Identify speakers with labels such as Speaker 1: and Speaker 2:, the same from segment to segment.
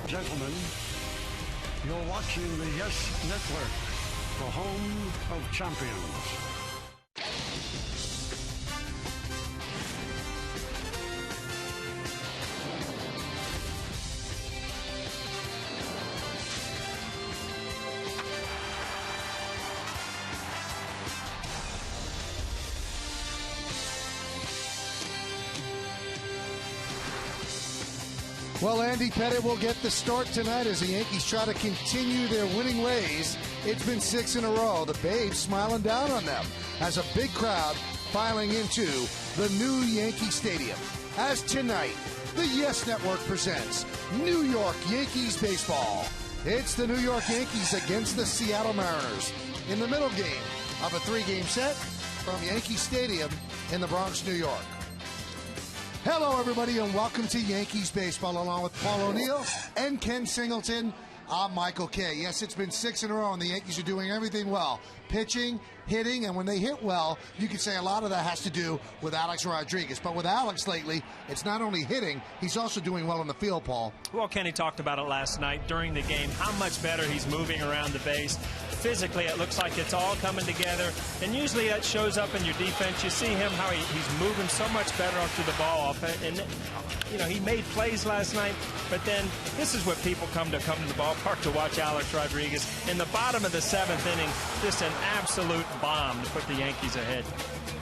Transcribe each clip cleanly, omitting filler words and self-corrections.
Speaker 1: gentlemen, you're watching the Yes Network, the home of champions.
Speaker 2: Well, Andy Pettit will get the start tonight as the Yankees try to continue their winning ways. It's been 6 in a row. The Babes smiling down on them as a big crowd filing into the new Yankee Stadium. As tonight, the Yes Network presents New York Yankees baseball. It's the New York Yankees against the Seattle Mariners in the middle game of a 3-game set from Yankee Stadium in the Bronx, New York. Hello, everybody, and welcome to Yankees baseball, along with Paul O'Neill and Ken Singleton. I'm Michael Kay. Yes, it's been 6 in a row, and the Yankees are doing everything well. Pitching, hitting, and when they hit well, you could say a lot of that has to do with Alex Rodriguez. But with Alex lately, it's not only hitting, he's also doing well in the field, Paul.
Speaker 3: Well, Kenny talked about it last night during the game, how much better he's moving around the base. Physically, it looks like it's all coming together, and usually that shows up in your defense. You see him, how he's moving so much better up to the ball, and you know, he made plays last night, but then this is what people come to the ballpark to watch Alex Rodriguez. In the bottom of the 7th inning, just an absolute bomb to put the Yankees ahead.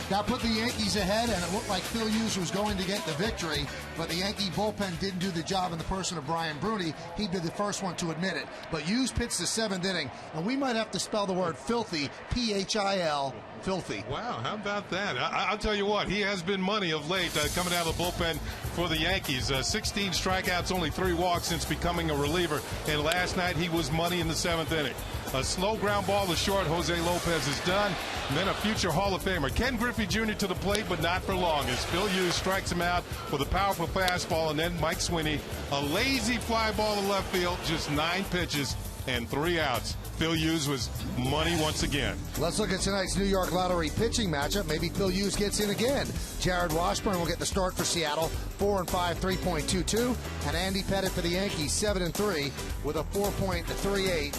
Speaker 2: That put the Yankees ahead, and it looked like Phil Hughes was going to get the victory, but the Yankee bullpen didn't do the job in the person of Brian Bruni. He'd be the first one to admit it. But Hughes pitched the 7th inning, and we might have to spell the word filthy, P-H-I-L, filthy.
Speaker 4: Wow, how about that? I'll tell you what, he has been money of late coming out of the bullpen for the Yankees. 16 strikeouts, only 3 walks since becoming a reliever, and last night he was money in the 7th inning. A slow ground ball to short, Jose Lopez is done. And then a future Hall of Famer, Ken Griffey Jr. to the plate, but not for long, as Phil Hughes strikes him out with a powerful fastball, and then Mike Sweeney, a lazy fly ball to left field, just 9 pitches and 3 outs. Phil Hughes was money once again.
Speaker 2: Let's look at tonight's New York Lottery pitching matchup. Maybe Phil Hughes gets in again. Jared Washburn will get the start for Seattle, 4-5, 3.22, and Andy Pettit for the Yankees, 7-3 with a 4.38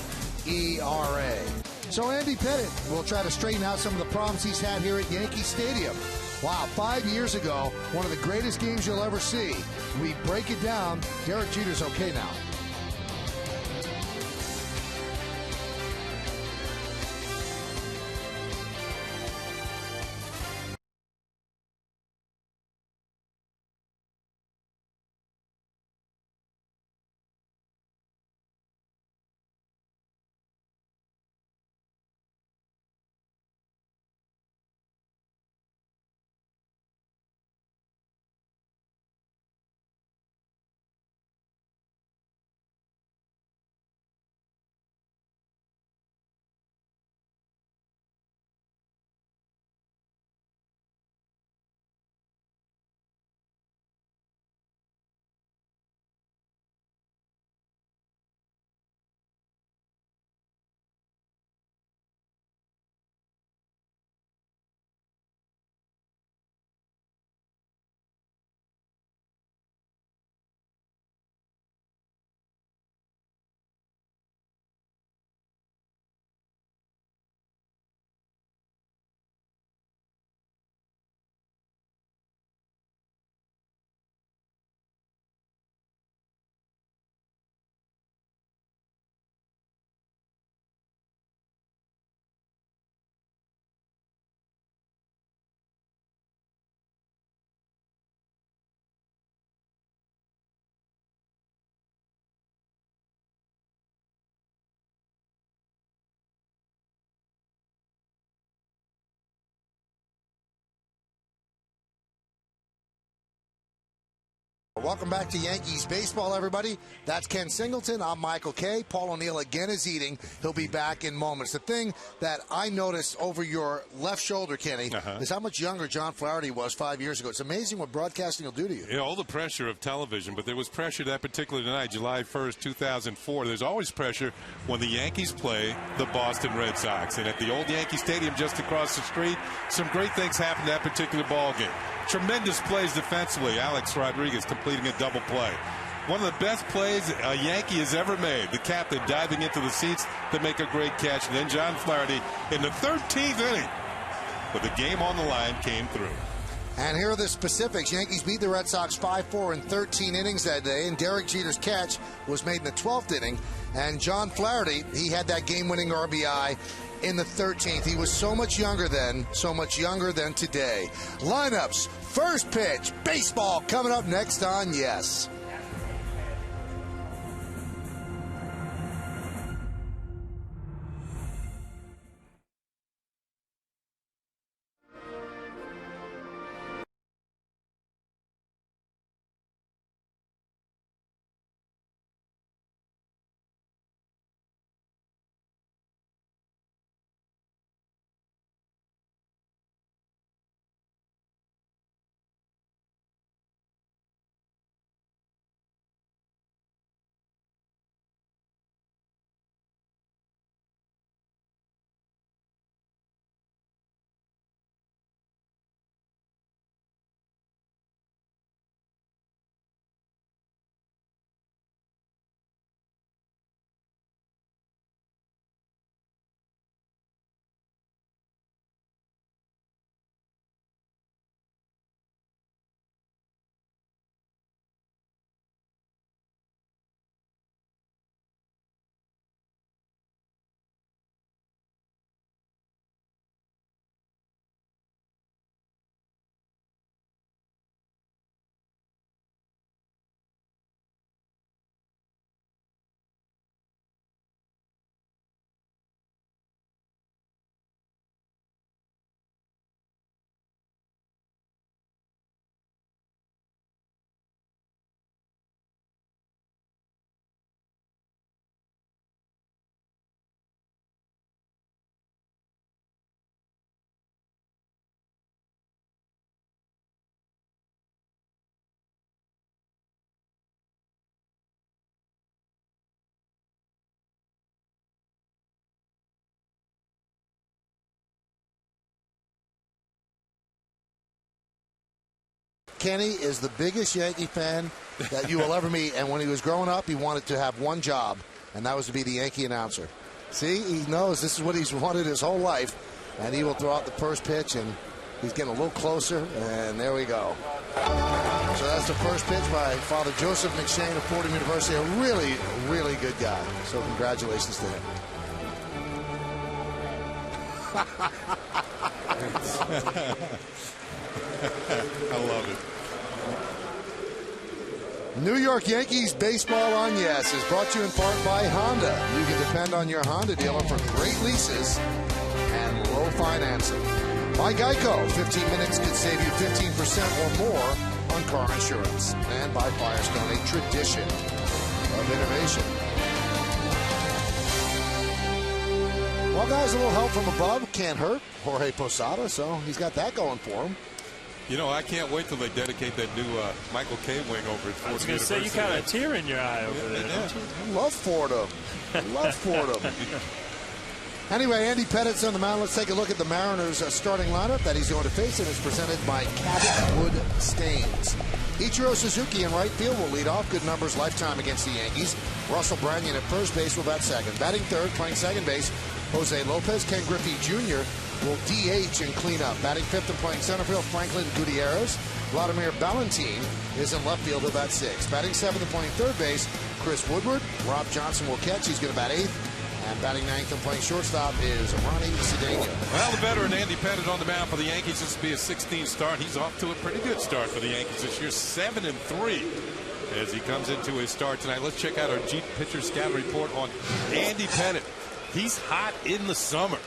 Speaker 2: ERA. So Andy Pettit will try to straighten out some of the problems he's had here at Yankee Stadium. Wow, 5 years ago, one of the greatest games you'll ever see. We break it down. Derek Jeter's okay now. Welcome back to Yankees baseball, everybody. That's Ken Singleton. I'm Michael Kay. Paul O'Neill again is eating. He'll be back in moments. The thing that I noticed over your left shoulder, Kenny, is how much younger John Flaherty was 5 years ago. It's amazing what broadcasting will do to you.
Speaker 4: Yeah, all the pressure of television, but there was pressure that particular night, July 1st, 2004. There's always pressure when the Yankees play the Boston Red Sox. And at the old Yankee Stadium just across the street, some great things happened that particular ball game. Tremendous plays defensively. Alex Rodriguez completing a double play. one of the best plays a Yankee has ever made. The captain diving into the seats to make a great catch. And then John Flaherty in the 13th inning, with the game on the line, came through.
Speaker 2: And here are the specifics. Yankees beat the Red Sox 5-4 in 13 innings that day, and Derek Jeter's catch was made in the 12th inning. And John Flaherty, he had that game-winning RBI in the 13th. He was so much younger then, so much younger than today. Lineups, first pitch, baseball coming up next on Yes. Kenny is the biggest Yankee fan that you will ever meet, and when he was growing up, he wanted to have one job, and that was to be the Yankee announcer. See, he knows this is what he's wanted his whole life, and he will throw out the first pitch, and he's getting a little closer, and there we go. So that's the first pitch by Father Joseph McShane of Fordham University, a really, really good guy. So congratulations to him.
Speaker 4: I love it.
Speaker 2: New York Yankees baseball on Yes is brought to you in part by Honda. You can depend on your Honda dealer for great leases and low financing. By Geico, 15 minutes could save you 15% or more on car insurance. And by Firestone, a tradition of innovation. Well, guys, a little help from above can't hurt Jorge Posada, so he's got that going for him.
Speaker 4: You know, I can't wait till they dedicate that new Michael K. wing over at Fordham University.
Speaker 3: I was going to say, you got a tear in your eye over there, don't you?
Speaker 2: I love Fordham. Love Fordham. Anyway, Andy Pettit's on the mound. Let's take a look at the Mariners' starting lineup that he's going to face, and it's presented by Cabot Wood Stains. Ichiro Suzuki in right field will lead off. Good numbers lifetime against the Yankees. Russell Branyan at first base will bat second. Batting third, playing second base, Jose Lopez. Ken Griffey Jr. will DH and clean up. Batting fifth and playing center field, Franklin Gutierrez. Vladimir Valentin is in left field at bat sixth. Batting seventh and playing third base, Chris Woodward. Rob Johnson will catch. He's going to bat eighth. And batting ninth and playing shortstop is Ronnie Cedeno.
Speaker 4: Well, the veteran Andy Pettitte on the mound for the Yankees. This will be a 16th start. He's off to a pretty good start for the Yankees this year, 7-3 as he comes into his start tonight. Let's check out our Jeep pitcher scout report on Andy Pettitte. He's hot in the summer.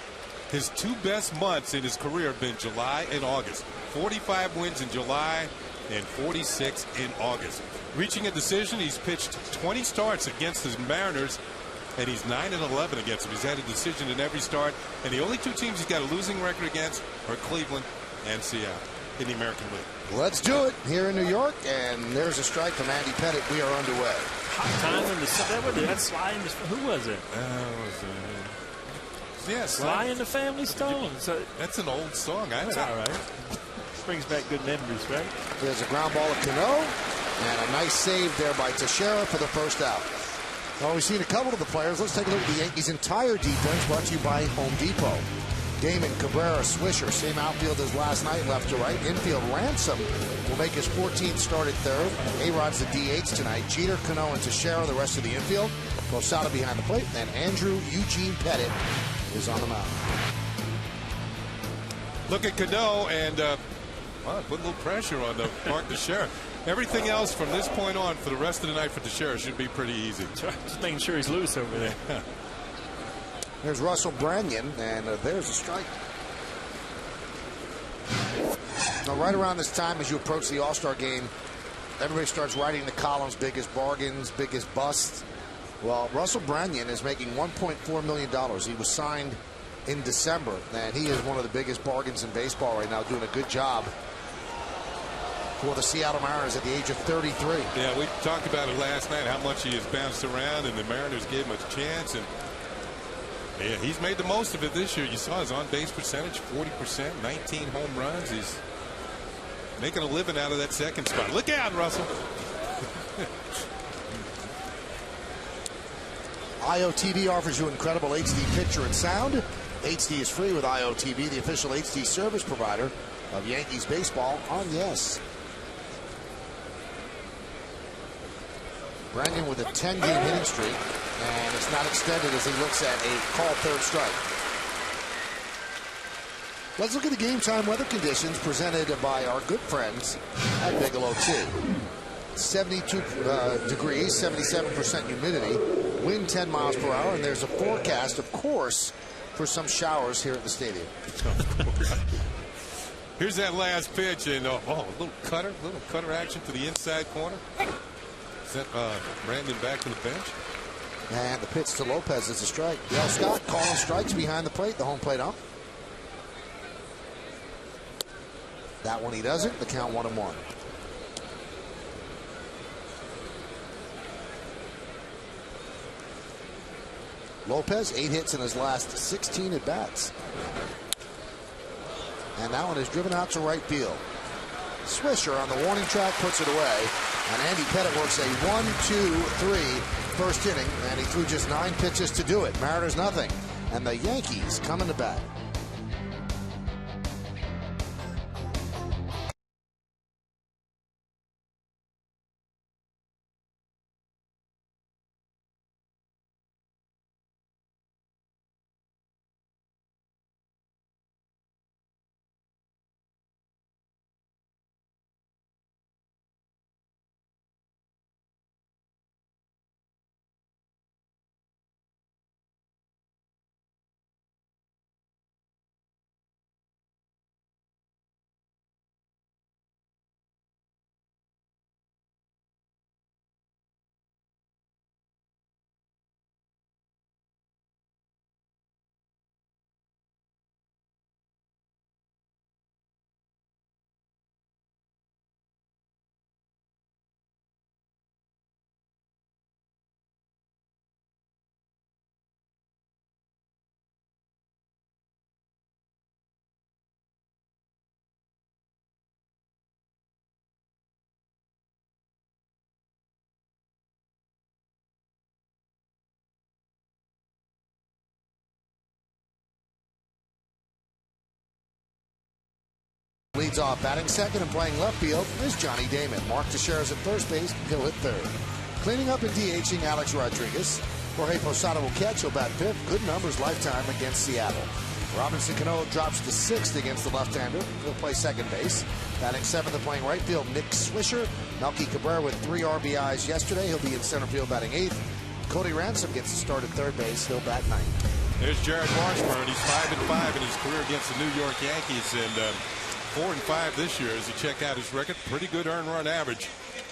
Speaker 4: His two best months in his career have been July and August. 45 wins in July and 46 in August. Reaching a decision, he's pitched 20 starts against the Mariners, and he's 9-11 against them. He's had a decision in every start, and the only two teams he's got a losing record against are Cleveland and Seattle in the American League.
Speaker 2: Let's do it here in New York, and there's a strike from Andy Pettitte. We are underway.
Speaker 3: Hot time in the that Sly in the, who was it?
Speaker 4: Yeah,
Speaker 3: Sly and the Family Stone. So
Speaker 4: that's an old song. I know.
Speaker 3: All right. Brings back good memories, right?
Speaker 2: There's a ground ball of Cano. And a nice save there by Teixeira for the first out. Well, we've seen a couple of the players. Let's take a look at the Yankees' entire defense, brought to you by Home Depot. Damon, Cabrera, Swisher, same outfield as last night, left to right. Infield, Ransom will make his 14th start at third. A-Rod's the DH tonight. Jeter, Cano, and Teixeira, the rest of the infield. Posada behind the plate. And Andrew Eugene Pettit is on the mound.
Speaker 4: Look at Cano and put a little pressure on the Mark Teixeira. Everything else from this point on for the rest of the night for Teixeira should be pretty easy.
Speaker 3: Just making sure he's loose over there.
Speaker 2: There's Russell Branyan, and there's a strike. Now, right around this time, as you approach the All-Star game, everybody starts writing the columns, biggest bargains, biggest busts. Well, Russell Branyan is making $1.4 million. He was signed in December, and he is one of the biggest bargains in baseball right now, doing a good job for the Seattle Mariners at the age of 33.
Speaker 4: Yeah, we talked about it last night, how much he has bounced around, and the Mariners gave him a chance. And yeah, he's made the most of it this year. You saw his on-base percentage, 40%, 19 home runs. He's making a living out of that second spot. Look out, Russell.
Speaker 2: IOTV offers you incredible HD picture and sound. HD is free with IOTV, the official HD service provider of Yankees baseball on Yes. Branyan with a 10-game hitting streak, and it's not extended as he looks at a called third strike. Let's look at the game time weather conditions presented by our good friends at Bigelow 2. 72 degrees, 77% humidity, wind 10 miles per hour, and there's a forecast, of course, for some showers here at the stadium.
Speaker 4: Here's that last pitch, and a little cutter action to the inside corner. Sent Brandon back to the bench.
Speaker 2: And the pitch to Lopez is a strike. Dale Scott calling strikes behind the plate, the home plate ump. That one he doesn't. The count 1-1. Lopez, 8 hits in his last 16 at bats. And that one is driven out to right field. Swisher on the warning track puts it away. And Andy Pettit works a 1-2-3 first inning, and he threw just 9 pitches to do it. Mariners nothing. And the Yankees coming to bat. Leads off batting second and playing left field is Johnny Damon. Mark Teixeira's at first base. He'll hit third. Cleaning up and DHing Alex Rodriguez. Jorge Posada will catch. He'll bat fifth. Good numbers lifetime against Seattle. Robinson Cano drops to sixth against the left-hander. He'll play second base. Batting seventh and playing right field, Nick Swisher. Melky Cabrera with 3 RBIs yesterday. He'll be in center field batting eighth. Cody Ransom gets the start at third base. He'll bat ninth.
Speaker 4: There's Jared Washburn. He's 5-5 in his career against the New York Yankees, and 4-5 this year. As you check out his record, pretty good earned run average.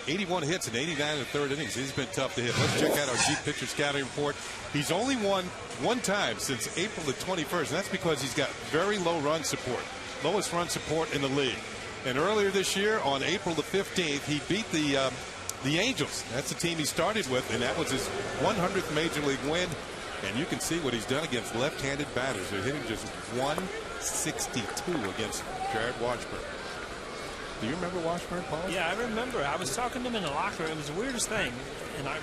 Speaker 4: 81 hits and 89 in the third innings. He's been tough to hit. Let's check out our Jeep pitcher scouting report. He's only won one time since April the 21st, and that's because he's got very low run support, lowest run support in the league. And earlier this year, on April the 15th, he beat the Angels. That's the team he started with, and that was his 100th major league win. And you can see what he's done against left-handed batters. They're hitting just 162 against Jared Washburn. Do you remember Washburn, Paul?
Speaker 3: Yeah, I remember. I was talking to him in the locker room. It was the weirdest thing. And I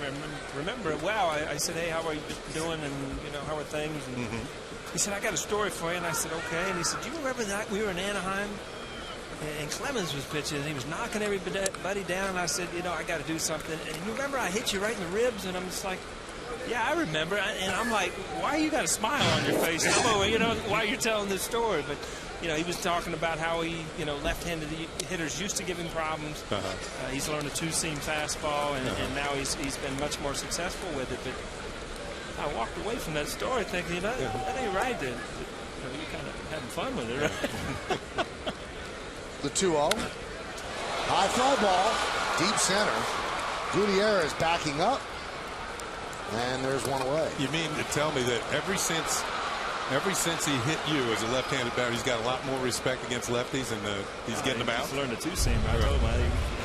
Speaker 3: remember it well. I said, hey, how are you doing? And, you know, how are things? And he said, I got a story for you. And I said, okay. And he said, do you remember that we were in Anaheim? And Clemens was pitching, and he was knocking everybody down. And I said, you know, I got to do something. And you remember I hit you right in the ribs? And I'm just like, yeah, I remember. And I'm like, why you got a smile on your face? You know, why you're telling this story? But, you know, he was talking about how he, you know, left-handed hitters used to give him problems. He's learned a two-seam fastball, and now he's been much more successful with it. But I walked away from that story thinking, you know, that ain't right. You're kind of having fun with it, right?
Speaker 2: The 2-0. High fly ball, deep center. Gutierrez backing up, and there's one away.
Speaker 4: You mean to tell me that ever since he hit you as a left-handed batter, he's got a lot more respect against lefties, and he's getting them out?
Speaker 3: He's learned a two-seam. I told him I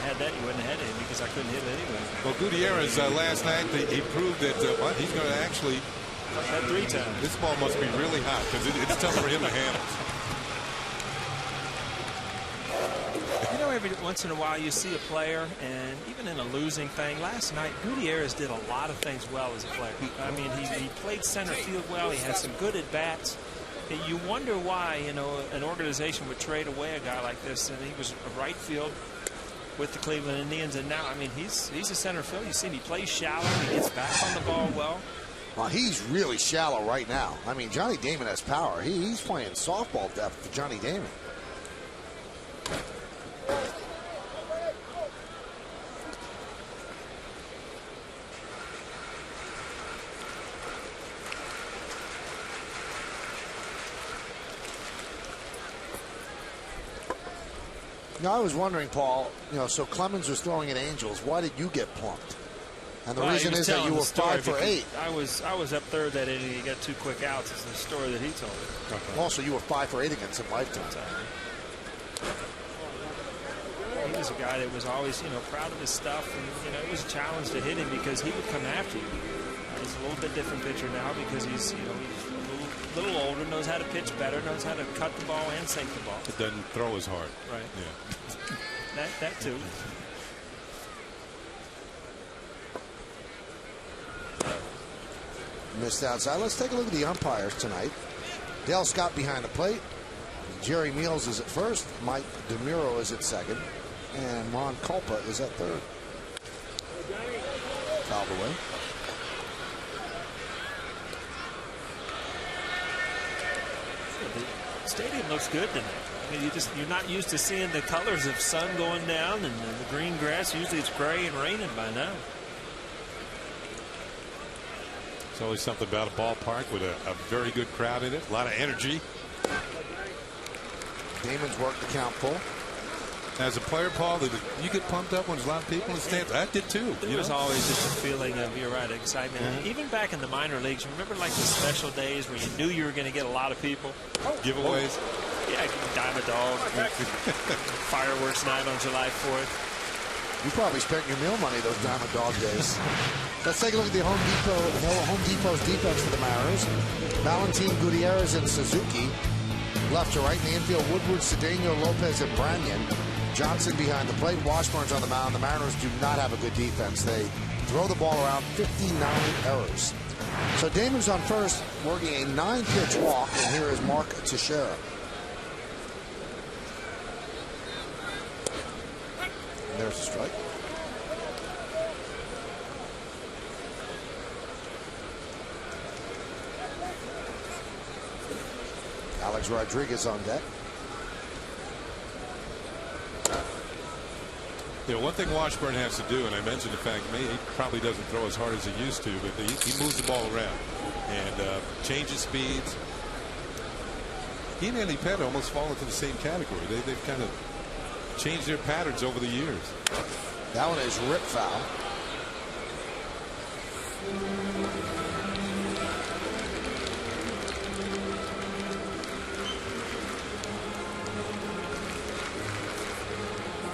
Speaker 3: had that, he wouldn't have had it because I couldn't hit it anyway.
Speaker 4: Well, Gutierrez last night, he proved that he's going to actually.
Speaker 3: That 3 times.
Speaker 4: This ball must be really hot because it's tough for him to handle.
Speaker 3: You know, every once in a while you see a player, and even in a losing thing, last night Gutierrez did a lot of things well as a player. I mean, he played center field well. He had some good at-bats. You wonder why, you know, an organization would trade away a guy like this, and he was a right field with the Cleveland Indians, and now, I mean, he's a center field. You see him, he plays shallow. He gets back on the ball well.
Speaker 2: Well, he's really shallow right now. I mean, Johnny Damon has power. He's playing softball depth for Johnny Damon. Now, I was wondering, Paul, you know, so Clemens was throwing at Angels. Why did you get plunked? And the reason is that you were 5 for 8.
Speaker 3: I was up third that inning. He got 2 quick outs. It's the story that he told me.
Speaker 2: Also, you were 5 for 8 against him lifetime.
Speaker 3: He was a guy that was always, you know, proud of his stuff, and you know, it was a challenge to hit him because he would come after you. He's a little bit different pitcher now because he's, you know, he's a little older, knows how to pitch better, knows how to cut the ball and sink the ball.
Speaker 4: It doesn't throw as hard.
Speaker 3: Right.
Speaker 4: Yeah.
Speaker 3: That too.
Speaker 2: Missed outside. Let's take a look at the umpires tonight. Dale Scott behind the plate. Jerry Meals is at first. Mike DeMuro is at second. And Ron Culpa is at third. Fouled away.
Speaker 3: The stadium looks good tonight. I mean, you're not used to seeing the colors of sun going down and the green grass. Usually it's gray and raining by now.
Speaker 4: There's always something about a ballpark with a very good crowd in it. A lot of energy.
Speaker 2: Damon's worked the count full.
Speaker 4: As a player, Paul, you get pumped up when there's a lot of people in the stands. I did too.
Speaker 3: There was always just a feeling of, you're right, excitement. Even back in the minor leagues, remember like the special days where you knew you were going to get a lot of people?
Speaker 4: Giveaways?
Speaker 3: Yeah, Diamond Dog, fireworks night on July 4th.
Speaker 2: You probably spent your meal money those Diamond Dog days. Let's take a look at the Home Depot's defense for the Mariners. Valentin, Gutierrez, and Suzuki. Left to right in the infield, Woodward, Cedeno, Lopez, and Branyan. Johnson behind the plate. Washburn's on the mound. The Mariners do not have a good defense. They throw the ball around, 59 errors. So Damon's on first, working a 9-pitch walk, and here is Mark Teixeira. And there's a strike. Alex Rodriguez on deck.
Speaker 4: You know, one thing Washburn has to do, and I mentioned the fact he probably doesn't throw as hard as he used to, but he moves the ball around and changes speeds. He and Andy Pettit almost fall into the same category. They've kind of changed their patterns over the years.
Speaker 2: That one is rip foul.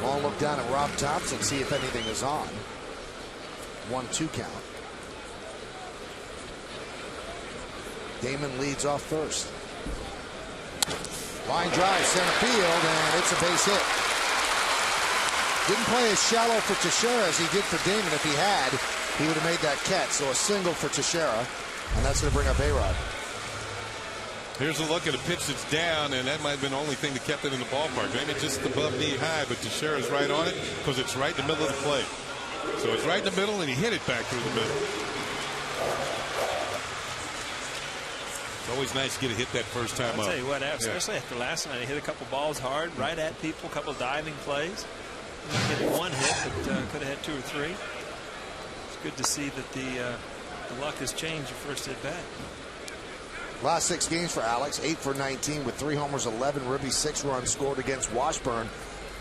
Speaker 2: I'll look down at Rob Thompson, see if anything is on. 1-2 count. Damon leads off first. Line drive, center field, and it's a base hit. Didn't play as shallow for Teixeira as he did for Damon. If he had, he would have made that catch. So a single for Teixeira, and that's going to bring up A-Rod.
Speaker 4: Here's a look at a pitch that's down, and that might have been the only thing that kept it in the ballpark. Maybe just above knee high, but Teixeira's right on it because it's right in the middle of the plate. So it's right in the middle, and he hit it back through the middle. It's always nice to get a hit that first time up.
Speaker 3: I'll tell you what, especially after last night, he hit a couple balls hard, right at people, a couple diving plays. He didn't get one hit, but could have had 2 or 3. It's good to see that the luck has changed your first at bat.
Speaker 2: Last 6 games for Alex, 8 for 19 with 3 homers, 11 ribbies, 6 runs scored against Washburn.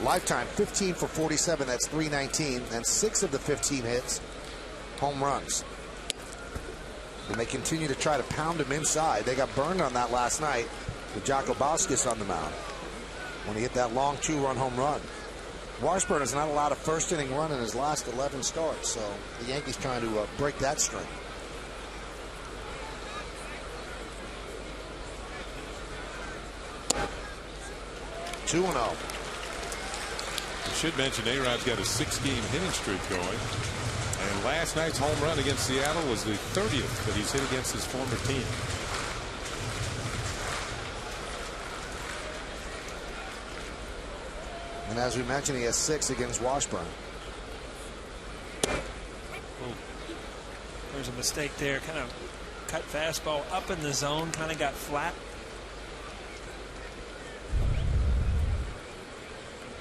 Speaker 2: Lifetime 15 for 47, that's 319, and 6 of the 15 hits, home runs. And they continue to try to pound him inside. They got burned on that last night with Jakubowskis on the mound when he hit that long 2-run home run. Washburn has not allowed a first-inning run in his last 11 starts, so the Yankees trying to break that string. Two and 0.
Speaker 4: I should mention A-Rod's got a 6-game hitting streak going. And last night's home run against Seattle was the 30th that he's hit against his former team.
Speaker 2: And as we mentioned, he has 6 against Washburn.
Speaker 3: There's a mistake there. Kind of cut fastball up in the zone, kind of got flat.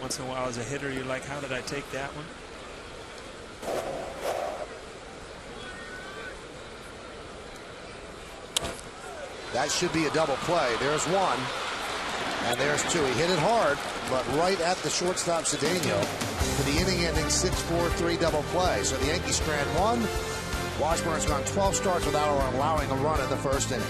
Speaker 3: Once in a while as a hitter, you're like, how did I take that one?
Speaker 2: That should be a double play. There's 1, and there's 2. He hit it hard, but right at the shortstop Cedeno for the inning-ending 6-4-3 double play. So the Yankees strand 1. Washburn's gone 12 starts without allowing a run in the first inning.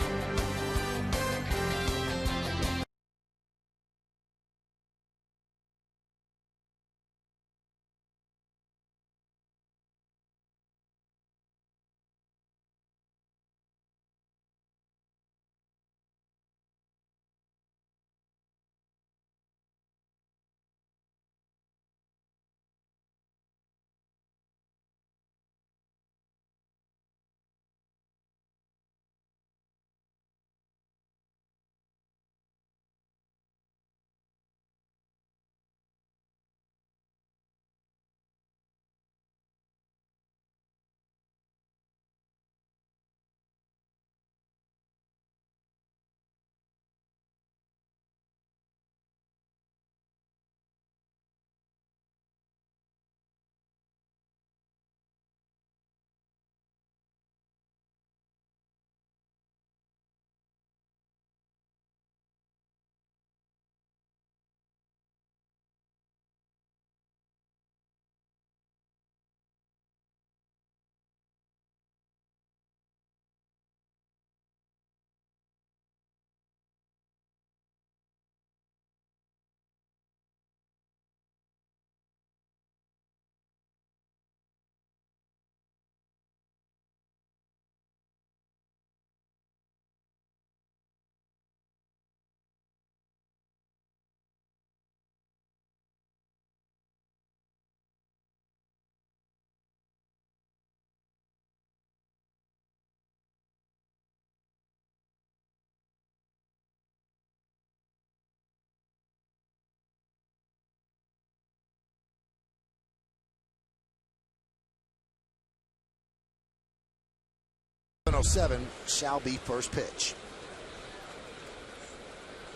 Speaker 2: .07 shall be first pitch.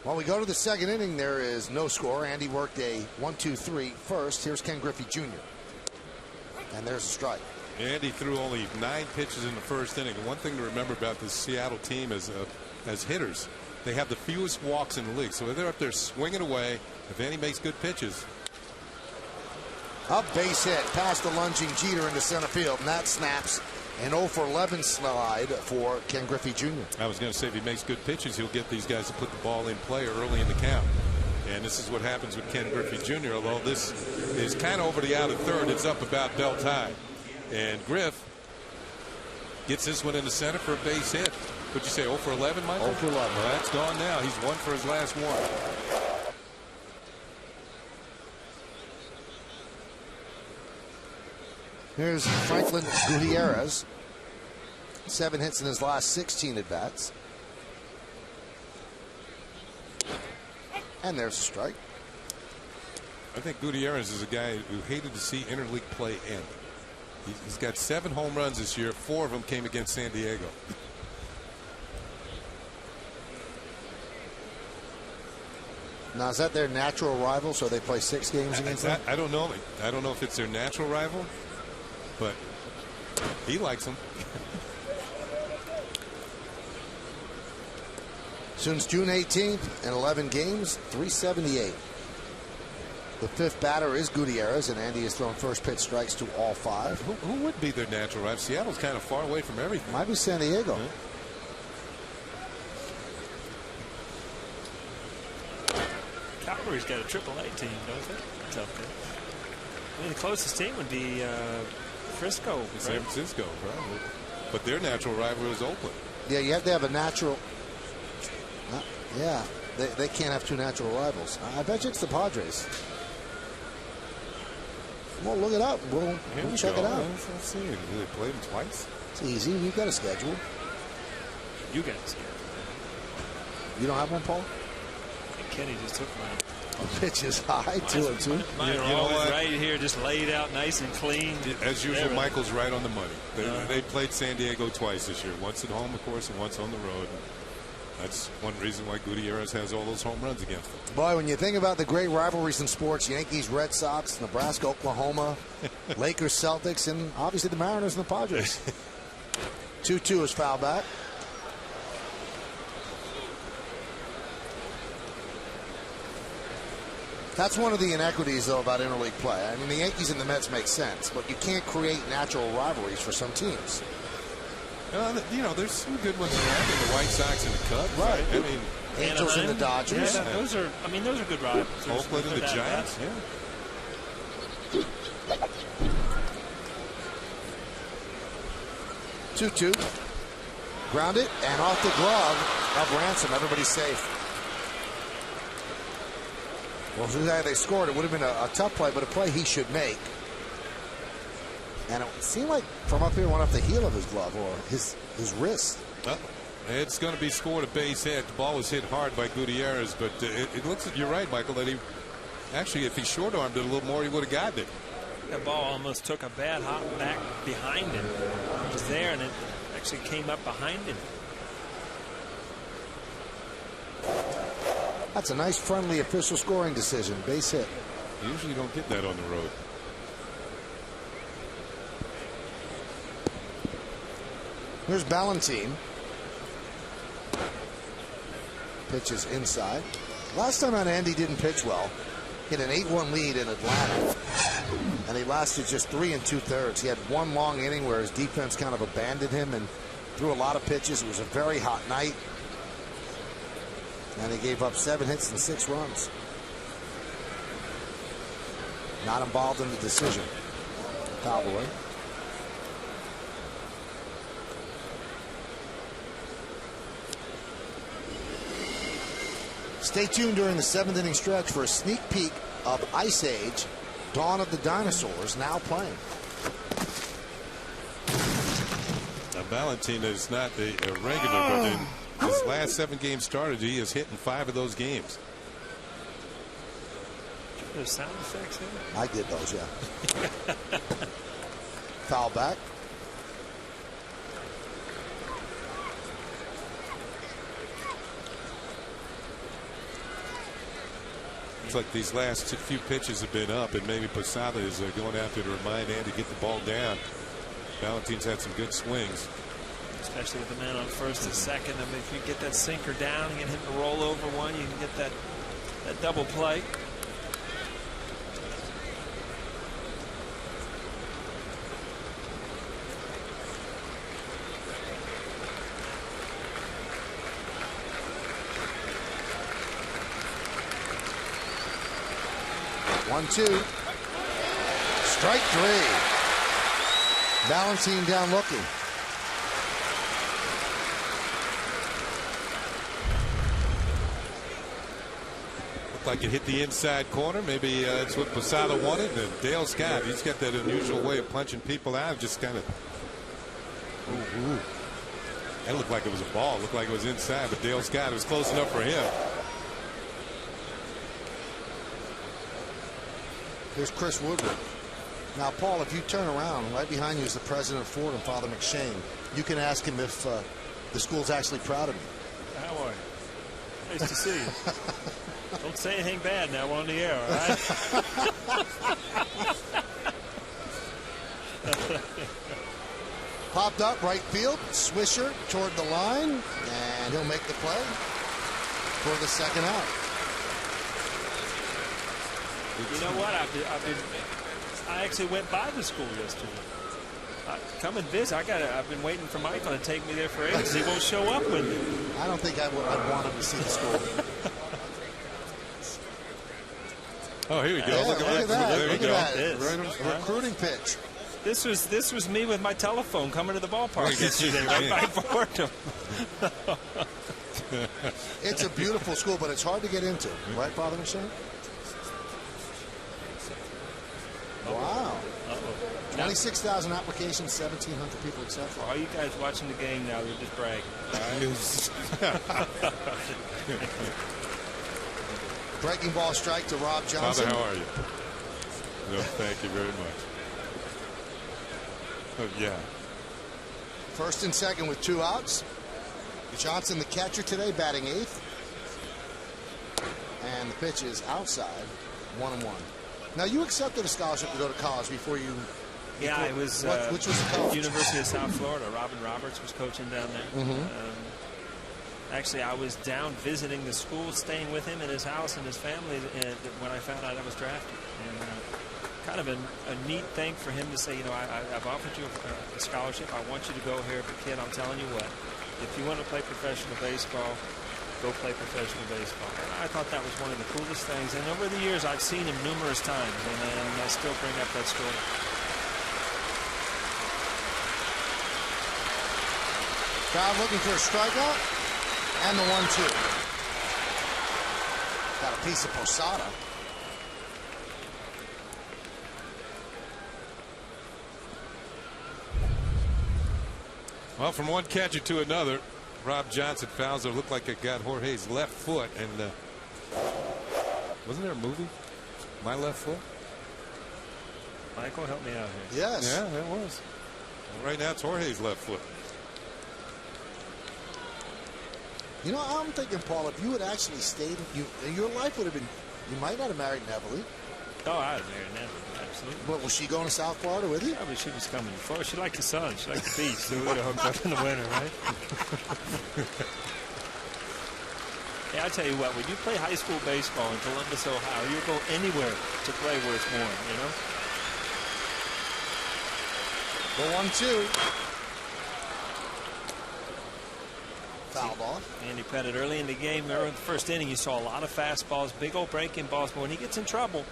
Speaker 2: While we go to the second inning, there is no score. Andy worked a 1-2-3 first. Here's Ken Griffey Jr. And there's a strike.
Speaker 4: Andy threw only 9 pitches in the first inning. One thing to remember about this Seattle team is as hitters, they have the fewest walks in the league. So they're up there swinging away. If Andy makes good pitches.
Speaker 2: A base hit past the lunging Jeter into center field, and that snaps an 0-for-11 slide for Ken Griffey Jr.
Speaker 4: I was going to say, if he makes good pitches, he'll get these guys to put the ball in play early in the count. And this is what happens with Ken Griffey Jr. Although this is kind of over the out of third, it's up about belt high. And Griff gets this one in the center for a base hit. What'd you say, 0-for-11, Michael?
Speaker 2: 0-for-11.
Speaker 4: Well, that's gone now. He's 1 for his last 1.
Speaker 2: Here's Franklin Gutierrez. 7 hits in his last 16 at-bats. And there's a strike.
Speaker 4: I think Gutierrez is a guy who hated to see interleague play end. He's got 7 home runs this year. 4 of them came against San Diego.
Speaker 2: Now, is that their natural rival, so they play 6 games against them?
Speaker 4: I don't know. I don't know if it's their natural rival, but he likes them.
Speaker 2: Since June 18th, in 11 games, 378. The 5th batter is Gutierrez, and Andy has thrown first pitch strikes to all 5.
Speaker 4: Who would be their natural rival? Seattle's kind of far away from everything.
Speaker 2: Might be San Diego.
Speaker 3: Calgary's got a AAA team, don't they? Tough team. I mean, the closest team would be Frisco.
Speaker 4: San Francisco, probably. But their natural rival is Oakland.
Speaker 2: Yeah, you have to have a natural. Yeah, they can't have 2 natural rivals. I bet you it's the Padres. Well, look it up. We'll check it out.
Speaker 4: Let's see. They played them twice.
Speaker 2: It's easy. You've got a schedule.
Speaker 3: You got a schedule.
Speaker 2: You don't have one, Paul?
Speaker 3: Kenny just took mine.
Speaker 2: Pitch is high, 2-2.
Speaker 3: Mine are always right here, just laid out nice and clean.
Speaker 4: As usual, Michael's right on the money. They played San Diego twice this year. Once at home, of course, and once on the road. That's one reason why Gutierrez has all those home runs against them.
Speaker 2: Boy, when you think about the great rivalries in sports, Yankees, Red Sox, Nebraska, Oklahoma, Lakers, Celtics, and obviously the Mariners and the Padres. 2-2 is foul back. That's one of the inequities, though, about interleague play. I mean, the Yankees and the Mets make sense, but you can't create natural rivalries for some teams.
Speaker 4: You know, there's some good ones around in the White Sox and the Cubs.
Speaker 2: Right.
Speaker 4: I mean,
Speaker 2: Angels and the Dodgers.
Speaker 3: Yeah, those are good rivals.
Speaker 4: Oakland and the Giants. Yeah.
Speaker 2: 2-2. Grounded and off the glove of Ransom. Everybody's safe. Well, if they scored, it would have been a tough play, but a play he should make. And it seemed like from up here went off the heel of his glove or his wrist.
Speaker 4: Well, it's going to be scored a base hit. The ball was hit hard by Gutierrez, but it looks like you're right, Michael, that he actually, if he short-armed it a little more, he would have gotten it.
Speaker 3: That ball almost took a bad hop back behind him. It was there, and it actually came up behind him.
Speaker 2: That's a nice, friendly official scoring decision. Base hit.
Speaker 4: You usually don't get that on the road.
Speaker 2: Here's Ballantine. Pitches inside. Last time out, Andy didn't pitch well. Hit an 8-1 lead in Atlanta. And he lasted just 3 2/3. He had one long inning where his defense kind of abandoned him and threw a lot of pitches. It was a very hot night. And he gave up 7 hits and 6 runs. Not involved in the decision. Foul away. Stay tuned during the 7th inning stretch for a sneak peek of Ice Age, Dawn of the Dinosaurs, now playing.
Speaker 4: Now, Valentin is not a regular, but in his last 7 games started, he has hit in 5 of those games.
Speaker 3: There's sound effects in it?
Speaker 2: I did those, yeah. Foul back.
Speaker 4: It's like these last few pitches have been up, and maybe Posada is going after to remind Andy to get the ball down. Valentin's had some good swings.
Speaker 3: Especially with the man on first and second. I mean, if you get that sinker down, you can hit the roll over one, you can get that double play.
Speaker 2: One, two. Strike 3. Ballantine down looking.
Speaker 4: like it hit the inside corner. Maybe it's what Posada wanted. And Dale Scott, he's got that unusual way of punching people out. Just kind of. Ooh. That looked like it was a ball. It looked like it was inside, but Dale Scott, it was close enough for him.
Speaker 2: Here's Chris Woodward. Now, Paul, if you turn around, right behind you is the president of Fordham, Father McShane. You can ask him if the school's actually proud of you.
Speaker 3: How are you? Nice to see you. Don't say anything bad now. We're on the air, all right?
Speaker 2: Popped up right field, Swisher toward the line, and he'll make the play for the second out.
Speaker 3: You know what? I actually went by the school yesterday. Come and visit. I've been waiting for Michael to take me there for ages. He won't show up with me.
Speaker 2: I don't think I'd want him to see the school.
Speaker 4: Oh, here we go.
Speaker 2: Yeah, look at that.
Speaker 4: There we go.
Speaker 2: A recruiting pitch.
Speaker 3: This was me with my telephone coming to the ballpark yesterday, right by Fordham.
Speaker 2: It's a beautiful school, but it's hard to get into, right, Father McShane? Wow. 26,000 applications, 1,700 people accepted.
Speaker 3: For all you guys watching the game now, they're just bragging. All right?
Speaker 2: Breaking ball strike to Rob Johnson.
Speaker 4: Father, how are you? No, thank you very much. Oh, yeah.
Speaker 2: First and second with 2 outs. Johnson, the catcher today, batting 8th. And the pitch is outside, 1-1. Now, you accepted a scholarship to go to college before you...
Speaker 3: Yeah, it was
Speaker 2: which was the college?
Speaker 3: University of South Florida. Robin Roberts was coaching down there. Actually, I was down visiting the school, staying with him in his house and his family when I found out I was drafted. And kind of a neat thing for him to say, you know, I've offered you a scholarship. I want you to go here. But, kid, I'm telling you what, if you want to play professional baseball, go play professional baseball. And I thought that was one of the coolest things. And over the years, I've seen him numerous times, and I still bring up that story.
Speaker 2: Crowd looking for a strikeout, and the 1-2. Got a piece of Posada.
Speaker 4: Well, from one catcher to another, Rob Johnson fouls it. Looked like it got Jorge's left foot, and wasn't there a movie, My Left Foot?
Speaker 3: Michael, help me out here.
Speaker 2: Yes.
Speaker 4: Yeah, that was. Well, right now, it's Jorge's left foot.
Speaker 2: You know, I'm thinking, Paul, if you had actually stayed, your life would have been, you might not have married Neville.
Speaker 3: Oh, I'd have married Neville, absolutely.
Speaker 2: But was she going to South Florida with you?
Speaker 3: Yeah, but she was coming to Florida. She liked the sun. She liked the beach. So we would have hooked up in the winter, right? Hey, I tell you what, when you play high school baseball in Columbus, Ohio, you'll go anywhere to play where it's warm, you know?
Speaker 2: The 1-2. Fouled off.
Speaker 3: Andy Pettit early in the game, remember in the first inning, you saw a lot of fastballs, big old breaking balls, but when he gets in trouble,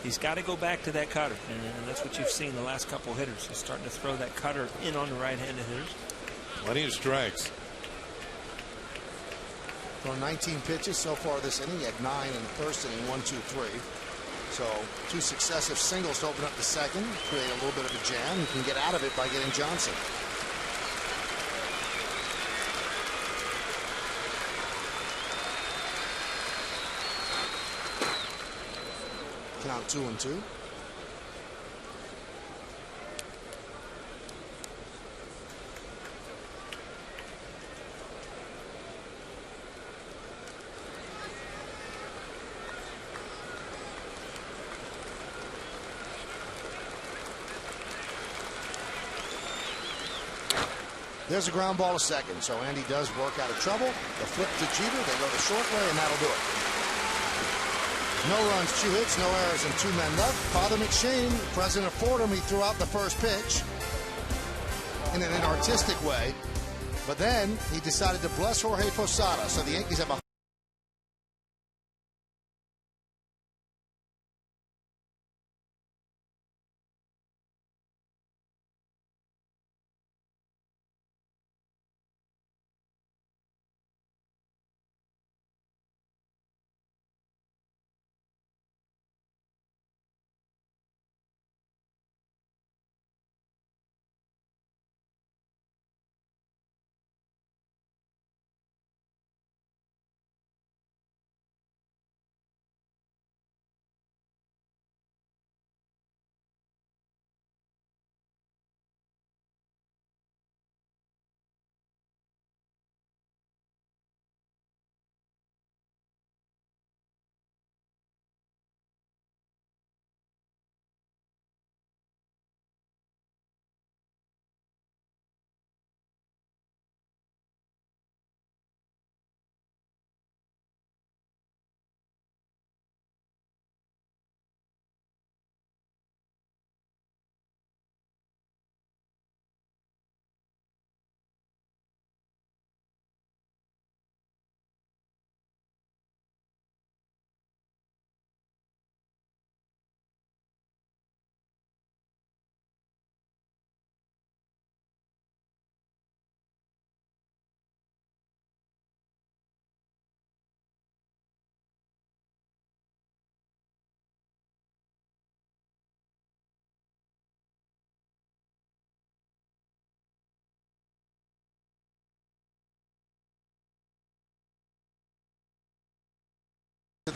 Speaker 3: he's got to go back to that cutter, and that's what you've seen the last couple of hitters. He's starting to throw that cutter in on the right-handed hitters.
Speaker 4: Plenty of strikes.
Speaker 2: Thrown 19 pitches so far this inning. He had 9 in the first inning, 1, 2, 3. So 2 successive singles to open up the second, create a little bit of a jam. You can get out of it by getting Johnson. Count 2-2. There's a ground ball to second, so Andy does work out of trouble. The flip to Jeter, they go the short way, and that'll do it. No runs, 2 hits, no errors, and 2 men left. Father McShane, president of Fordham, he threw out the first pitch in an inartistic way, but then he decided to bless Jorge Posada, so the Yankees have a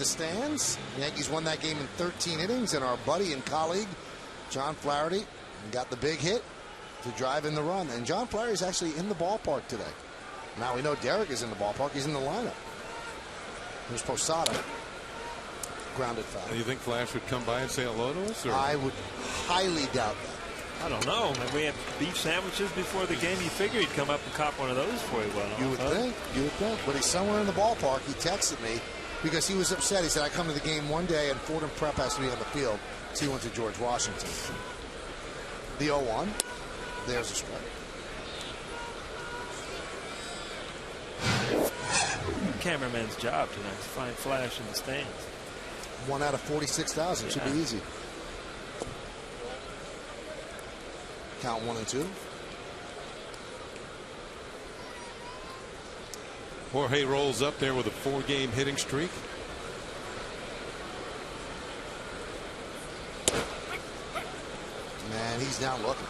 Speaker 2: the stands. The Yankees won that game in 13 innings, and our buddy and colleague John Flaherty got the big hit to drive in the run. And John Flaherty is actually in the ballpark today. Now we know Derek is in the ballpark. He's in the lineup. Here's Posada. Grounded foul.
Speaker 4: Do you think Flash would come by and say hello to us? Or?
Speaker 2: I would highly doubt that.
Speaker 3: I don't know. We had beef sandwiches before the game. You figure he'd come up and cop one of those before he went off.
Speaker 2: You would think. You would think. But he's somewhere in the ballpark. He texted me because he was upset. He said, I come to the game one day and Fordham Prep has to be on the field. So he went to George Washington. The 0-1. There's a strike.
Speaker 3: Cameraman's job tonight to find Flash in the stands.
Speaker 2: 1 out of 46,000. Should be easy. Count 1 and 2.
Speaker 4: Jorge rolls up there with a 4-game hitting streak.
Speaker 2: Man, he's down looking.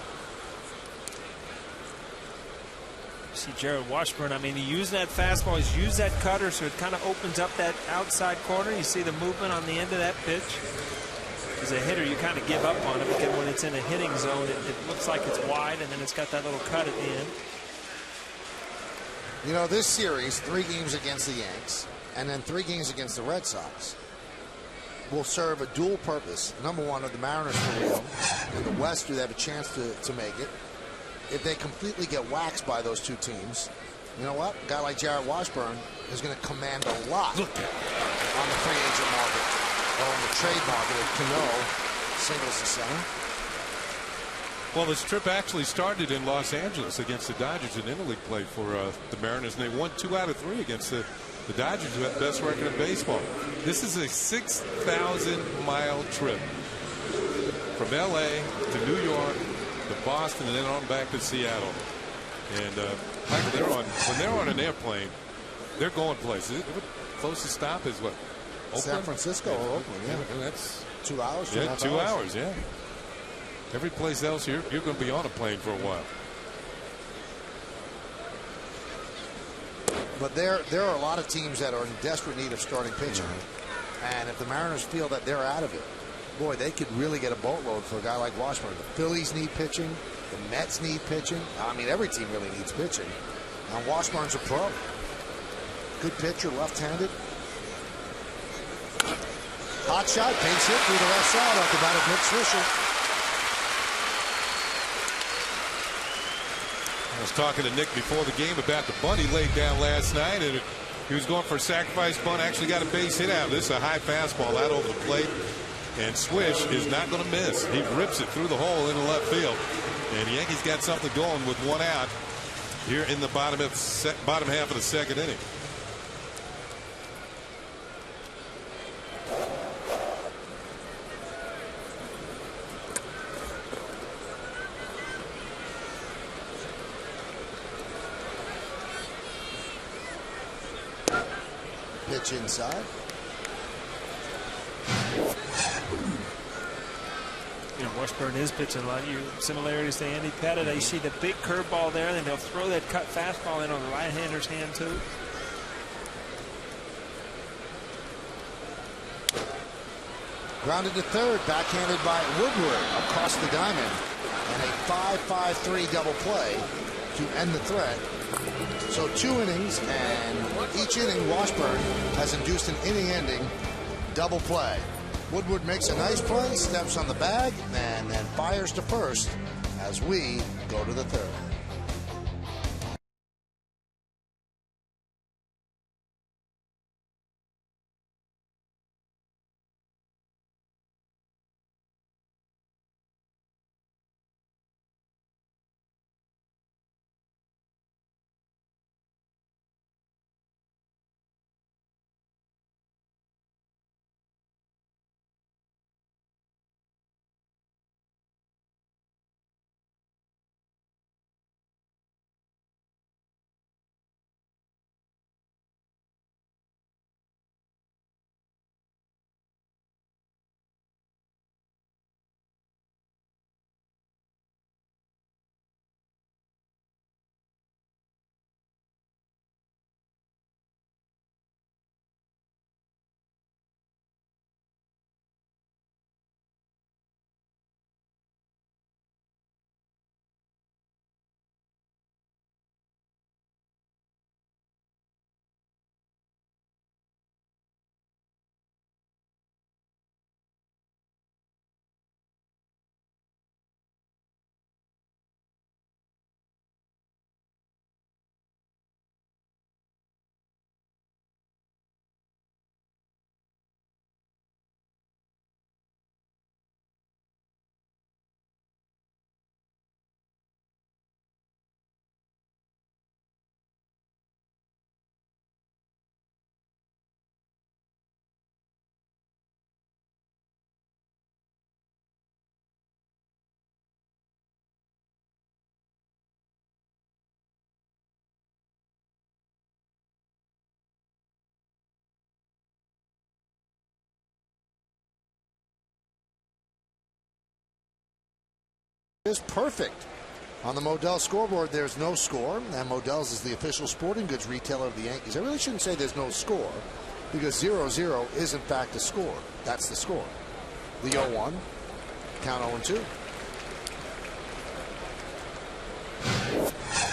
Speaker 3: See Jared Washburn, I mean, he used that fastball, he's used that cutter, so it kind of opens up that outside corner. You see the movement on the end of that pitch. As a hitter, you kind of give up on it because when it's in a hitting zone, it looks like it's wide, and then it's got that little cut at the end.
Speaker 2: You know, this series, 3 games against the Yanks, and then 3 games against the Red Sox, will serve a dual purpose. Number one, of the Mariners for real. In the West, do they have a chance to make it? If they completely get waxed by those 2 teams, you know what? A guy like Jared Washburn is going to command a lot on the free agent market or on the trade market if Cano singles the center.
Speaker 4: Well, this trip actually started in Los Angeles against the Dodgers in interleague play for the Mariners, and they won 2 out of 3 against the Dodgers, who have the best record in baseball. This is a 6,000-mile trip from L.A. to New York to Boston and then on back to Seattle. And when they're on an airplane, they're going places. The closest stop is what? Oakland?
Speaker 2: San Francisco or Oakland, yeah.
Speaker 4: And that's
Speaker 2: 2 hours.
Speaker 4: Yeah, 2 hours, yeah. Every place else you're going to be on a plane for a while.
Speaker 2: But there are a lot of teams that are in desperate need of starting pitching. And if the Mariners feel that they're out of it, boy, they could really get a boatload for a guy like Washburn. The Phillies need pitching. The Mets need pitching. I mean, every team really needs pitching. And Washburn's a pro. Good pitcher, left-handed. Hot shot, base hit through the left side off the bat of Nick Swisher.
Speaker 4: I was talking to Nick before the game about the bunt he laid down last night, and he was going for a sacrifice bunt. Actually got a base hit out. This is a high fastball out over the plate. And Swish is not going to miss. He rips it through the hole into left field. And the Yankees got something going with 1 out here in the bottom half of the 2nd inning.
Speaker 2: Pitch inside.
Speaker 3: You know, Washburn is pitching a lot of similarities to Andy Pettit. You see the big curveball there, and then they'll throw that cut fastball in on the right-hander's hand, too.
Speaker 2: Grounded to third, backhanded by Woodward across the diamond. And a 5-5-3 double play to end the threat. So 2 innings, and each inning Washburn has induced an inning-ending double play. Woodward makes a nice play, steps on the bag, and then fires to first as we go to the 3rd. is perfect. On the Modell scoreboard, there's no score, and Modell's is the official sporting goods retailer of the Yankees. I really shouldn't say there's no score, because 0-0 is, in fact, a score. That's the score. The 0-1, count 0-2.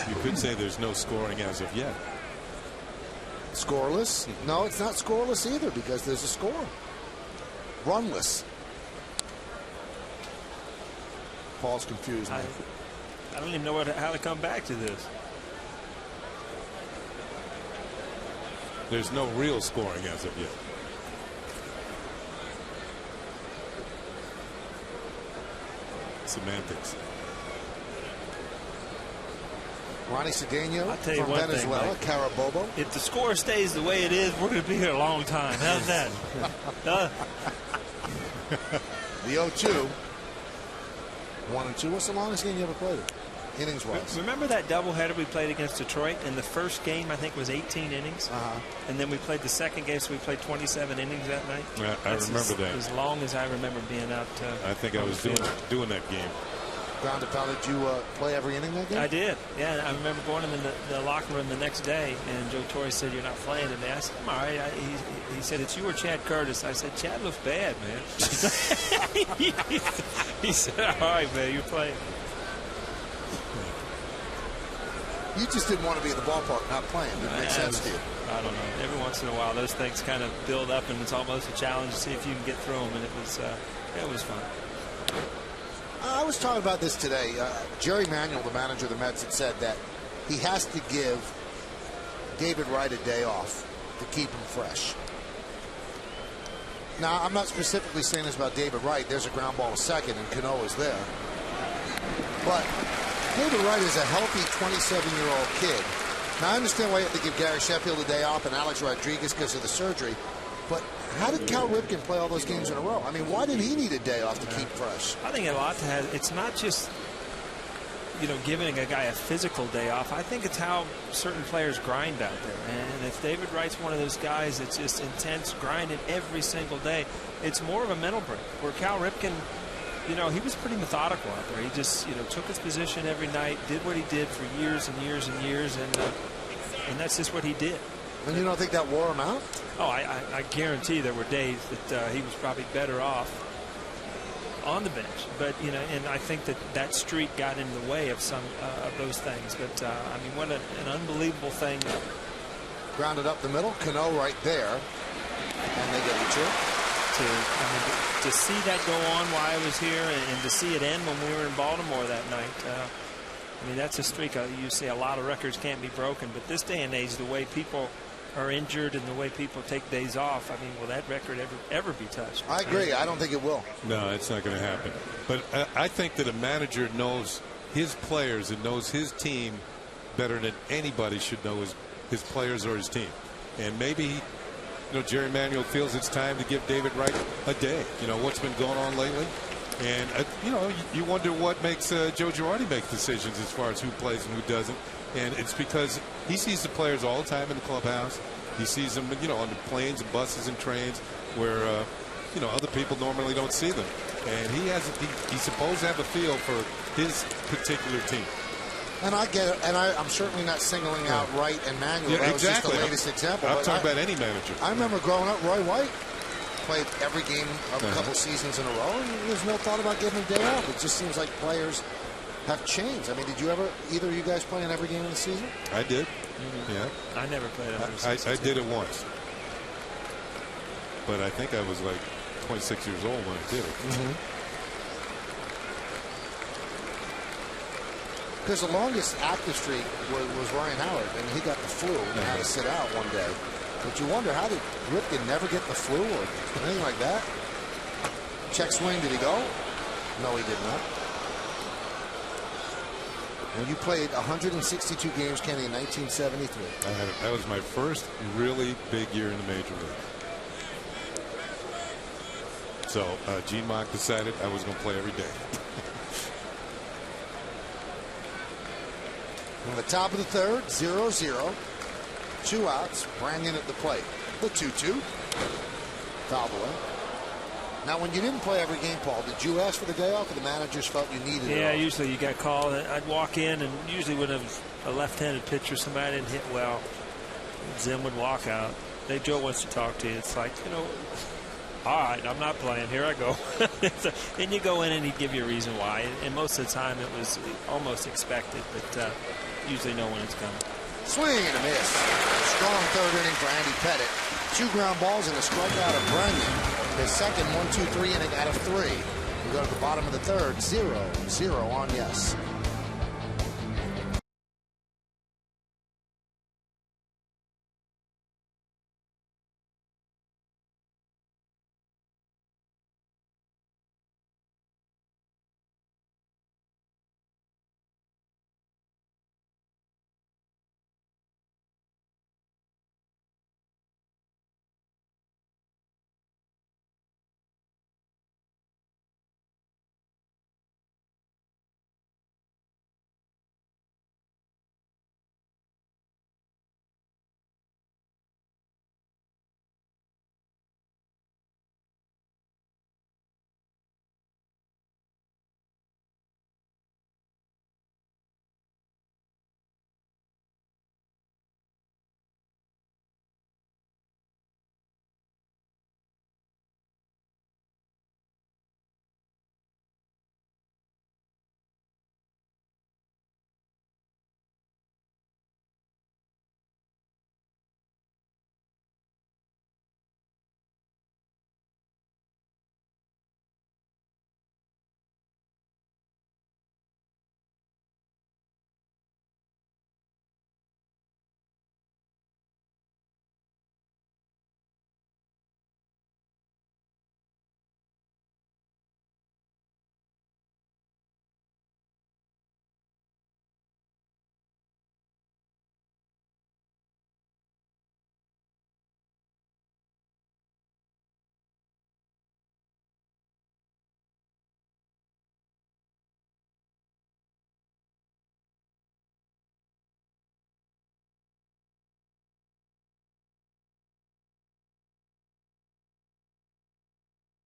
Speaker 4: You could say there's no scoring as of yet.
Speaker 2: Scoreless? No, it's not scoreless either, because there's a score. Runless. Paul's confused.
Speaker 3: I don't even know how to come back to this.
Speaker 4: There's no real scoring as of yet. Semantics.
Speaker 2: Ronnie Cedeno
Speaker 3: from
Speaker 2: Venezuela, Carabobo.
Speaker 3: If the score stays the way it is, we're going to be here a long time. How's that?
Speaker 2: The 0-2. 1-2. What's the longest game you ever played? Innings-wise.
Speaker 3: Remember that doubleheader we played against Detroit? And the first game, I think, was 18 innings. And then we played the second game, so we played 27 innings that night.
Speaker 4: Yeah, I remember that.
Speaker 3: As long as I remember being out.
Speaker 4: I think I was doing that game.
Speaker 2: Ground to foul. Did you play every inning that game?
Speaker 3: I did. Yeah, I remember going in the locker room the next day, and Joe Torre said, "You're not playing today." I said, "I'm all right." He said, "It's you or Chad Curtis." I said, "Chad looks bad, man." He said, "All right, man, you're playing."
Speaker 2: You just didn't want to be in the ballpark, not playing. Didn't make sense to you.
Speaker 3: I don't know. Every once in a while, those things kind of build up, and it's almost a challenge to see if you can get through them. And it was fun.
Speaker 2: I was talking about this today. Jerry Manuel, the manager of the Mets, had said that he has to give David Wright a day off to keep him fresh. Now, I'm not specifically saying this about David Wright. There's a ground ball to second, and Cano is there. But David Wright is a healthy 27-year-old kid. Now, I understand why you have to give Gary Sheffield a day off and Alex Rodriguez because of the surgery. But how did Cal Ripken play all those games in a row? I mean, why did he need a day off to keep fresh?
Speaker 3: I think a lot to have. It's not just, giving a guy a physical day off. I think it's how certain players grind out there. And if David Wright's one of those guys that's just intense, grinding every single day, it's more of a mental break. Where Cal Ripken, he was pretty methodical out there. He just, took his position every night, did what he did for years and years and years, and that's just what he did.
Speaker 2: And you don't think that wore him out?
Speaker 3: Oh, I guarantee there were days that he was probably better off on the bench. But, and I think that streak got in the way of some of those things. But, I mean, what an unbelievable thing.
Speaker 2: Grounded up the middle. Cano right there. And they get the chip.
Speaker 3: To see that go on while I was here and to see it end when we were in Baltimore that night. I mean, that's a streak. You see a lot of records can't be broken. But this day and age, the way people are injured and the way people take days off, I mean, will that record ever be touched?
Speaker 2: I agree. I don't think it will.
Speaker 4: No, it's not going to happen. But I think that a manager knows his players and knows his team better than anybody should know his players or his team. And maybe, Jerry Manuel feels it's time to give David Wright a day. What's been going on lately. And, you wonder what makes Joe Girardi make decisions as far as who plays and who doesn't. And it's because he sees the players all the time in the clubhouse. He sees them, on the planes and buses and trains where, other people normally don't see them. And he's supposed to have a feel for his particular team.
Speaker 2: And I get it. And I'm certainly not singling out Wright and Manuel.
Speaker 4: Yeah,
Speaker 2: that was
Speaker 4: exactly.
Speaker 2: just the latest example.
Speaker 4: I'm talking about any manager.
Speaker 2: I remember growing up, Roy White played every game of a couple seasons in a row, and there's no thought about giving him a day off. It just seems like players have changed. I mean, did you ever, either of you guys play in every game of the season?
Speaker 4: I did.
Speaker 3: Yeah. I never played every
Speaker 4: I did it once. But I think I was like 26 years old when I did it.
Speaker 2: Because the longest active streak was Ryan Howard, and he got the flu and had to sit out one day. But you wonder, how did Ripken never get the flu or anything like that? Check swing, did he go? No, he did not. And you played 162 games, Kenny, in 1973.
Speaker 4: That was my first really big year in the major league. So Gene Mock decided I was going to play every day.
Speaker 2: On the top of the third, 0-0. 2 outs. Branyan at the plate. The 2-2. Fouled away. Now, when you didn't play every game, Paul, did you ask for the day off, or the managers felt you needed it?
Speaker 3: Yeah, usually you got called. I'd walk in, and usually when it was a left-handed pitcher, somebody didn't hit well, Zim would walk out. Hey, Joe wants to talk to you. It's like, you know, all right, I'm not playing. Here I go. Then you go in, and he'd give you a reason why. And most of the time, it was almost expected, but usually know when it's coming.
Speaker 2: Swing and a miss. Strong third inning for Andy Pettit. 2 ground balls and a strikeout of Brennan. His second 1-2-3 inning out of 3. We go to the bottom of the third. 0-0 on yes.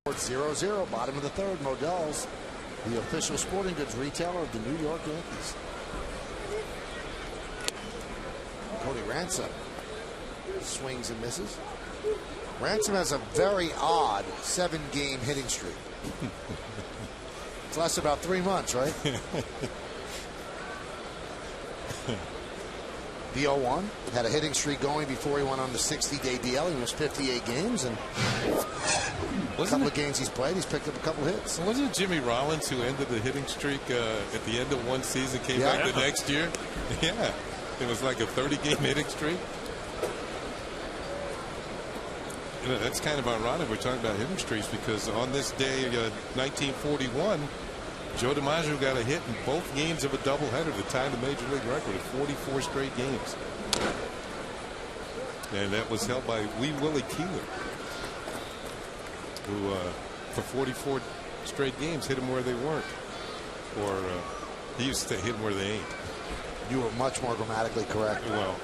Speaker 2: It's 0-0, bottom of the third. Modell's the official sporting goods retailer of the New York Yankees. Cody Ransom swings and misses. Ransom has a very odd 7-game hitting streak. It's lasted about 3 months, right? The 0-1 had a hitting streak going before he went on the 60-day DL. He missed 58 games, and a couple of games he's played, he's picked up a couple hits.
Speaker 4: Wasn't it Jimmy Rollins who ended the hitting streak at the end of one season, came back the next year? Yeah, it was like a 30-game hitting streak. You know, that's kind of ironic we're talking about hitting streaks, because on this day, 1941, Joe DiMaggio got a hit in both games of a doubleheader to tie the major league record of 44 straight games. And that was held by Wee Willie Keeler, who for 44 straight games hit them where they weren't. Or he used to hit them where they ain't.
Speaker 2: You were much more grammatically correct.
Speaker 4: Well,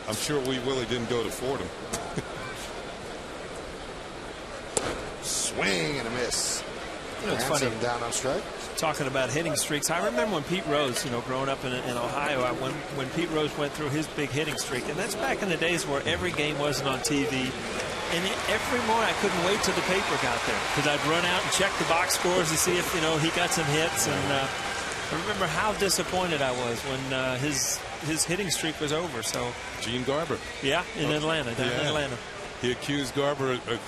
Speaker 4: I'm sure Wee Willie didn't go to Fordham.
Speaker 2: Swing and a miss.
Speaker 3: You know, it's funny.
Speaker 2: Down on strike.
Speaker 3: Talking about hitting streaks, I remember when Pete Rose, you know, growing up in Ohio, when Pete Rose went through his big hitting streak, and that's back in the days where every game wasn't on TV. And every morning I couldn't wait till the paper got there, because I'd run out and check the box scores to see if, you know, he got some hits. And I remember how disappointed I was when his hitting streak was over. So
Speaker 4: Gene Garber.
Speaker 3: Yeah, in Atlanta, down in Atlanta.
Speaker 4: He accused Garber of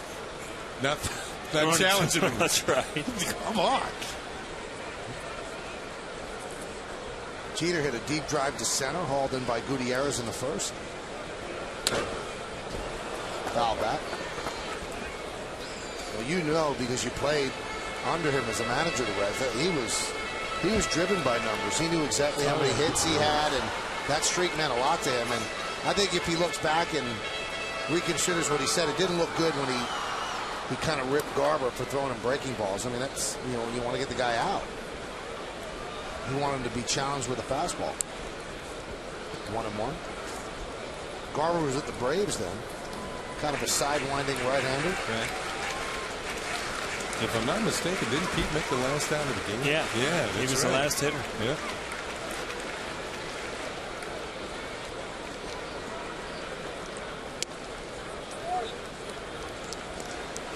Speaker 4: not challenging him.
Speaker 3: That's right.
Speaker 4: Come on.
Speaker 2: Jeter hit a deep drive to center, hauled in by Gutierrez in the first. Foul back. Well, you know, because you played under him as a manager, the Reds, that he was driven by numbers. He knew exactly how many hits he had, and that streak meant a lot to him. And I think if he looks back and reconsiders what he said, it didn't look good when he kind of ripped Garber for throwing him breaking balls. I mean, that's, you know, you want to get the guy out. He wanted him to be challenged with a fastball. 1-1. Garber was at the Braves then. Kind of a sidewinding right-hander.
Speaker 4: Right. If I'm not mistaken, didn't Pete make the last out of the game?
Speaker 3: Yeah.
Speaker 4: Yeah,
Speaker 3: he was the last hitter.
Speaker 4: Yeah.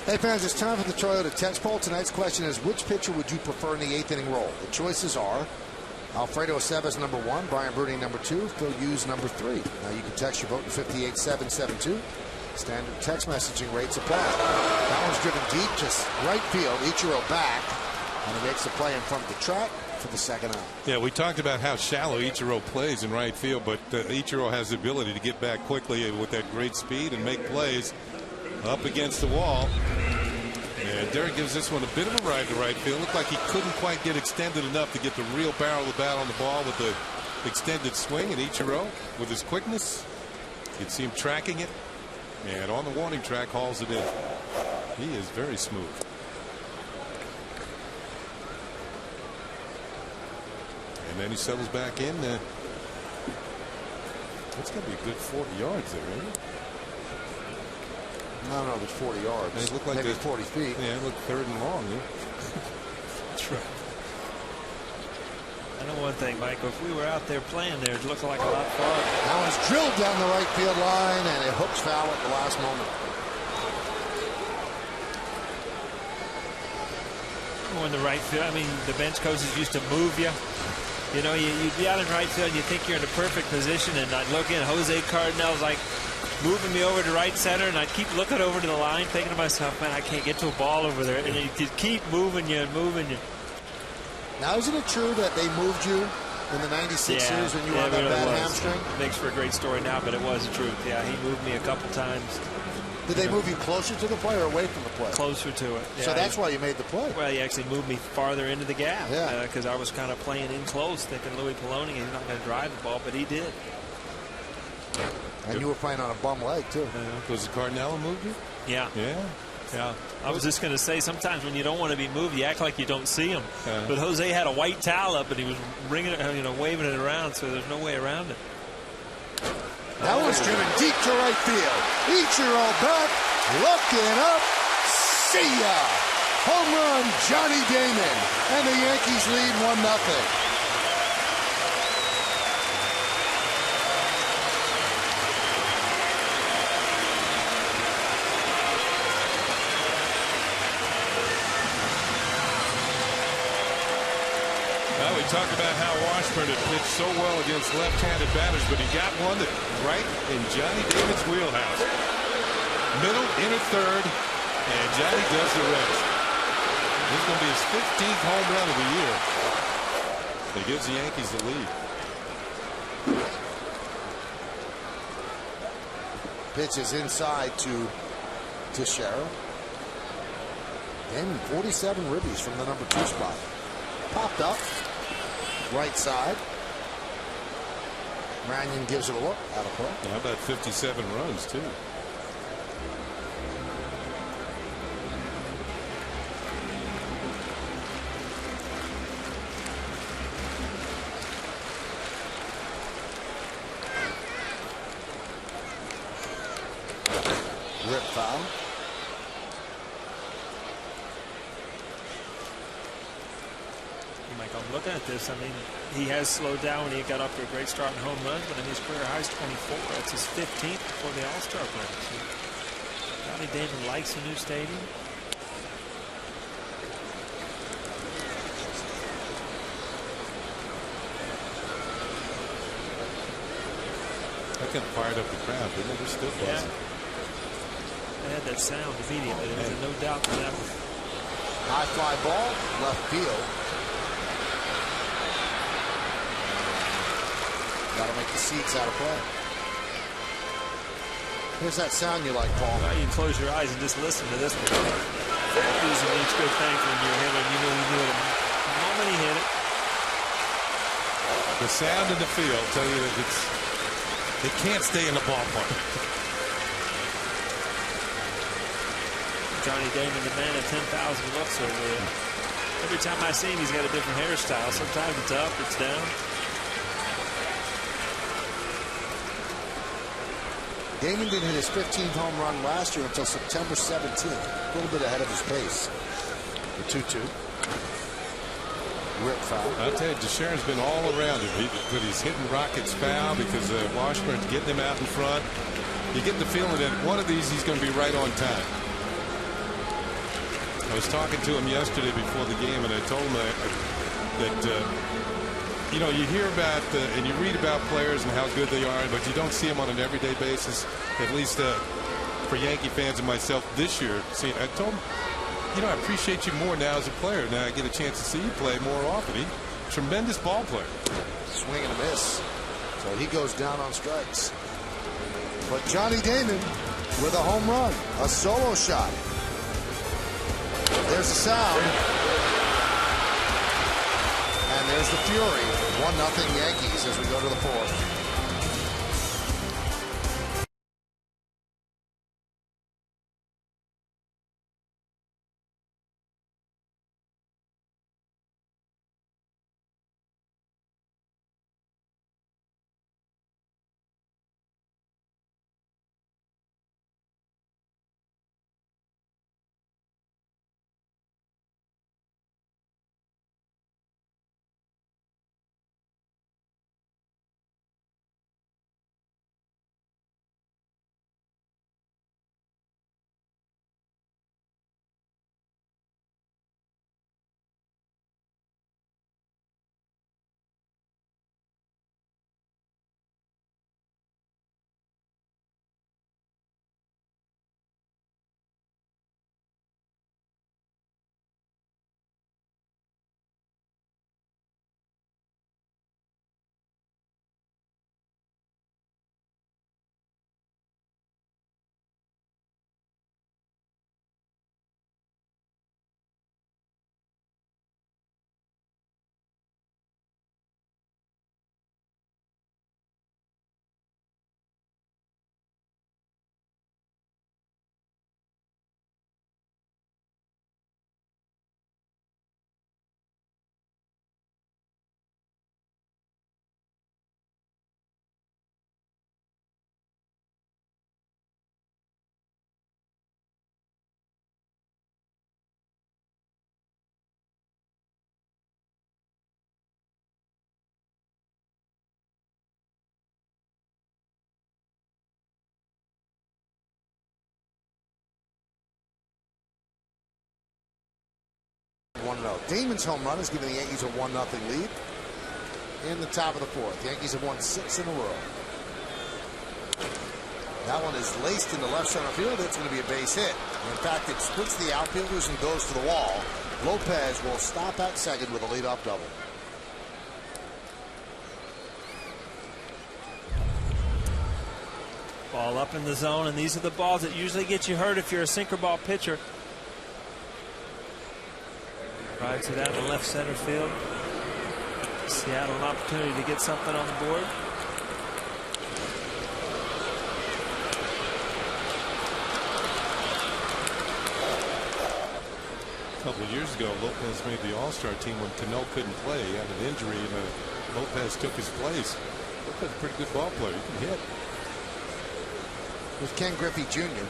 Speaker 2: Hey fans, it's time for the Toyota text poll. Tonight's question is, which pitcher would you prefer in the 8th inning role? The choices are Alfredo Aceves number 1, Brian Broody number 2, Phil Hughes number 3. Now you can text your vote to 58772. Standard text messaging rates apply. That one's driven deep to right field. Ichiro back, and he makes the play in front of the track for the second out.
Speaker 4: Yeah, we talked about how shallow Ichiro plays in right field, but Ichiro has the ability to get back quickly with that great speed and make plays up against the wall. And Derek gives this one a bit of a ride to right field. Looked like he couldn't quite get extended enough to get the real barrel of the bat on the ball with the extended swing. And Ichiro, with his quickness, you'd see him tracking it. And on the warning track, hauls it in. He is very smooth. And then he settles back in. That's going to be a good 40 yards there, isn't it?
Speaker 2: No, no, it's 40 yards.
Speaker 4: It looked like
Speaker 2: maybe 40 feet.
Speaker 4: Yeah, it looked third and long. Yeah.
Speaker 3: That's right. I know one thing, Michael. If we were out there playing there, it looked like a lot farther.
Speaker 2: That one's drilled down the right field line, and it hooks foul at the last moment.
Speaker 3: In the right field, I mean, the bench coaches used to move you. You know, you'd be out in right field, and you think you're in a perfect position, and I'd look in. Jose Cardinal's like moving me over to right center, and I'd keep looking over to the line, thinking to myself, man, I can't get to a ball over there. And he'd keep moving you and moving you.
Speaker 2: Now, isn't it true that they moved you in the 96 series when you were on that bad hamstring?
Speaker 3: It makes for a great story now, but it was the truth. Yeah, he moved me a couple times.
Speaker 2: Did they move you closer to the play or away from the play?
Speaker 3: Closer to it. Yeah,
Speaker 2: so that's why you made the play.
Speaker 3: Well, he actually moved me farther into the gap.
Speaker 2: Yeah.
Speaker 3: Because I was kind of playing in close, thinking Louis Poloni, he's not going to drive the ball, but he did.
Speaker 2: And you were playing on a bum leg, too.
Speaker 4: Was the Cardinal moved you?
Speaker 3: Yeah.
Speaker 4: Yeah.
Speaker 3: Yeah, I was just going to say, sometimes when you don't want to be moved, you act like you don't see him. But Jose had a white towel up, and he was ringing it, waving it around, so there's no way around it.
Speaker 2: That was driven deep to right field. Ichiro back, looking up, see ya! Home run, Johnny Damon, and the Yankees lead 1-0.
Speaker 4: We talked about how Washburn had pitched so well against left-handed batters, but he got one that right in Johnny Damon's wheelhouse. Middle, inner third, and Johnny does the rest. This is going to be his 15th home run of the year. He gives the Yankees the lead.
Speaker 2: Pitch is inside to Teixeira. Damon, 47 ribbies from the number 2 spot. Popped up. Right side. Mannion gives it a look. Out of play.
Speaker 4: How about 57 runs, too?
Speaker 2: Rip foul.
Speaker 3: Mike, I'm looking at this. I mean, he has slowed down when he got off to a great start in home runs, but in his career high is 24. That's his 15th before the All-Star break. So Johnny Damon likes a new stadium.
Speaker 4: That kind of fired up the crowd, didn't it? They're still buzzing.
Speaker 3: They had that sound immediately. There was no doubt for that one.
Speaker 2: High fly ball, left field. Got to make the seats out of play. Here's that sound you like, Paul.
Speaker 3: Well, you can close your eyes and just listen to this one. It usually means good things when you're hitting. You know it the moment he hit it.
Speaker 4: The sound in the field tell you that it can't stay in the ballpark.
Speaker 3: Johnny Damon, the man of 10,000 looks over there. Every time I see him, he's got a different hairstyle. Sometimes it's up, it's down.
Speaker 2: Damon didn't hit his 15th home run last year until September 17th. A little bit ahead of his pace. The 2-2. Rip foul.
Speaker 4: I'll tell you, DeSharon's been all around him. He's hitting Rockets foul because Washburn's getting him out in front. You get the feeling that one of these he's going to be right on time. I was talking to him yesterday before the game, and I told him that you know, you hear about and you read about players and how good they are, but you don't see them on an everyday basis. At least for Yankee fans and myself this year. See, I told him, you know, I appreciate you more now as a player. Now I get a chance to see you play more often. He's a tremendous ball player.
Speaker 2: Swing and a miss. So he goes down on strikes. But Johnny Damon with a home run, a solo shot. There's the sound. And there's the fury. 1-0 Yankees as we go to the fourth. Damon's home run is giving the Yankees a 1-0 lead in the top of the fourth. The Yankees have won 6 in a row. That one is laced in the left center field. It's going to be a base hit. In fact, it splits the outfielders and goes to the wall. Lopez will stop at second with a leadoff double.
Speaker 3: Ball up in the zone, and these are the balls that usually get you hurt if you're a sinker ball pitcher. Rides it out in the left center field. Seattle an opportunity to get something on the board.
Speaker 4: A couple of years ago, Lopez made the All-Star team when Cano couldn't play. He had an injury, and Lopez took his place. Lopez is a pretty good ball player. He can hit.
Speaker 2: With Ken Griffey Jr.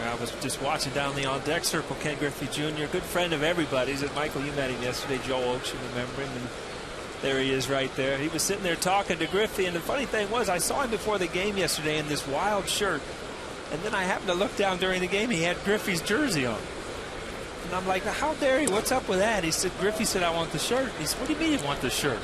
Speaker 3: I was just watching down the on-deck circle. Ken Griffey Jr., good friend of everybody's. Michael, you met him yesterday. Joe Oakes, you remember him. And there he is right there. He was sitting there talking to Griffey. And the funny thing was, I saw him before the game yesterday in this wild shirt. And then I happened to look down during the game. He had Griffey's jersey on. And I'm like, how dare he? What's up with that? He said, Griffey said, I want the shirt. He said, what do you mean you want the shirt?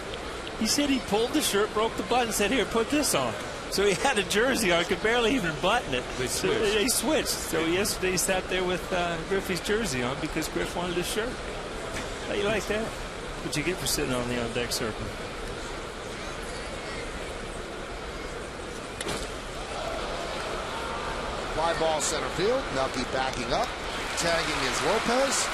Speaker 3: He said he pulled the shirt, broke the button, said, here, put this on. So he had a jersey on, could barely even button it.
Speaker 4: They switched.
Speaker 3: They switched. So yesterday he sat there with Griffey's jersey on because Griff wanted his shirt. How you like that? What you get for sitting on the on-deck circle.
Speaker 2: Fly ball center field. Melky backing up. Tagging is Lopez.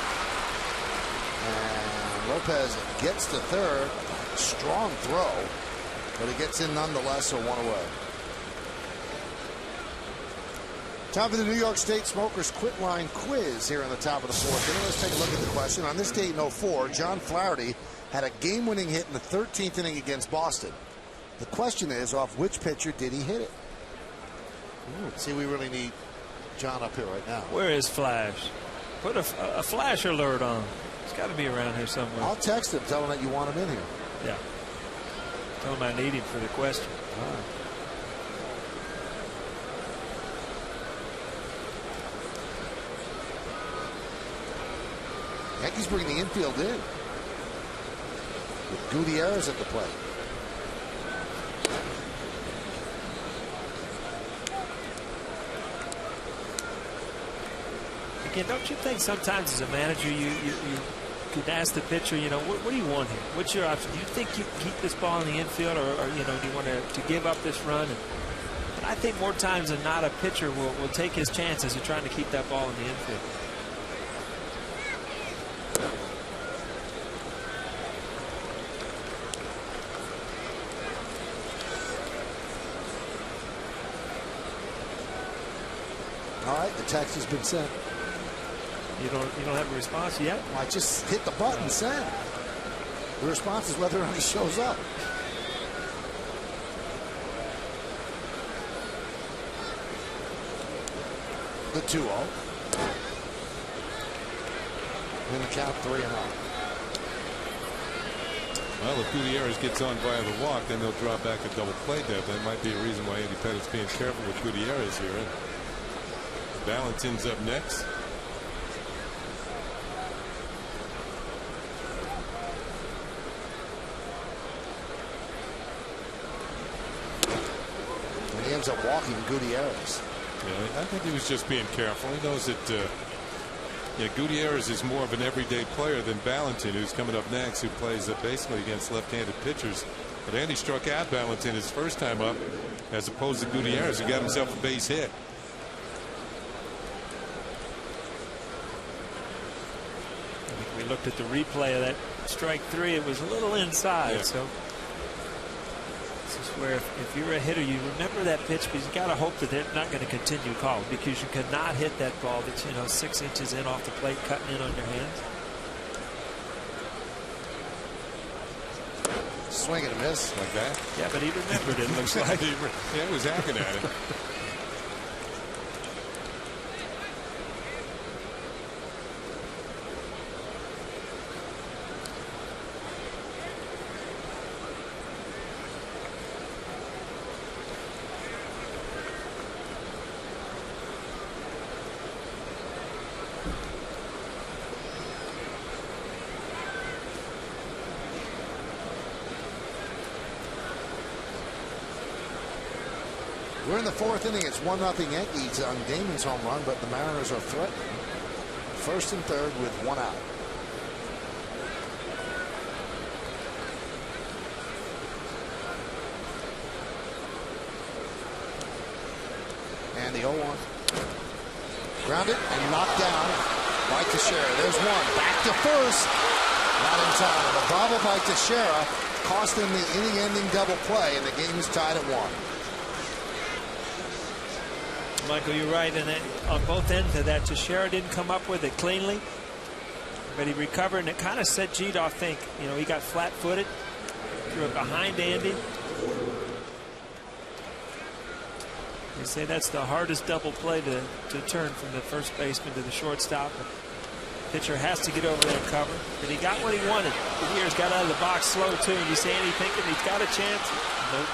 Speaker 2: And Lopez gets to third. Strong throw. But it gets in nonetheless, so one away. Time for the New York State Smokers Quit Line Quiz here in the top of the fourth inning. Let's take a look at the question. On this date in 04, John Flaherty had a game-winning hit in the 13th inning against Boston. The question is, off which pitcher did he hit it? See, we really need John up here right now.
Speaker 3: Where is Flash? Put a flash alert on. It's got to be around here somewhere.
Speaker 2: I'll text him, tell him that you want him in here.
Speaker 3: Yeah. Tell him I need him for the question.
Speaker 2: All right. Yankees bring the infield in with Gutierrez at the plate.
Speaker 3: Again, don't you think sometimes as a manager you could ask the pitcher, you know, what do you want here? What's your option? Do you think you can keep this ball in the infield, or you know, do you want to give up this run? And I think more times than not, a pitcher will take his chances of trying to keep that ball in the infield.
Speaker 2: All right, the text has been sent.
Speaker 3: You don't have a response yet?
Speaker 2: Well, I just hit the button, send. The response is whether or not he shows up. The 2-0. In the count 3-0.
Speaker 4: Well, if Gutierrez gets on via the walk, then they'll draw back a double play depth. That might be a reason why Andy Pettitte's being careful with Gutierrez here. Valentin's up next.
Speaker 2: And he ends up walking Gutierrez.
Speaker 4: Yeah, I think he was just being careful. He knows that Gutierrez is more of an everyday player than Valentin, who's coming up next, who plays basically against left-handed pitchers. But Andy struck out Valentin his first time up, as opposed to Gutierrez, who got himself a base hit.
Speaker 3: We looked at the replay of that strike 3. It was a little inside. Yeah. So this is where if you're a hitter, you remember that pitch, because you got to hope that they're not going to continue calling, because you cannot hit that ball that's, you know, 6 inches in off the plate, cutting in on your hands.
Speaker 2: Swing and a miss like that.
Speaker 3: Yeah, but he remembered it. Looks like
Speaker 4: he was hacking at it.
Speaker 2: We're in the 4th inning. It's 1-0 Yankees on Damon's home run, but the Mariners are threatening. 1st and 3rd with 1 out. And the 0-1. Grounded and knocked down by Teixeira. There's one. Back to first. Not in time. A bobble by Teixeira cost him the inning-ending double play, and the game is tied at 1.
Speaker 3: Michael, you're right, and on both ends of that, Teixeira didn't come up with it cleanly, but he recovered, and it kind of set Jeet off. Think, you know, he got flat-footed, threw it behind Andy. They say that's the hardest double play to turn from the first baseman to the shortstop. The pitcher has to get over there and cover, and he got what he wanted. Gutierrez got out of the box slow too, and you see Andy thinking he's got a chance. Nope.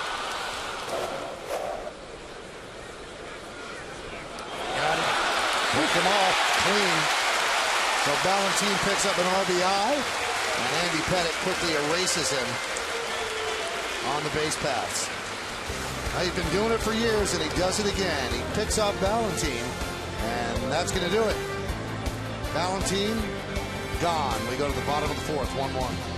Speaker 2: Pick him off clean. So Valentin picks up an RBI, and Andy Pettitte quickly erases him on the base paths. Now, he's been doing it for years, and he does it again. He picks up Valentin, and that's going to do it. Valentin gone. We go to the bottom of the 4th, 1-1.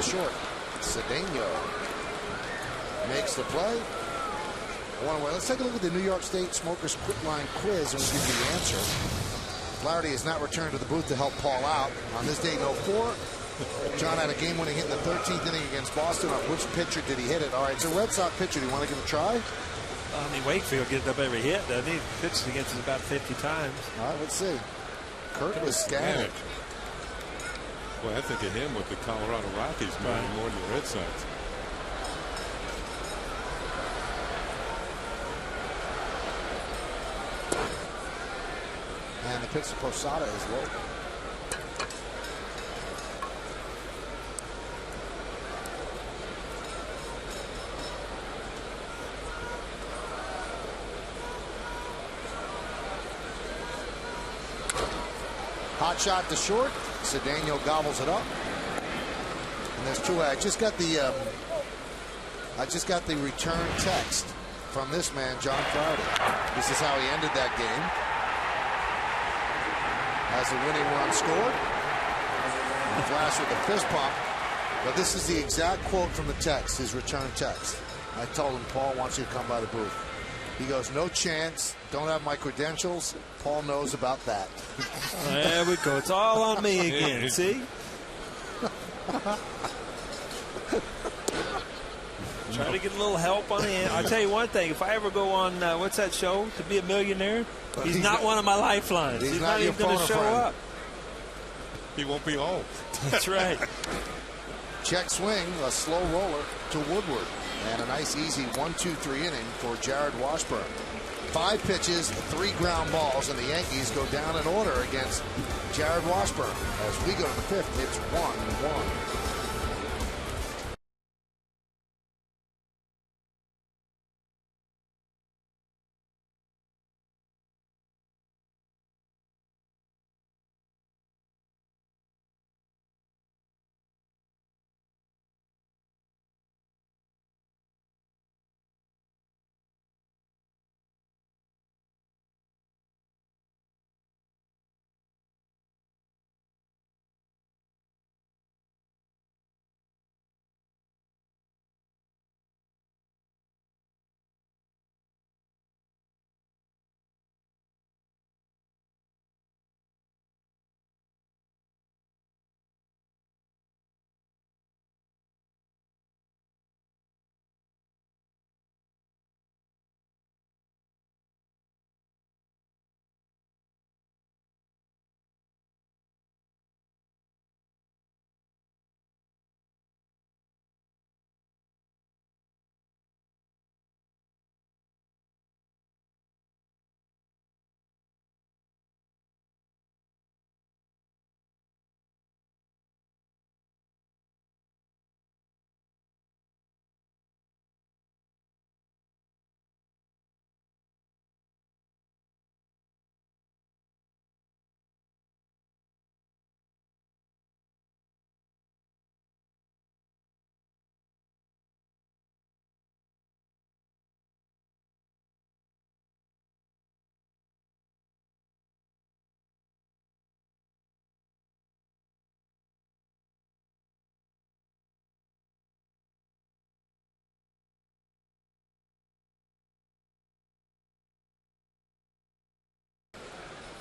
Speaker 2: to short. Cedeno makes the play. Let's take a look at the New York State Smokers Quit Line quiz, and we'll give you the answer. Flaherty has not returned to the booth to help Paul out. On this day, no 4. John had a game-winning hit in the 13th inning against Boston. On which pitcher did he hit it? All right, so Red Sox pitcher, do you want to give it a try?
Speaker 5: I mean, Wakefield gets up every hit, doesn't he? Pitches against us about 50 times.
Speaker 2: All right, let's see. Kurt Liscanic.
Speaker 4: Well, I think of him with the Colorado Rockies more than the Red Sox.
Speaker 2: And the pitch to Posada is low. Hot shot to short. Cedeno gobbles it up. And there's two. I just got the return text from this man, John Flaherty. This is how he ended that game. Has the winning run scored. Flash with a fist pump. But this is the exact quote from the text, his return text. I told him, Paul wants you to come by the booth. He goes, no chance. Don't have my credentials. Paul knows about that.
Speaker 5: There we go. It's all on me again. See? Trying to get a little help on the end. I'll tell you one thing. If I ever go on, what's that show? To Be a Millionaire? He's not one of my lifelines. He's not even going to show up.
Speaker 4: He won't be home.
Speaker 5: That's right.
Speaker 2: Check swing, a slow roller to Woodward. And a nice, easy 1-2-3 inning for Jared Washburn. 5 pitches, 3 ground balls, and the Yankees go down in order against Jared Washburn. As we go to the 5th, it's 1-1.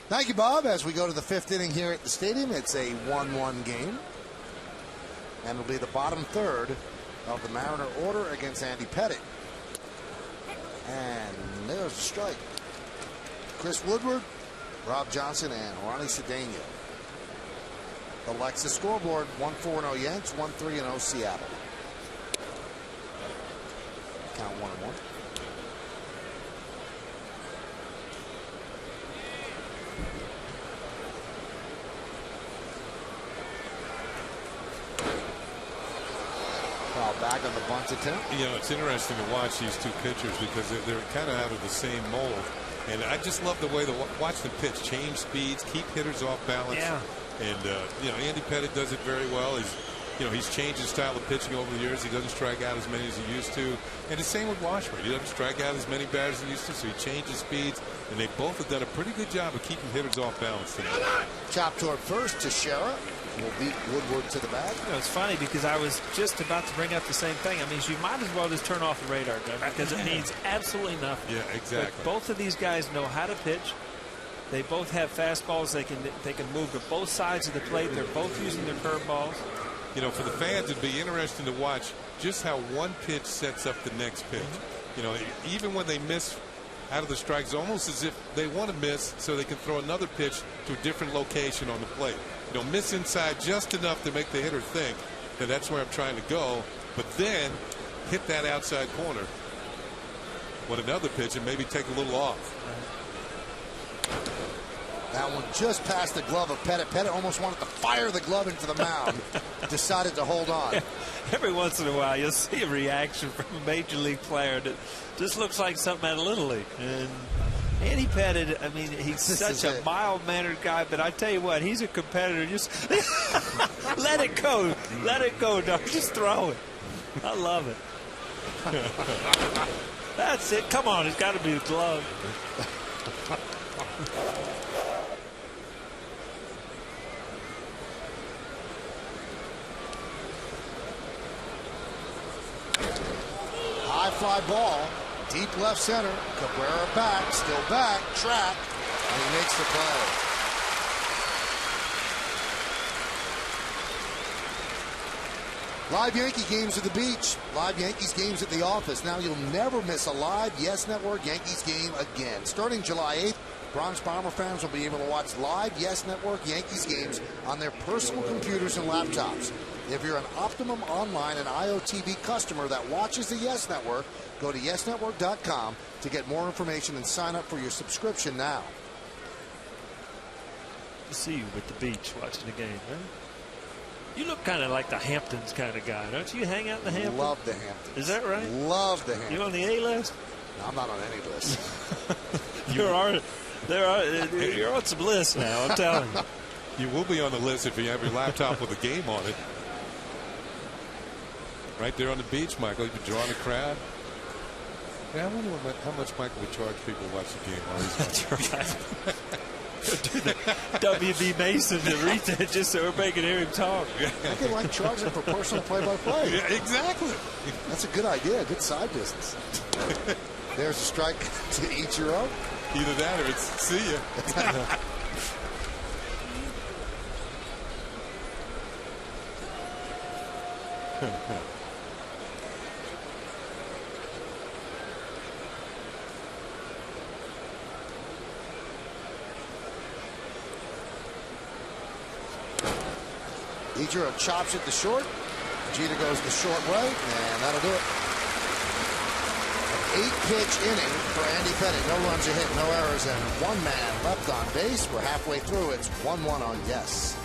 Speaker 2: Thank you, Bob. As we go to the 5th inning here at the stadium, it's a 1-1 game. And it'll be the bottom third of the Mariner order against Andy Pettitte. And there's a strike. Chris Woodward, Rob Johnson, and Ronnie Cedeno. The Lexus scoreboard, 1-4-0 Yanks, 1-3-0 Seattle. Count 1-1. Back on the bunt attempt.
Speaker 4: You know, it's interesting to watch these two pitchers because they're kind of out of the same mold. And I just love the way to watch them pitch, change speeds, keep hitters off balance.
Speaker 5: Yeah.
Speaker 4: And, you know, Andy Pettitte does it very well. You know, he's changed his style of pitching over the years. He doesn't strike out as many as he used to. And the same with Washburn. He doesn't strike out as many batters as he used to, so he changes speeds. And they both have done a pretty good job of keeping hitters off balance tonight.
Speaker 2: Chop toward first. Teixeira will beat Woodward to the bag.
Speaker 5: You know, it's funny because I was just about to bring up the same thing. I mean, you might as well just turn off the radar gun because it means absolutely nothing.
Speaker 4: Yeah, exactly.
Speaker 5: But both of these guys know how to pitch. They both have fastballs. They can move to both sides of the plate. They're both using their curveballs.
Speaker 4: You know, for the fans, it'd be interesting to watch just how one pitch sets up the next pitch. You know, even when they miss out of the strikes, almost as if they want to miss so they can throw another pitch to a different location on the plate. You know, miss inside just enough to make the hitter think that that's where I'm trying to go, but then hit that outside corner with another pitch and maybe take a little off.
Speaker 2: That one just past the glove of Pettit. Pettit almost wanted to fire the glove into the mound. Decided to hold on.
Speaker 5: Every once in a while, you'll see a reaction from a major league player that just looks like something out of Little League. And Andy Pettit, I mean, he's such a mild-mannered guy, but I tell you what, he's a competitor. Just let it go. Let it go, dog. Just throw it. I love it. That's it. Come on, it's got to be the glove.
Speaker 2: High fly ball, deep left center. Cabrera back, still back, track, and he makes the play. Live Yankee games at the beach, live Yankees games at the office. Now you'll never miss a live Yes Network Yankees game again. Starting July 8th, Bronx Bomber fans will be able to watch live Yes Network Yankees games on their personal computers and laptops. If you're an Optimum Online and IOTV customer that watches the Yes Network, go to yesnetwork.com to get more information and sign up for your subscription now.
Speaker 5: To see you at the beach watching the game, huh? You look kind of like the Hamptons kind of guy, don't you? You hang out in the Hamptons?
Speaker 2: Love the Hamptons.
Speaker 5: Is that right?
Speaker 2: Love the Hamptons.
Speaker 5: You on the A list?
Speaker 2: No, I'm not on any list.
Speaker 5: You're on some lists now, I'm telling you.
Speaker 4: You will be on the list if you have your laptop with a game on it. Right there on the beach, Michael. You've been drawing a crowd. Yeah, I wonder how much Michael would charge people to watch the game while he's
Speaker 5: That's right. Do the W.B. Mason to read that just so everybody can hear him talk.
Speaker 2: I could like charging for personal play-by-play.
Speaker 4: Yeah, exactly.
Speaker 2: That's a good idea. Good side business. There's a strike to Ichiro.
Speaker 4: Either that or it's see ya.
Speaker 2: Ichiro chops it to short. Jeter goes the short way, and that'll do it. An 8-pitch inning for Andy Pettit. No runs a hit, no errors, and one man left on base. We're halfway through. It's 1-1 on Yes.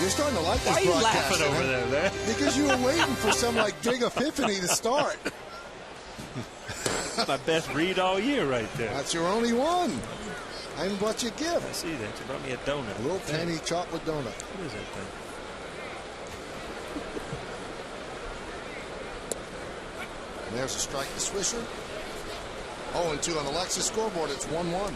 Speaker 2: You're starting to like this
Speaker 5: Why are you
Speaker 2: broadcast.
Speaker 5: laughing over there, man?
Speaker 2: Because you were waiting for some like big epiphany to start.
Speaker 5: My best read all year right there.
Speaker 2: That's your only one. I even bought you a gift.
Speaker 5: I see that. You brought me a donut.
Speaker 2: A little tiny chocolate donut.
Speaker 5: What is that thing?
Speaker 2: And there's a strike to Swisher. 0-2 on the Lexus scoreboard. It's 1-1.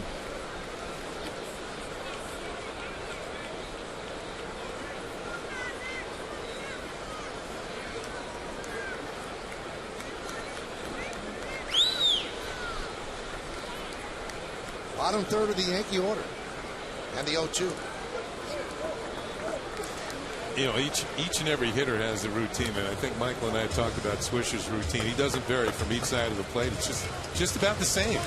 Speaker 2: Bottom third of the Yankee order. And the 0-2.
Speaker 4: You know, each and every hitter has a routine, and I think Michael and I talked about Swisher's routine. He doesn't vary from each side of the plate. It's just about the same.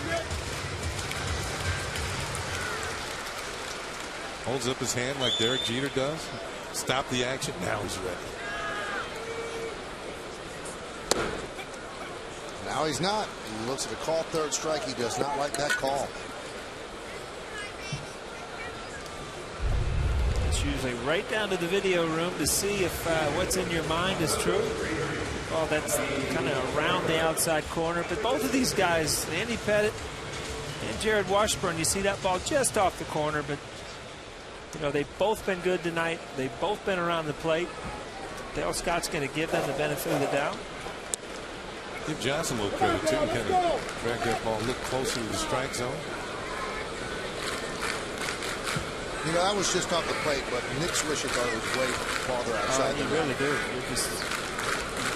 Speaker 4: Holds up his hand like Derek Jeter does. Stop the action. Now he's ready.
Speaker 2: Now he's not. He looks at a call third strike. He does not like that call.
Speaker 5: It's usually right down to the video room to see if what's in your mind is true. Well, that's kind of around the outside corner. But both of these guys, Andy Pettitte and Jared Washburn, you see that ball just off the corner. But, you know, they've both been good tonight. They've both been around the plate. Dale Scott's going to give them the benefit of the doubt.
Speaker 4: Give Johnson a little credit, too. Kind of drag that ball a little closer to the strike zone.
Speaker 2: You know, that was just off the plate, but Nick Swisher thought it was way farther outside.
Speaker 5: You really do. You just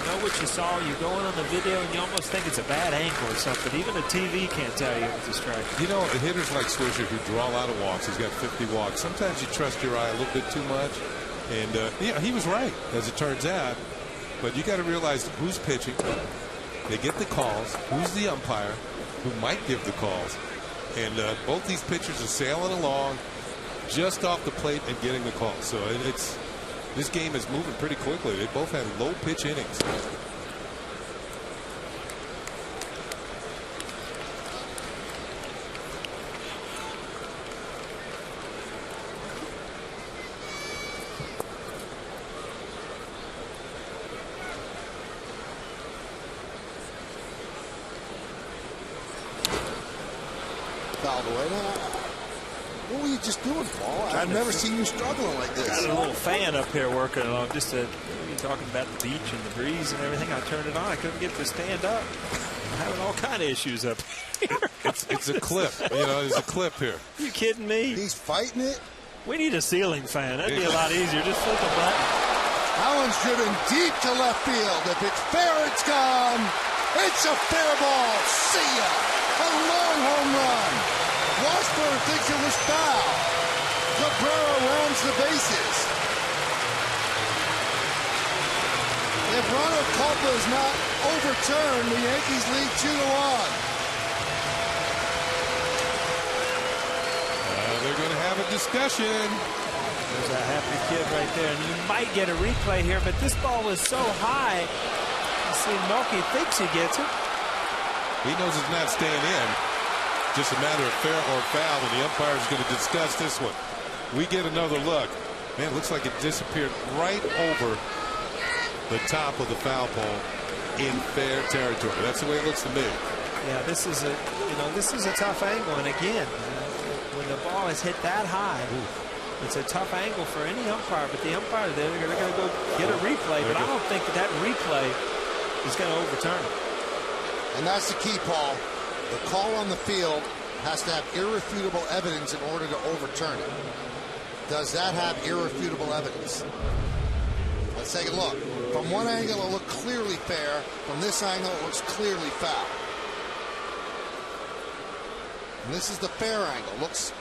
Speaker 5: know what you saw. You go in on the video, and you almost think it's a bad angle or something. Even a TV can't tell you it's a strike.
Speaker 4: You know, the hitters like Swisher who draw a lot of walks. He's got 50 walks. Sometimes you trust your eye a little bit too much. And, yeah, he was right, as it turns out. But you got to realize who's pitching. They get the calls. Who's the umpire who might give the calls? And both these pitchers are sailing along just off the plate and getting the call. So this game is moving pretty quickly. They both had low pitch innings.
Speaker 2: Fouled away now. What were you just doing, Paul? I've never seen you struggling like this.
Speaker 5: Got a little fan up here working along. Just you're talking about the beach and the breeze and everything. I turned it on. I couldn't get to stand up. I'm having all kind of issues up here.
Speaker 4: It's a clip. You know, there's a clip here.
Speaker 5: You kidding me?
Speaker 2: He's fighting it.
Speaker 5: We need a ceiling fan. That'd be a lot easier. Just flip a button.
Speaker 2: That one's driven deep to left field. If it's fair, it's gone. It's a fair ball. See ya. A long home run. Washburn thinks it was foul. Cabrera rounds the bases. If Ronald Culpa is not overturned, the Yankees lead 2-1.
Speaker 4: They're going to have a discussion.
Speaker 5: There's a happy kid right there. And you might get a replay here, but this ball was so high. You see, Melky thinks he gets it.
Speaker 4: He knows it's not staying in. Just a matter of fair or foul, and the umpire is going to discuss this one. We get another look. Man, it looks like it disappeared right over the top of the foul pole in fair territory. That's the way it looks to me.
Speaker 5: Yeah, this is a tough angle, and again, when the ball is hit that high, it's a tough angle for any umpire. But the umpire, they're going to go get a replay. But I don't think that replay is going to overturn it.
Speaker 2: And that's the key, Paul. The call on the field has to have irrefutable evidence in order to overturn it. Does that have irrefutable evidence? Let's take a look. From one angle, it looked clearly fair. From this angle, it looks clearly foul. And this is the fair angle. Looks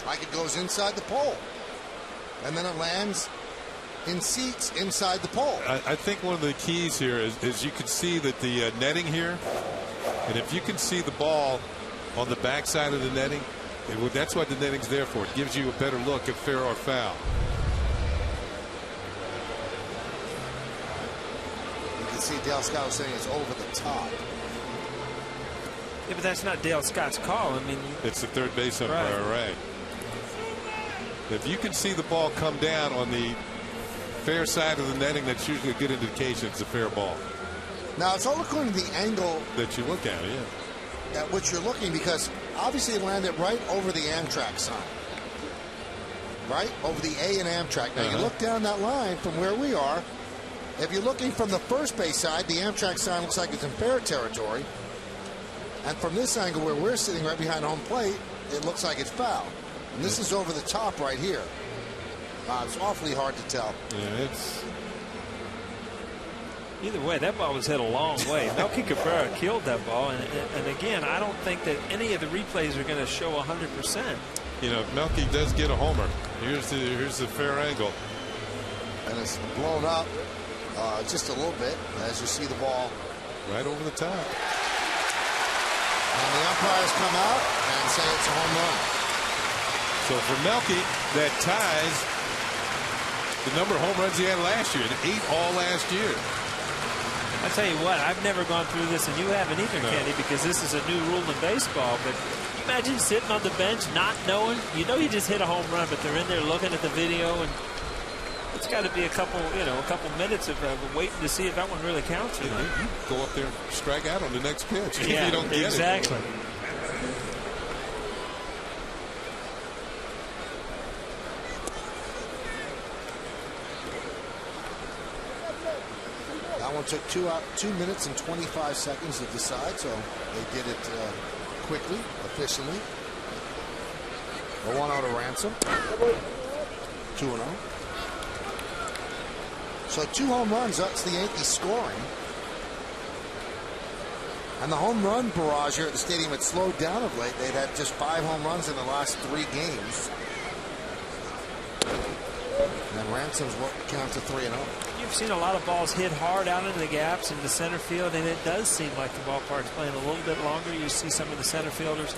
Speaker 2: like it goes inside the pole. And then it lands in seats inside the pole.
Speaker 4: I think one of the keys here is you can see that the netting here, and if you can see the ball on the backside of the netting, that's what the netting's there for. It gives you a better look at fair or foul.
Speaker 2: You can see Dale Scott was saying it's over the top.
Speaker 5: Yeah, but that's not Dale Scott's call. I mean,
Speaker 4: it's the third base umpire, right? If you can see the ball come down on the fair side of the netting, that's usually a good indication it's a fair ball.
Speaker 2: Now, it's all according to the angle
Speaker 4: that you look at, yeah.
Speaker 2: At which you're looking, because obviously it landed right over the Amtrak sign. Right? Over the A in Amtrak. Now, you look down that line from where we are. If you're looking from the first base side, the Amtrak sign looks like it's in fair territory. And from this angle where we're sitting right behind home plate, it looks like it's foul. And this is over the top right here. It's awfully hard to tell.
Speaker 4: Yeah, it's...
Speaker 5: Either way, that ball was hit a long way. Melky Cabrera killed that ball. And again, I don't think that any of the replays are going to show 100%.
Speaker 4: You know, if Melky does get a homer, here's the fair angle.
Speaker 2: And it's blown up just a little bit as you see the ball.
Speaker 4: Right over the top.
Speaker 2: And the umpires come out and say it's a home run.
Speaker 4: So for Melky, that ties the number of home runs he had last year, 8 all last year.
Speaker 5: I tell you what, I've never gone through this, and you haven't either, Kenny, because this is a new rule in baseball. But imagine sitting on the bench not knowing. You know you just hit a home run, but they're in there looking at the video, and it's got to be a couple minutes of waiting to see if that one really counts or not.
Speaker 4: You go up there and strike out on the next pitch.
Speaker 5: Yeah,
Speaker 4: you don't get
Speaker 5: exactly.
Speaker 4: it.
Speaker 2: That one took 2 minutes and 25 seconds to decide, so they did it quickly, efficiently. A 1-0 to Ransom. 2-0. So 2 home runs, that's the Yankees scoring. And the home run barrage here at the stadium had slowed down of late. They'd had just 5 home runs in the last 3 games. And Ransom's counts to 3-0.
Speaker 5: You've seen a lot of balls hit hard out into the gaps in the center field, and it does seem like the ballpark's playing a little bit longer. You see some of the center fielders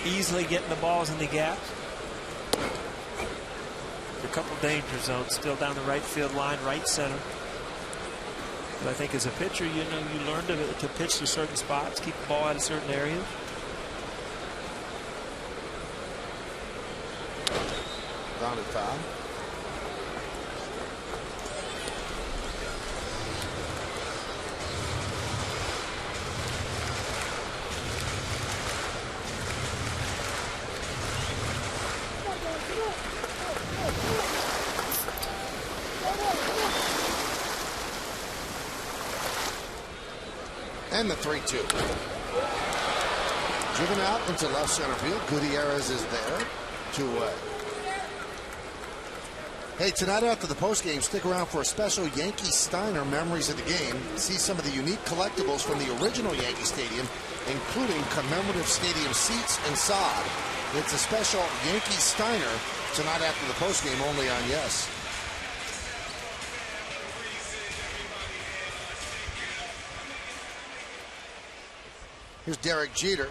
Speaker 5: easily getting the balls in the gaps. A couple danger zones still down the right field line, right center. But I think as a pitcher, you learn to pitch to certain spots, keep the ball out of certain areas.
Speaker 2: Grounded foul. And the 3-2. Driven out into left center field. Gutierrez is there. 2 away. Hey, tonight after the postgame, stick around for a special Yankee Steiner Memories of the Game. See some of the unique collectibles from the original Yankee Stadium, including commemorative stadium seats and sod. It's a special Yankee Steiner tonight after the postgame, only on Yes. Here's Derek Jeter.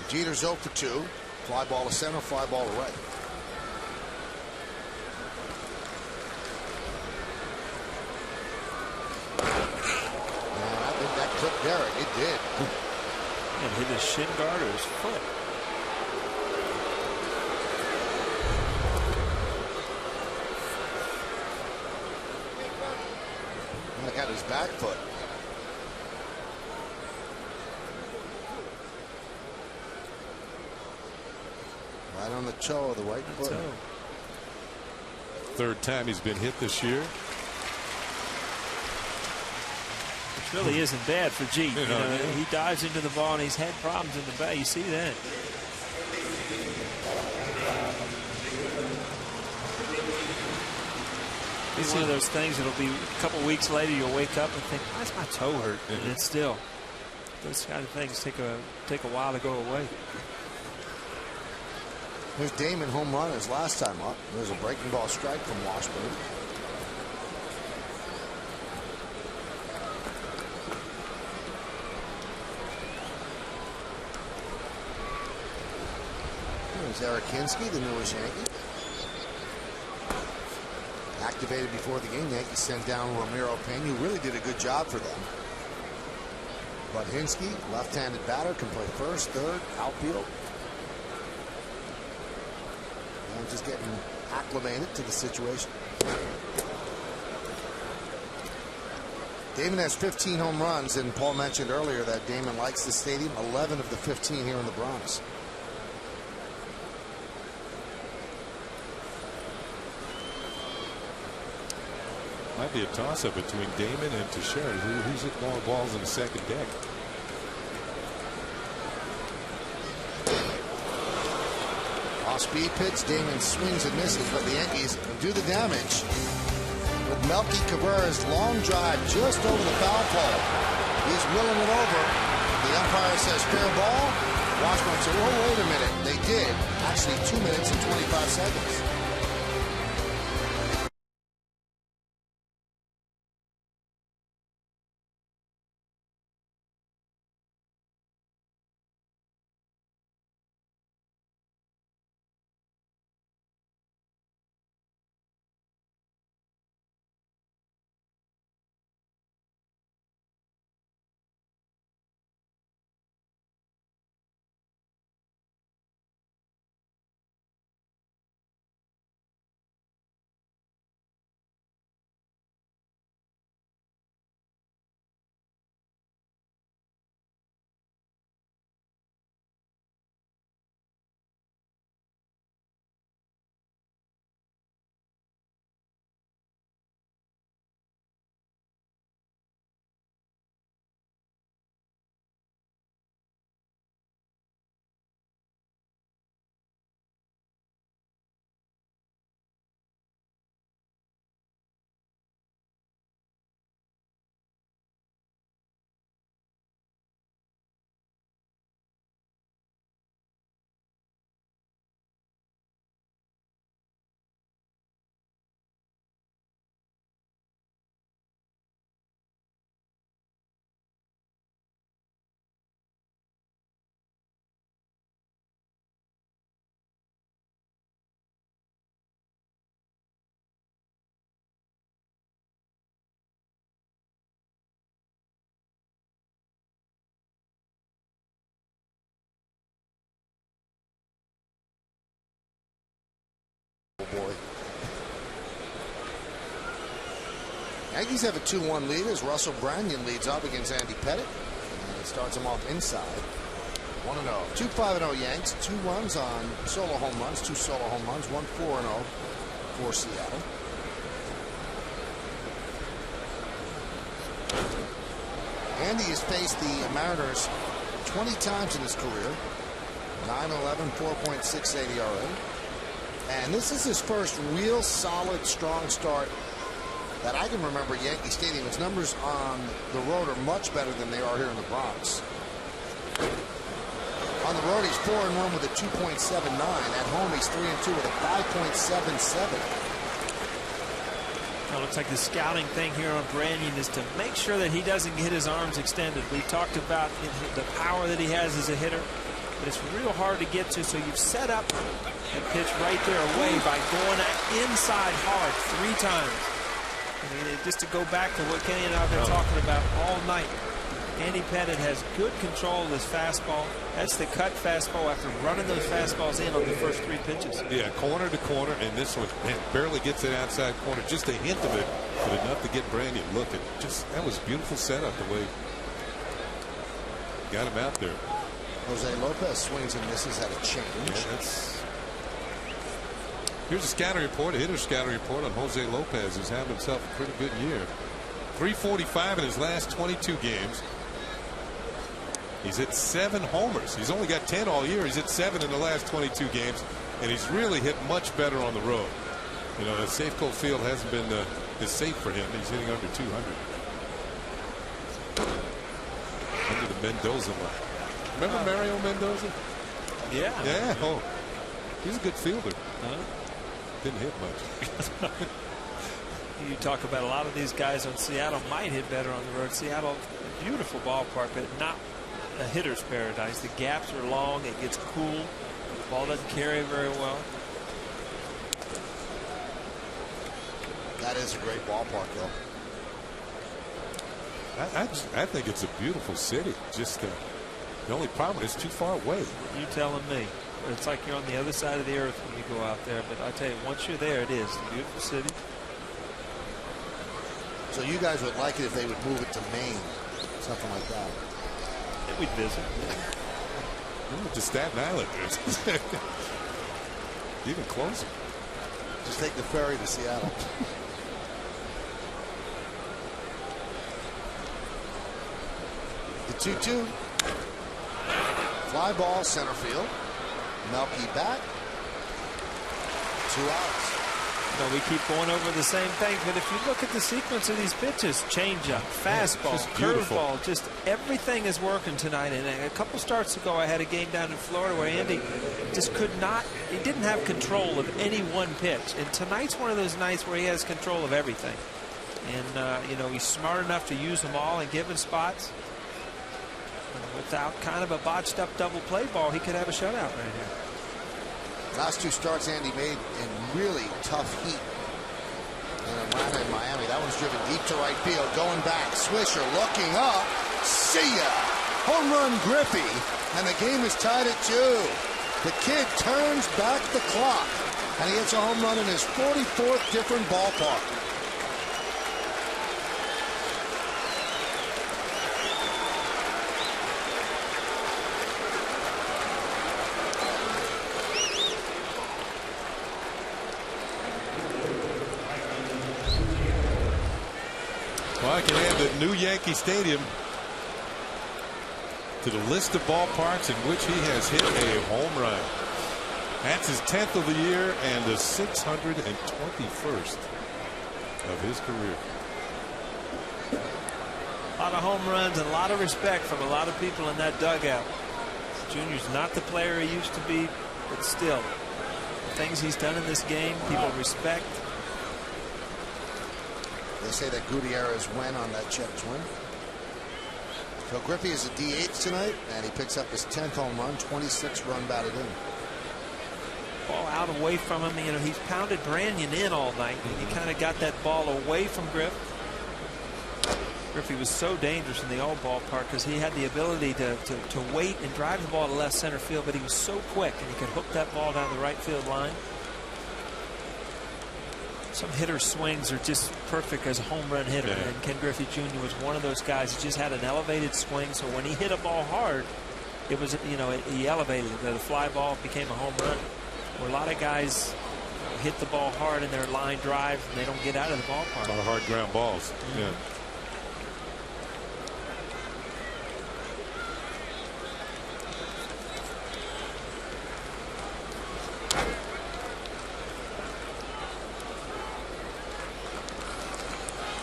Speaker 2: Jeter's 0 for 2. Fly ball to center, fly ball to right. And I think that clipped Derek. It did.
Speaker 5: And hit his shin guard or his foot.
Speaker 2: Got his back foot. Right on the toe of the right foot.
Speaker 4: Third time he's been hit this year.
Speaker 5: Which really isn't bad for G. He dives into the ball and he's had problems in the bat. You see that. It's one of those things that'll be a couple weeks later you'll wake up and think, why is my toe hurt? And it's still, those kind of things take a while to go away.
Speaker 2: There's Damon home run his last time up. There's a breaking ball strike from Washburn. There's Eric Hinsky, the newest Yankee. Activated before the game. Yankees sent down Ramiro Pena, who really did a good job for them. But Hinsky, left-handed batter, can play first, third, outfield. and just getting acclimated to the situation. Damon has 15 home runs, and Paul mentioned earlier that Damon likes the stadium. 11 of the 15 here in the Bronx.
Speaker 4: Might be a toss-up between Damon and Teixeira. Who's hit more balls in the second deck?
Speaker 2: Off-speed pitch. Damon swings and misses, but the Yankees do the damage with Melky Cabrera's long drive just over the foul pole. He's willing it over. The umpire says fair ball. Washburn said, "Oh, wait a minute." They did. Actually, 2 minutes and 25 seconds. Boy. Yankees have a 2-1 lead as Russell Branyan leads up against Andy Pettit. And he starts him off inside. 1-0. 2-5-0 Yanks. 2 runs on solo home runs. 2 solo home runs. 1 4-0 for Seattle. Andy has faced the Mariners 20 times in his career. 9-11, 4.68 ERA. And this is his first real solid, strong start that I can remember at Yankee Stadium. His numbers on the road are much better than they are here in the Bronx. On the road, he's 4-1 with a 2.79. At home, he's 3-2 with a 5.77.
Speaker 5: It looks like the scouting thing here on Branyan is to make sure that he doesn't get his arms extended. We've talked about the power that he has as a hitter, but it's real hard to get to, so you've set up a pitch right there away by going inside hard 3 times. I mean, just to go back to what Kenny and I have been talking about all night, Andy Pettit has good control of his fastball. That's the cut fastball after running those fastballs in on the first 3 pitches.
Speaker 4: Yeah, corner to corner, and this one, man, barely gets it outside corner. Just a hint of it, but enough to get Branyan looking. That was beautiful setup the way got him out there.
Speaker 2: Jose Lopez swings and misses at a change.
Speaker 4: Yeah, here's a scouting report, a hitter scouting report on Jose Lopez, who's having himself a pretty good year. 345 in his last 22 games. He's hit 7 homers. He's only got 10 all year. He's hit 7 in the last 22 games, and he's really hit much better on the road. You know, the Safeco Field hasn't been as safe for him. He's hitting under 200. Under the Mendoza line. Remember Mario Mendoza?
Speaker 5: Yeah.
Speaker 4: Yeah. Oh, he's a good fielder. Didn't hit much.
Speaker 5: You talk about a lot of these guys on Seattle might hit better on the road. Seattle, a beautiful ballpark, but not a hitter's paradise. The gaps are long. It gets cool. The ball doesn't carry very well.
Speaker 2: That is a great ballpark, though.
Speaker 4: I think it's a beautiful city. Just the only problem is too far away.
Speaker 5: You telling me? It's like you're on the other side of the earth when you go out there. But I tell you, once you're there, it is a beautiful city.
Speaker 2: So you guys would like it if they would move it to Maine, something like that.
Speaker 5: Yeah, we'd visit.
Speaker 4: Move it to Staten Island. Even closer.
Speaker 2: Just take the ferry to Seattle. The 2-2. Fly ball, center field. Melky back. 2 outs.
Speaker 5: No, we keep going over the same thing, but if you look at the sequence of these pitches, changeup, fastball, curveball, just everything is working tonight. And a couple starts ago, I had a game down in Florida where Andy just could not, he didn't have control of any one pitch. And tonight's one of those nights where he has control of everything. And, you know, he's smart enough to use them all in given spots. Without kind of a botched up double play ball, he could have a shutout right here.
Speaker 2: Last 2 starts Andy made in really tough heat in Atlanta and Miami. That one's driven deep to right field. Going back. Swisher looking up. See ya. Home run Griffey. And the game is tied at 2. The kid turns back the clock. And he hits a home run in his 44th different ballpark.
Speaker 4: Well, I can add the new Yankee Stadium to the list of ballparks in which he has hit a home run. That's his 10th of the year and the 621st of his career.
Speaker 5: A lot of home runs and a lot of respect from a lot of people in that dugout. Junior's not the player he used to be, but still, the things he's done in this game, people respect.
Speaker 2: They say that Gutierrez went on that check swing. So Griffey is a DH tonight, and he picks up his 10th home run, 26 run batted in.
Speaker 5: Ball out away from him. You know, he's pounded Branyan in all night. He kind of got that ball away from Griff. Griffey was so dangerous in the old ballpark because he had the ability to wait and drive the ball to left center field, but he was so quick and he could hook that ball down the right field line. Some hitter swings are just perfect as a home run hitter, and Ken Griffey Jr. was one of those guys who just had an elevated swing. So when he hit a ball hard, it was, you know, he elevated it. The fly ball became a home run. Where a lot of guys hit the ball hard in their line drive and they don't get out of the ballpark.
Speaker 4: A lot of hard ground balls. Yeah.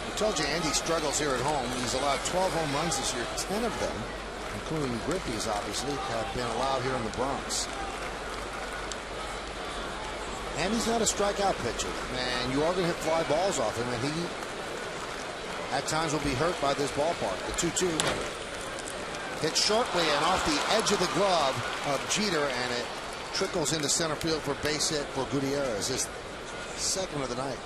Speaker 2: I told you Andy struggles here at home. He's allowed 12 home runs this year. 10 of them, including Griffey's obviously, have been allowed here in the Bronx. And he's not a strikeout pitcher. And you are going to hit fly balls off him, and he at times will be hurt by this ballpark. The 2-2 hit shortly and off the edge of the glove of Jeter, and it trickles into center field for base hit for Gutierrez, his 2nd of the night.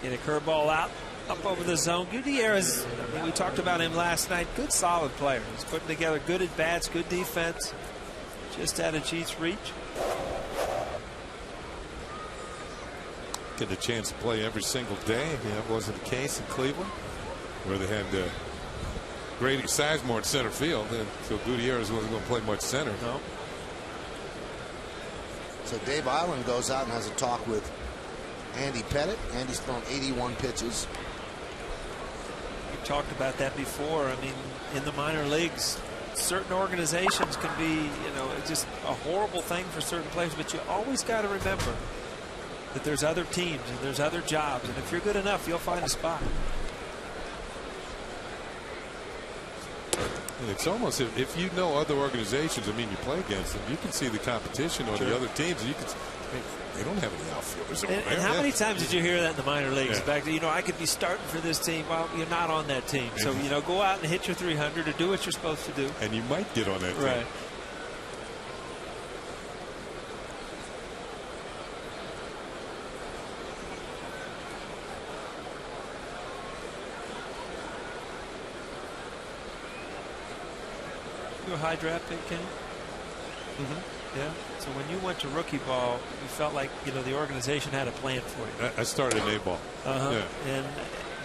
Speaker 5: Get a curveball out, up over the zone. Gutierrez, I mean, we talked about him last night. Good, solid player. He's putting together good at bats, good defense. Just out of Jeet's reach.
Speaker 4: Get a chance to play every single day. That wasn't the case in Cleveland, where they had Grady Sizemore at center field, and so Gutierrez wasn't going to play much center.
Speaker 5: No.
Speaker 2: So Dave Island goes out and has a talk with Andy Pettit. Andy's thrown 81 pitches.
Speaker 5: We talked about that before. I mean, in the minor leagues, certain organizations can be, you know, just a horrible thing for certain players, but you always got to remember that there's other teams and there's other jobs, and if you're good enough, you'll find a spot.
Speaker 4: And it's almost, if you know other organizations, I mean, you play against them, you can see the competition on the other teams, and you can, they don't have any outfielders over there.
Speaker 5: And how many times did you hear that in the minor leagues?
Speaker 4: Yeah.
Speaker 5: Back to, you know, I could be starting for this team. Well, you're not on that team. So, you know, go out and hit your 300 or do what you're supposed to do.
Speaker 4: And you might get on that team.
Speaker 5: Right. You're a high draft pick, Kenny? Yeah. So when you went to rookie ball, you felt like, you know, the organization had a plan for you.
Speaker 4: I started in A ball.
Speaker 5: Yeah. And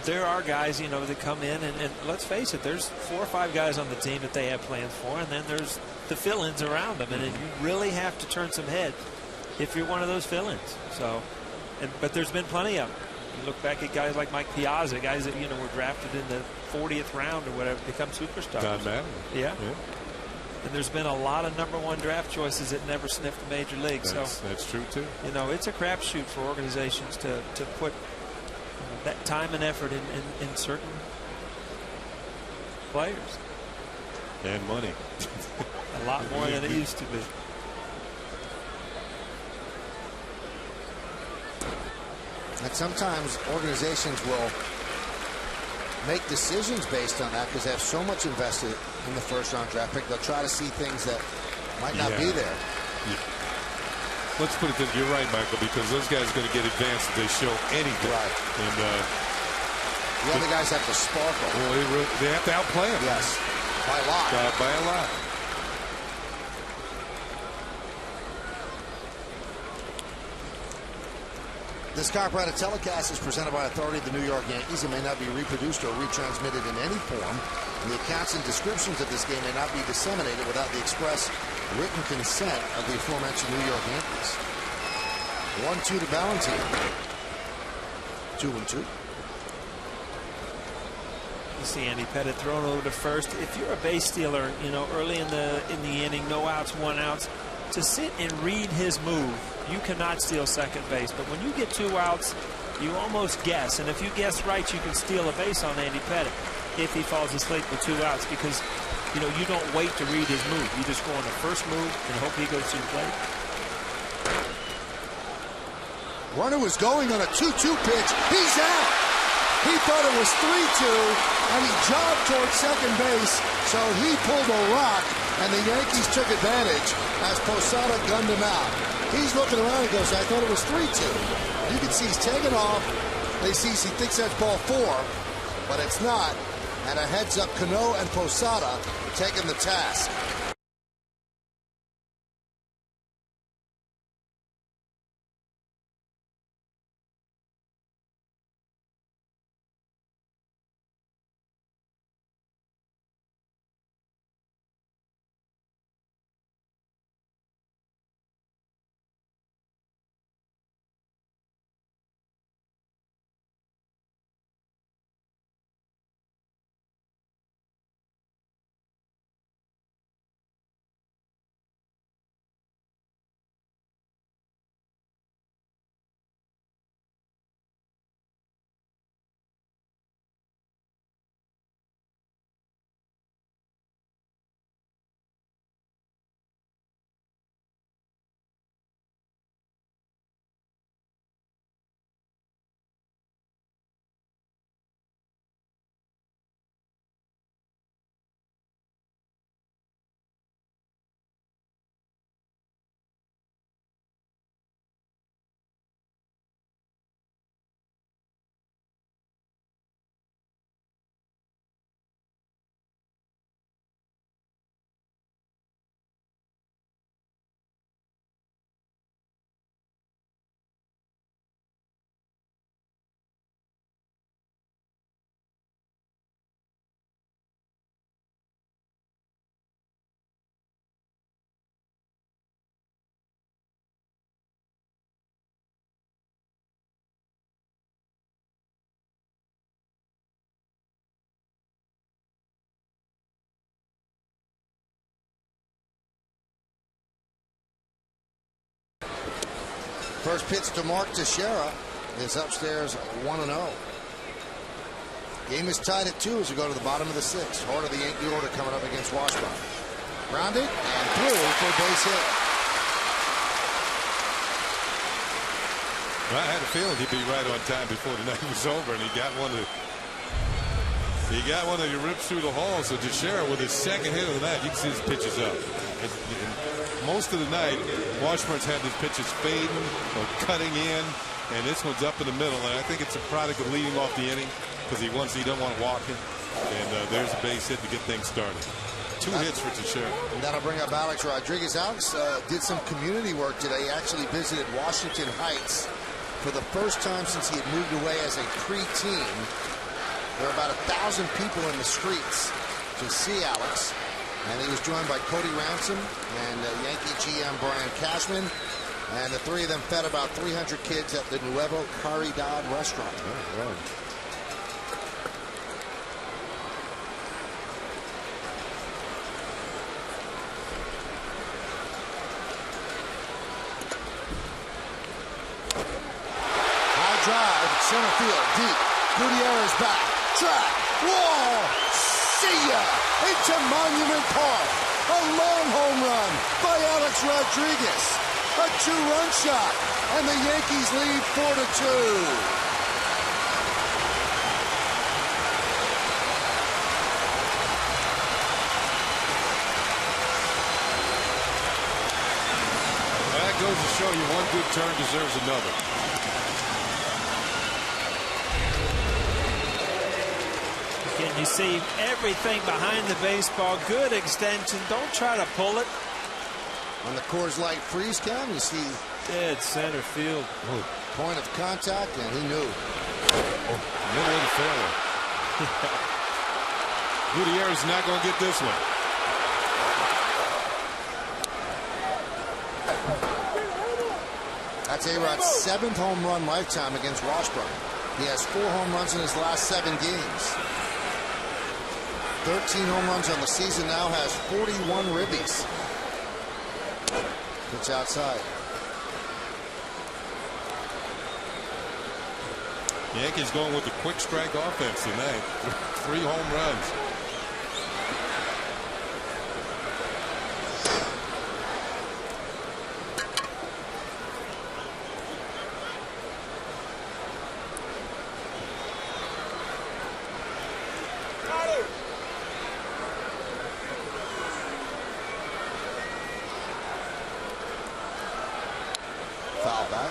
Speaker 5: there are guys, you know, that come in, and let's face it, there's 4 or 5 guys on the team that they have plans for, and then there's the fill-ins around them, and you really have to turn some heads if you're one of those fill-ins. So, but there's been plenty of them. You look back at guys like Mike Piazza, guys that, you know, were drafted in the 40th round or whatever, become superstars.
Speaker 4: Don Madden.
Speaker 5: Yeah. And there's been a lot of #1 draft choices that never sniffed the major league.
Speaker 4: That's true too.
Speaker 5: You know, it's a crapshoot for organizations to put that time and effort in certain players.
Speaker 4: And money.
Speaker 5: A lot more than it used to be.
Speaker 2: And sometimes organizations will make decisions based on that because they have so much invested in the first-round draft pick. They'll try to see things that might not be there.
Speaker 4: Let's put it this, you're right, Michael, because those guys are going to get advanced if they show anything.
Speaker 2: Right.
Speaker 4: And
Speaker 2: the other guys have to sparkle.
Speaker 4: Well, they have to outplay them.
Speaker 2: Yes, by a lot.
Speaker 4: By a lot.
Speaker 2: This copyrighted telecast is presented by authority of the New York Yankees. It may not be reproduced or retransmitted in any form. And the accounts and descriptions of this game may not be disseminated without the express written consent of the aforementioned New York Yankees. 1-2 to Valentine. 2-2.
Speaker 5: You see Andy Pettitte thrown over to first. If you're a base stealer, you know, early in the inning, no outs, 1 out, to sit and read his move, you cannot steal second base. But when you get 2 outs, you almost guess. And if you guess right, you can steal a base on Andy Pettitte if he falls asleep with 2 outs, because, you know, you don't wait to read his move. You just go on the first move and hope he goes to the plate.
Speaker 2: Runner was going on a 2-2 pitch. He's out. He thought it was 3-2, and he jogged towards second base, so he pulled a rock, and the Yankees took advantage as Posada gunned him out. He's looking around and goes, I thought it was 3-2. You can see he's taking off. He thinks that's ball 4, but it's not. And a heads-up Cano and Posada taking the task. First pitch to Mark Teixeira is upstairs 1-0. Game is tied at 2 as we go to the bottom of the 6th. Heart of the Yankee order coming up against Washburn. Grounded and through for a base hit.
Speaker 4: Well, I had a feeling he'd be right on time before the night was over, and he got one that he ripped through the hall. So Teixeira, with his second hit of the night, you can see his pitches up. And most of the night, Washburn's had his pitches fading or cutting in, and this one's up in the middle. And I think it's a product of leading off the inning because he doesn't want to walk it. And there's a base hit to get things started. 2 hits for Teixeira.
Speaker 2: And that'll bring up Alex Rodriguez. Alex did some community work today. He actually visited Washington Heights for the first time since he had moved away as a preteen. There were about 1,000 people in the streets to see Alex. And he was joined by Cody Ransom and Yankee GM Brian Cashman. And the three of them fed about 300 kids at the Nuevo Caridad restaurant.
Speaker 4: Oh, right.
Speaker 2: High drive, center field, deep. Gutierrez back. Track. Wall. See ya. Into Monument Park. A long home run by Alex Rodriguez. A 2-run shot. And the Yankees lead 4-2.
Speaker 4: That goes to show you one good turn deserves another.
Speaker 5: Again, you see everything behind the baseball. Good extension. Don't try to pull it.
Speaker 2: On the Coors Light freeze cam, you see
Speaker 5: dead center field.
Speaker 2: Point of contact, and he knew.
Speaker 4: Middle of the fairway. Gutierrez is not going to get this one.
Speaker 2: That's A-Rod's 7th home run lifetime against Washburn. He has 4 home runs in his last 7 games. 13 home runs on the season, now has 41 ribbies. Pitch outside.
Speaker 4: Yankees going with the quick strike offense tonight. 3 home runs.
Speaker 2: Foul back.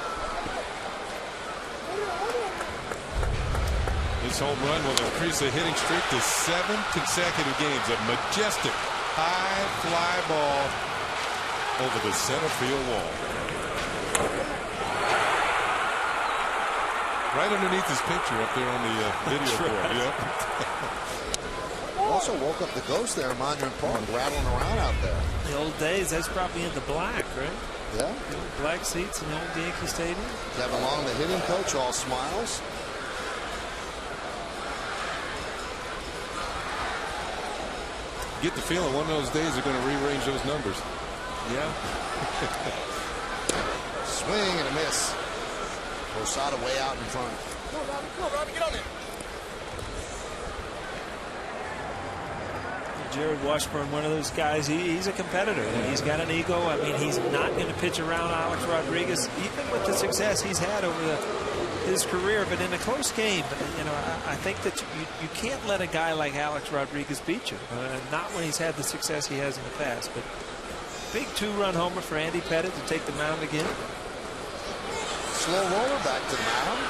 Speaker 4: This home run will increase the hitting streak to 7 consecutive games. A majestic high fly ball over the center field wall. Right underneath his picture up there on the video board. Yep.
Speaker 2: Also woke up the ghost there in Monument Park, rattling around out there.
Speaker 5: The old days, that's probably in the black, right?
Speaker 2: Yeah.
Speaker 5: The old black seats in the old Yankee Stadium.
Speaker 2: Kevin Long, the hitting coach, all smiles.
Speaker 4: Get the feeling one of those days they're going to rearrange those numbers.
Speaker 5: Yeah.
Speaker 2: Swing and a miss. Posada way out in front.
Speaker 6: Come on, Robbie, get on there.
Speaker 5: Jared Washburn, one of those guys, he's a competitor. He's got an ego. I mean, he's not going to pitch around Alex Rodriguez, even with the success he's had over his career. But in a close game, you know, I think that you can't let a guy like Alex Rodriguez beat you. Not when he's had the success he has in the past. But big 2-run homer for Andy Pettitte to take the mound again.
Speaker 2: Slow roller back to the mound.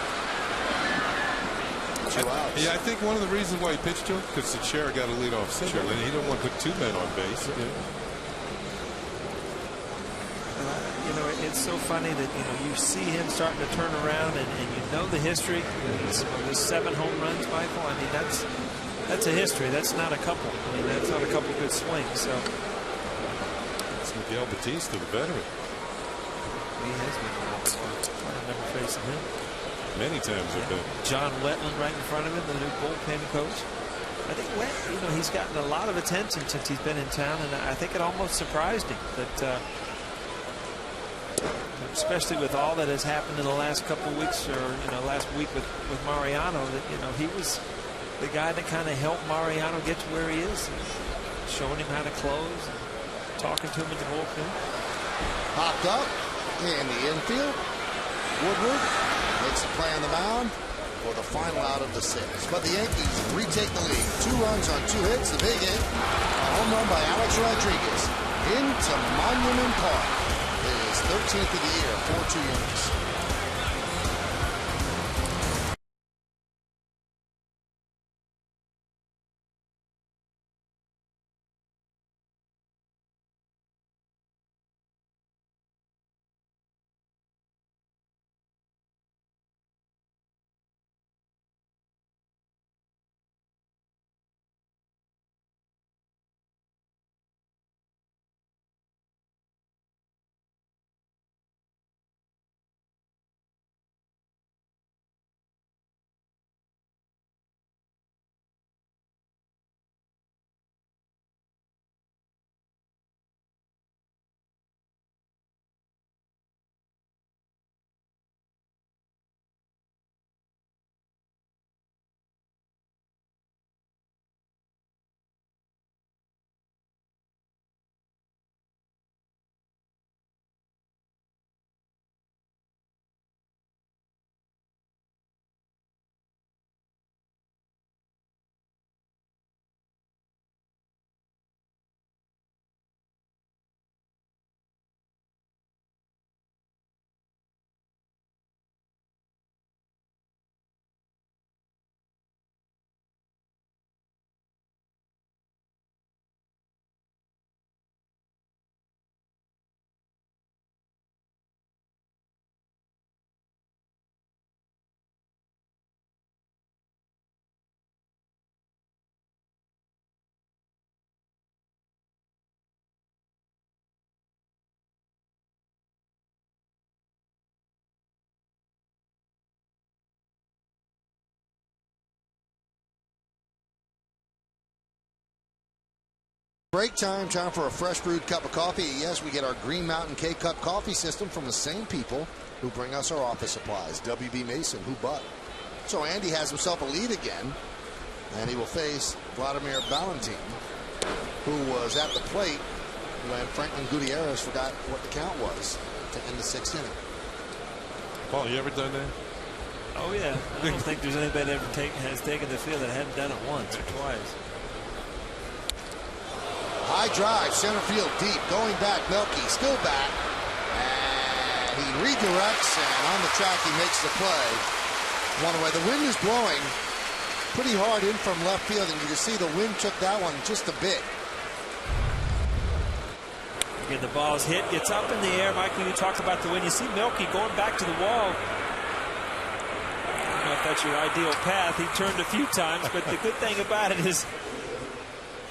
Speaker 2: 2 outs.
Speaker 4: Yeah, I think one of the reasons why he pitched to him because Teixeira got a leadoff single, and he didn't want to put 2 men on base.
Speaker 5: You know, it's so funny that you see him starting to turn around, and you know the history. There's 7 home runs, Michael. I mean, that's a history. That's not a couple. I mean, that's not a couple good swings. So
Speaker 4: it's Miguel Batista, the veteran.
Speaker 5: He has been around a while. I remember facing him.
Speaker 4: Many times have been.
Speaker 5: John Wetland right in front of him, the new bullpen coach. I think Wet, he's gotten a lot of attention since he's been in town, and I think it almost surprised him that, especially with all that has happened in the last couple of weeks, or last week with Mariano, that he was the guy that kind of helped Mariano get to where he is, showing him how to close, and talking to him in the bullpen.
Speaker 2: Popped up in the infield. Woodward makes a play on the mound for the final out of the 6th. But the Yankees retake the lead. 2 runs on 2 hits. The big hit, a home run by Alex Rodriguez into Monument Park. His 13th of the year for 2 Yankees. Break time for a fresh brewed cup of coffee. Yes, we get our Green Mountain K-Cup coffee system from the same people who bring us our office supplies. WB Mason, who but? So Andy has himself a lead again, and he will face Vladimir Valentin, who was at the plate when Franklin Gutierrez forgot what the count was to end the 6th inning.
Speaker 4: Paul, you ever done that?
Speaker 5: Oh, yeah. I don't think there's anybody that has taken the field that hadn't done it once or twice.
Speaker 2: High drive, center field deep, going back, Melky still back, and he redirects, and on the track he makes the play. One away. The wind is blowing pretty hard in from left field, and you can see the wind took that one just a bit.
Speaker 5: Again, the ball's hit, gets up in the air. Michael, you talk about the wind. You see Melky going back to the wall. I don't know if that's your ideal path. He turned a few times, but the good thing about it is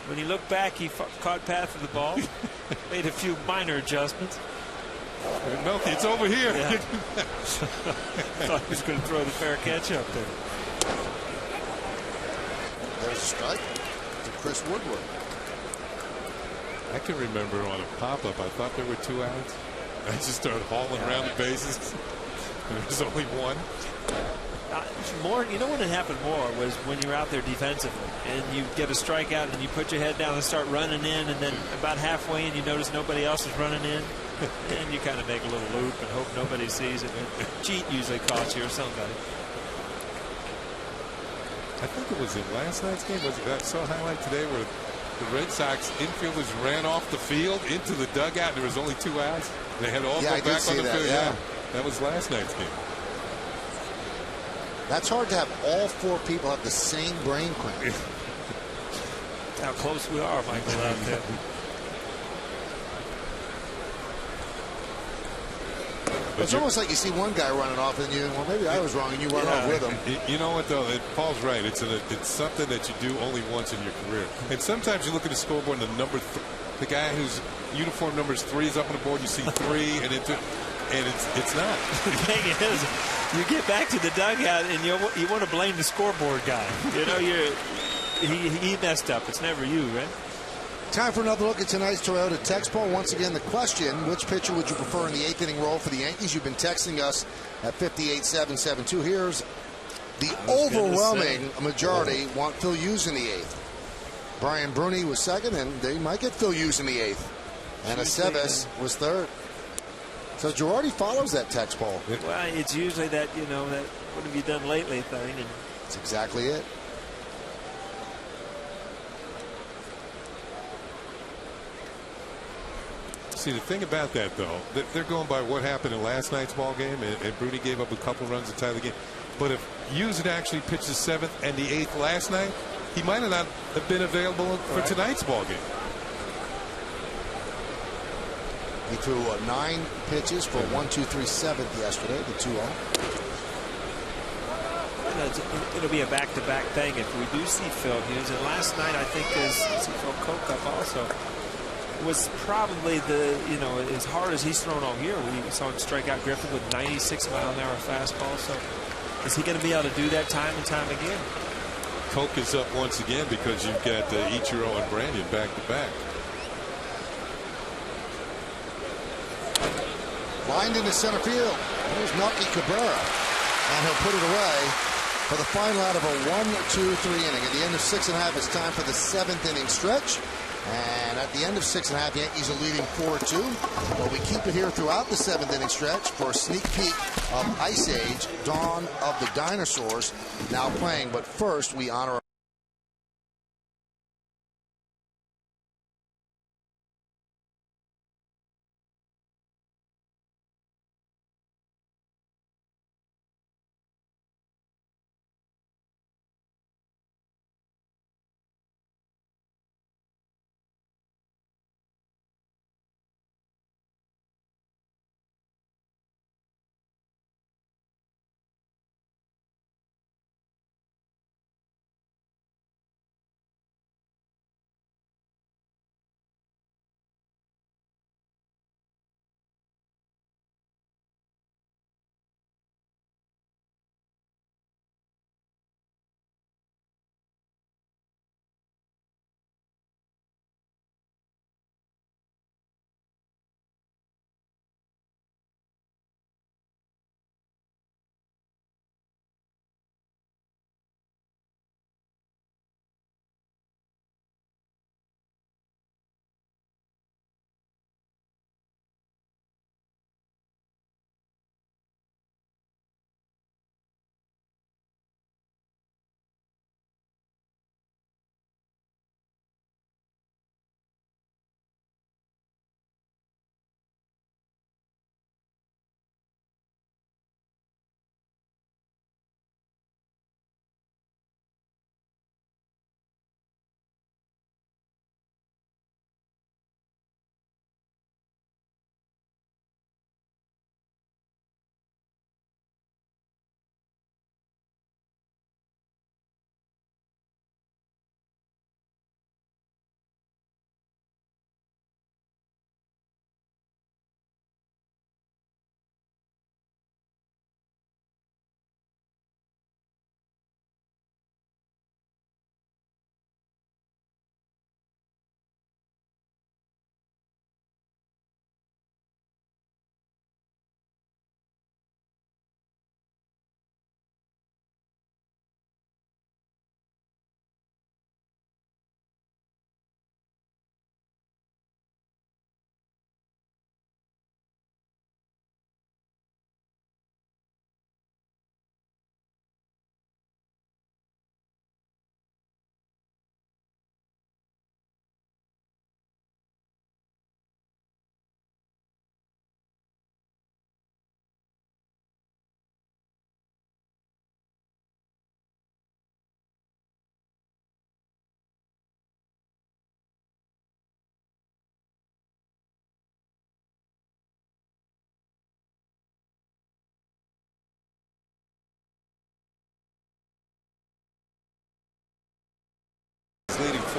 Speaker 5: when he looked back, he caught path of the ball, made a few minor adjustments.
Speaker 4: Melky, it's over here.
Speaker 5: Yeah. Thought he was going to throw the fair catch up there.
Speaker 2: There's a strike to Chris Woodward.
Speaker 4: I can remember on a pop-up, I thought there were 2 outs. I just started hauling around the bases. There was only one.
Speaker 5: More, you know when it happened more was when you're out there defensively and you get a strikeout and you put your head down and start running in, and then about halfway and you notice nobody else is running in, and you kind of make a little loop and hope nobody sees it. Cheat usually costs you or somebody.
Speaker 4: I think it was in last night's game. Was it? I saw a highlight today where the Red Sox infielders ran off the field into the dugout. There was only 2 outs. They had to all go back on the field. Yeah, that was last night's game.
Speaker 2: That's hard to have all 4 people have the same brain cramp.
Speaker 5: How close we are, Michael, out there.
Speaker 2: It's almost like you see one guy running off and you, well, maybe I was wrong, and you run off with him.
Speaker 4: You know what, though? Paul's right. It's something that you do only once in your career. And sometimes you look at the scoreboard and the guy whose uniform number is 3 is up on the board. You see 3, and it's not.
Speaker 5: The thing is, you get back to the dugout and you want to blame the scoreboard guy. You know, he messed up. It's never you, right?
Speaker 2: Time for another look at tonight's Toyota text poll. Once again, the question: which pitcher would you prefer in the 8th inning role for the Yankees? You've been texting us at 58772. Here's the overwhelming majority want Phil Hughes in the 8th. Brian Bruni was 2nd, and they might get Phil Hughes in the 8th. And Aceves was 3rd. So Girardi follows that text poll.
Speaker 5: Well, it's usually that, you know, that what have you done lately thing. And
Speaker 2: that's exactly it.
Speaker 4: See, the thing about that, though, they're going by what happened in last night's ball game, and Bruni gave up a couple runs to tie the game. But if Hughes had actually pitched the 7th and the 8th last night, he might have not have been available for tonight's ball game.
Speaker 2: He threw 9 pitches for 1-2-3 7th yesterday, the 2-0.
Speaker 5: It'll be a back-to-back thing if we do see Phil Hughes. And last night, I think Phil Kokop also was probably as hard as he's thrown all year. We saw him strike out Griffin with 96-mile-an-hour fastball. So is he going to be able to do that time and time again?
Speaker 4: Coke is up once again because you've got Ichiro and Brandon back-to-back.
Speaker 2: Lined into center field. There's Melky Cabrera. And he'll put it away for the final out of a 1-2-3 inning. At the end of 6.5, it's time for the 7th inning stretch. And at the end of 6.5, Yankees are leading 4-2. But we keep it here throughout the 7th inning stretch for a sneak peek of Ice Age, Dawn of the Dinosaurs, now playing. But first, we honor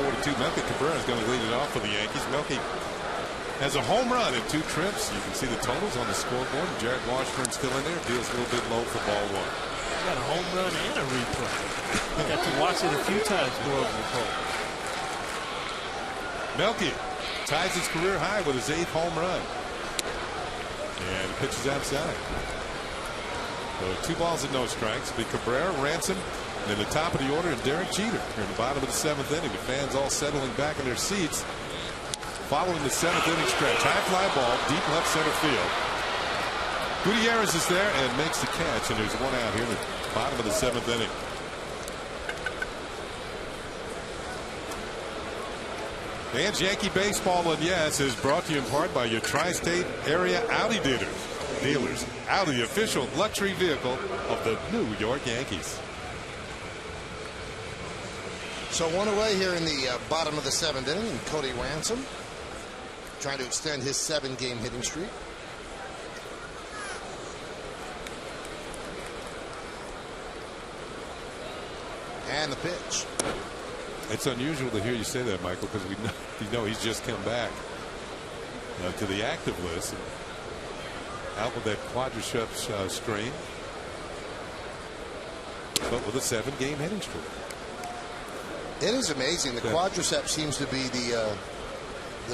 Speaker 4: 4-2. Melky Cabrera is going to lead it off for the Yankees. Melky has a home run in 2 trips. You can see the totals on the scoreboard. Jared Washburn's still in there. Deals a little bit low for ball 1.
Speaker 3: Got a home run and a replay. Got to watch it a few times go over the pole.
Speaker 4: Melky ties his career high with his 8th home run. And pitches outside. So 2 balls and no strikes. Be Cabrera, Ransom, and in the top of the order, and Derek Jeter. Here in the bottom of the 7th inning. The fans all settling back in their seats. Following the 7th inning stretch. High fly ball, deep left center field. Gutierrez is there and makes the catch, and there's 1 out here in the bottom of the 7th inning. And Yankee Baseball and Yes is brought to you in part by your tri-state area Audi dealers. Audi, official luxury vehicle of the New York Yankees.
Speaker 2: So 1 away here in the bottom of the 7th inning, and Cody Ransom trying to extend his 7-game hitting streak. And the pitch.
Speaker 4: It's unusual to hear you say that, Michael, because we know he's just come back to the active list. Out with that quadriceps strain, but with a 7-game hitting streak.
Speaker 2: It is amazing. The quadriceps seems to be the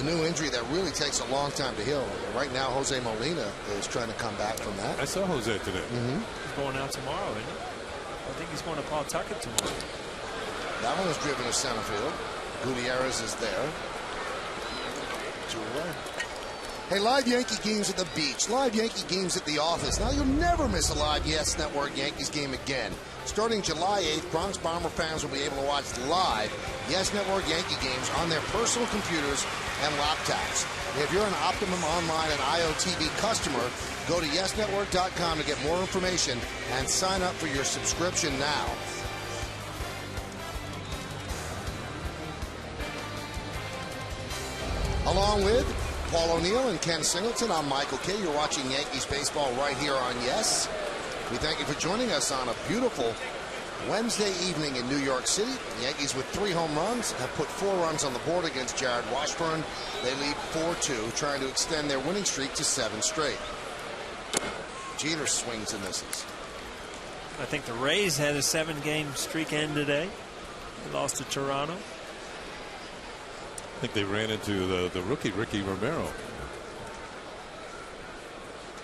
Speaker 2: new injury that really takes a long time to heal. Right now, Jose Molina is trying to come back from that.
Speaker 4: I saw Jose today.
Speaker 3: He's going out tomorrow, isn't he? I think he's going to Pawtucket tomorrow.
Speaker 2: That one is driven to center field. Gutierrez is there. 2 away. Hey, live Yankee games at the beach, live Yankee games at the office. Now you'll never miss a live Yes Network Yankees game again. Starting July 8th, Bronx Bomber fans will be able to watch live Yes Network Yankee games on their personal computers and laptops. If you're an Optimum Online and IOTV customer, go to yesnetwork.com to get more information and sign up for your subscription now. Along with Paul O'Neill and Ken Singleton, I'm Michael Kay. You're watching Yankees baseball right here on Yes. We thank you for joining us on a beautiful Wednesday evening in New York City. The Yankees with 3 home runs have put 4 runs on the board against Jared Washburn. They lead 4-2, trying to extend their winning streak to 7 straight. Jeter swings and misses.
Speaker 3: I think the Rays had a 7-game streak end today. They lost to Toronto.
Speaker 4: I think they ran into the rookie Ricky Romero.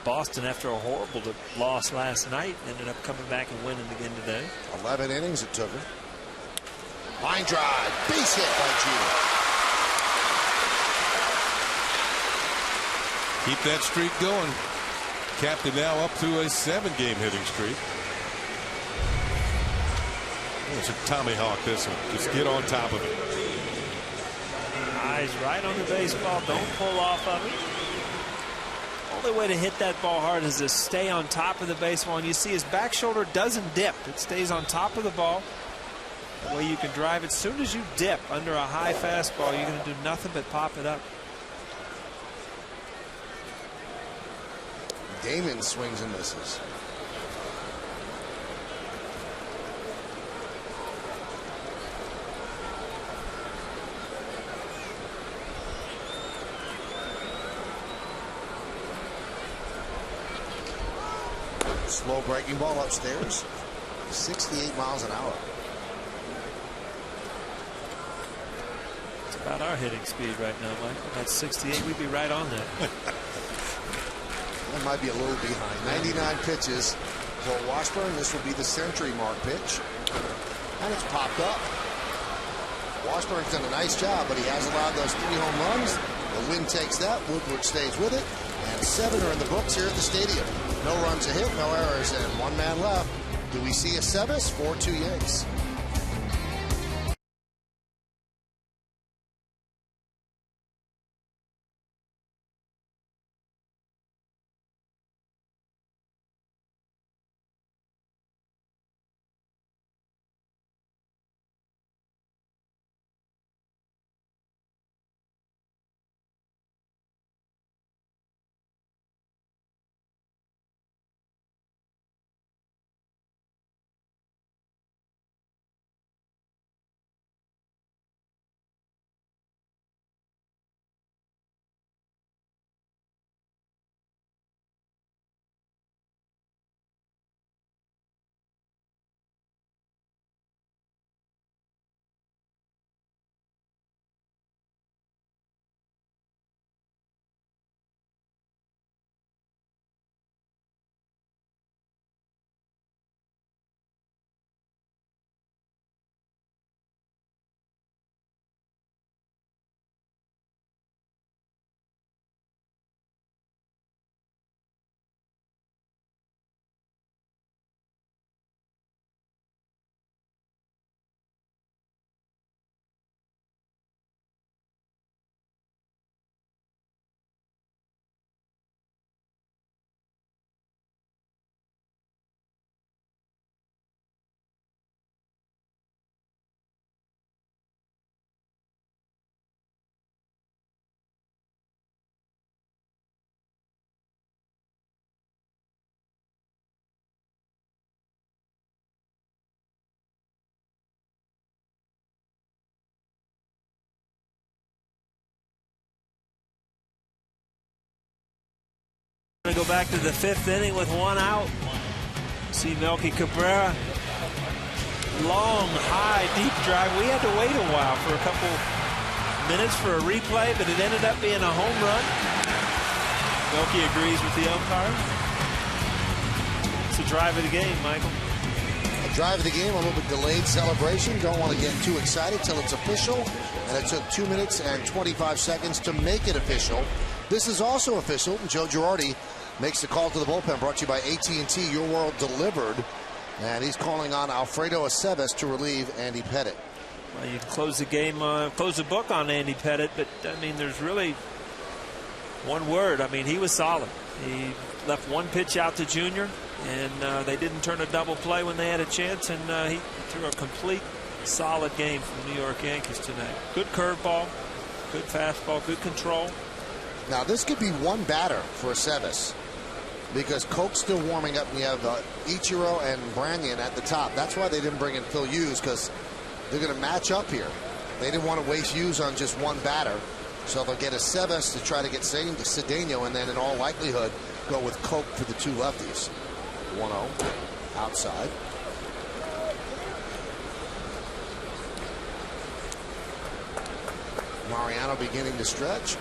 Speaker 3: Boston, after a horrible loss last night, ended up coming back and winning again today.
Speaker 2: 11 innings it took her. Line drive, base hit by Jeter.
Speaker 4: Keep that streak going. Captain now up to a 7-game hitting streak. It's a Tommy Hawk, this one. Just get on top of it.
Speaker 3: Eyes right on the baseball. Don't pull off of it. Only way to hit that ball hard is to stay on top of the baseball. And you see his back shoulder doesn't dip. It stays on top of the ball. That way you can drive it. As soon as you dip under a high fastball, you're going to do nothing but pop it up.
Speaker 2: Damon swings and misses. Slow breaking ball upstairs. 68 miles an hour.
Speaker 3: It's about our hitting speed right now, Michael. That's 68. We'd be right on there.
Speaker 2: That might be a little behind. 99 pitches for Washburn. This will be the century mark pitch. And it's popped up. Washburn's done a nice job, but he has allowed those 3 home runs. The wind takes that. Woodward stays with it. And 7 are in the books here at the stadium. No runs a hit, no errors, and 1 man left. Do we see a Sebas? 4-2 Yanks.
Speaker 5: Going to go back to the 5th inning with 1 out. See Melky Cabrera. Long, high, deep drive. We had to wait a while for a couple minutes for a replay, but it ended up being a home run. Melky agrees with the umpire. It's a drive of the game, Michael.
Speaker 2: A drive of the game, a little bit delayed celebration. Don't want to get too excited till it's official. And it took 2 minutes and 25 seconds to make it official. This is also official. Joe Girardi makes the call to the bullpen, brought to you by AT&T, Your World Delivered. And he's calling on Alfredo Aceves to relieve Andy Pettitte.
Speaker 5: Well, you can close the game, close the book on Andy Pettitte, but, I mean, there's really one word. I mean, he was solid. He left 1 pitch out to Junior, and they didn't turn a double play when they had a chance, and he threw a complete solid game for the New York Yankees tonight. Good curveball, good fastball, good control.
Speaker 2: Now, this could be one batter for Aceves because Koch's still warming up, and you have Ichiro and Branyan at the top. That's why they didn't bring in Phil Hughes, because they're going to match up here. They didn't want to waste Hughes on just one batter, so they'll get Aceves to try to get Cedeno, and then in all likelihood go with Koch for the 2 lefties. 1-0 outside. Mariano beginning to stretch.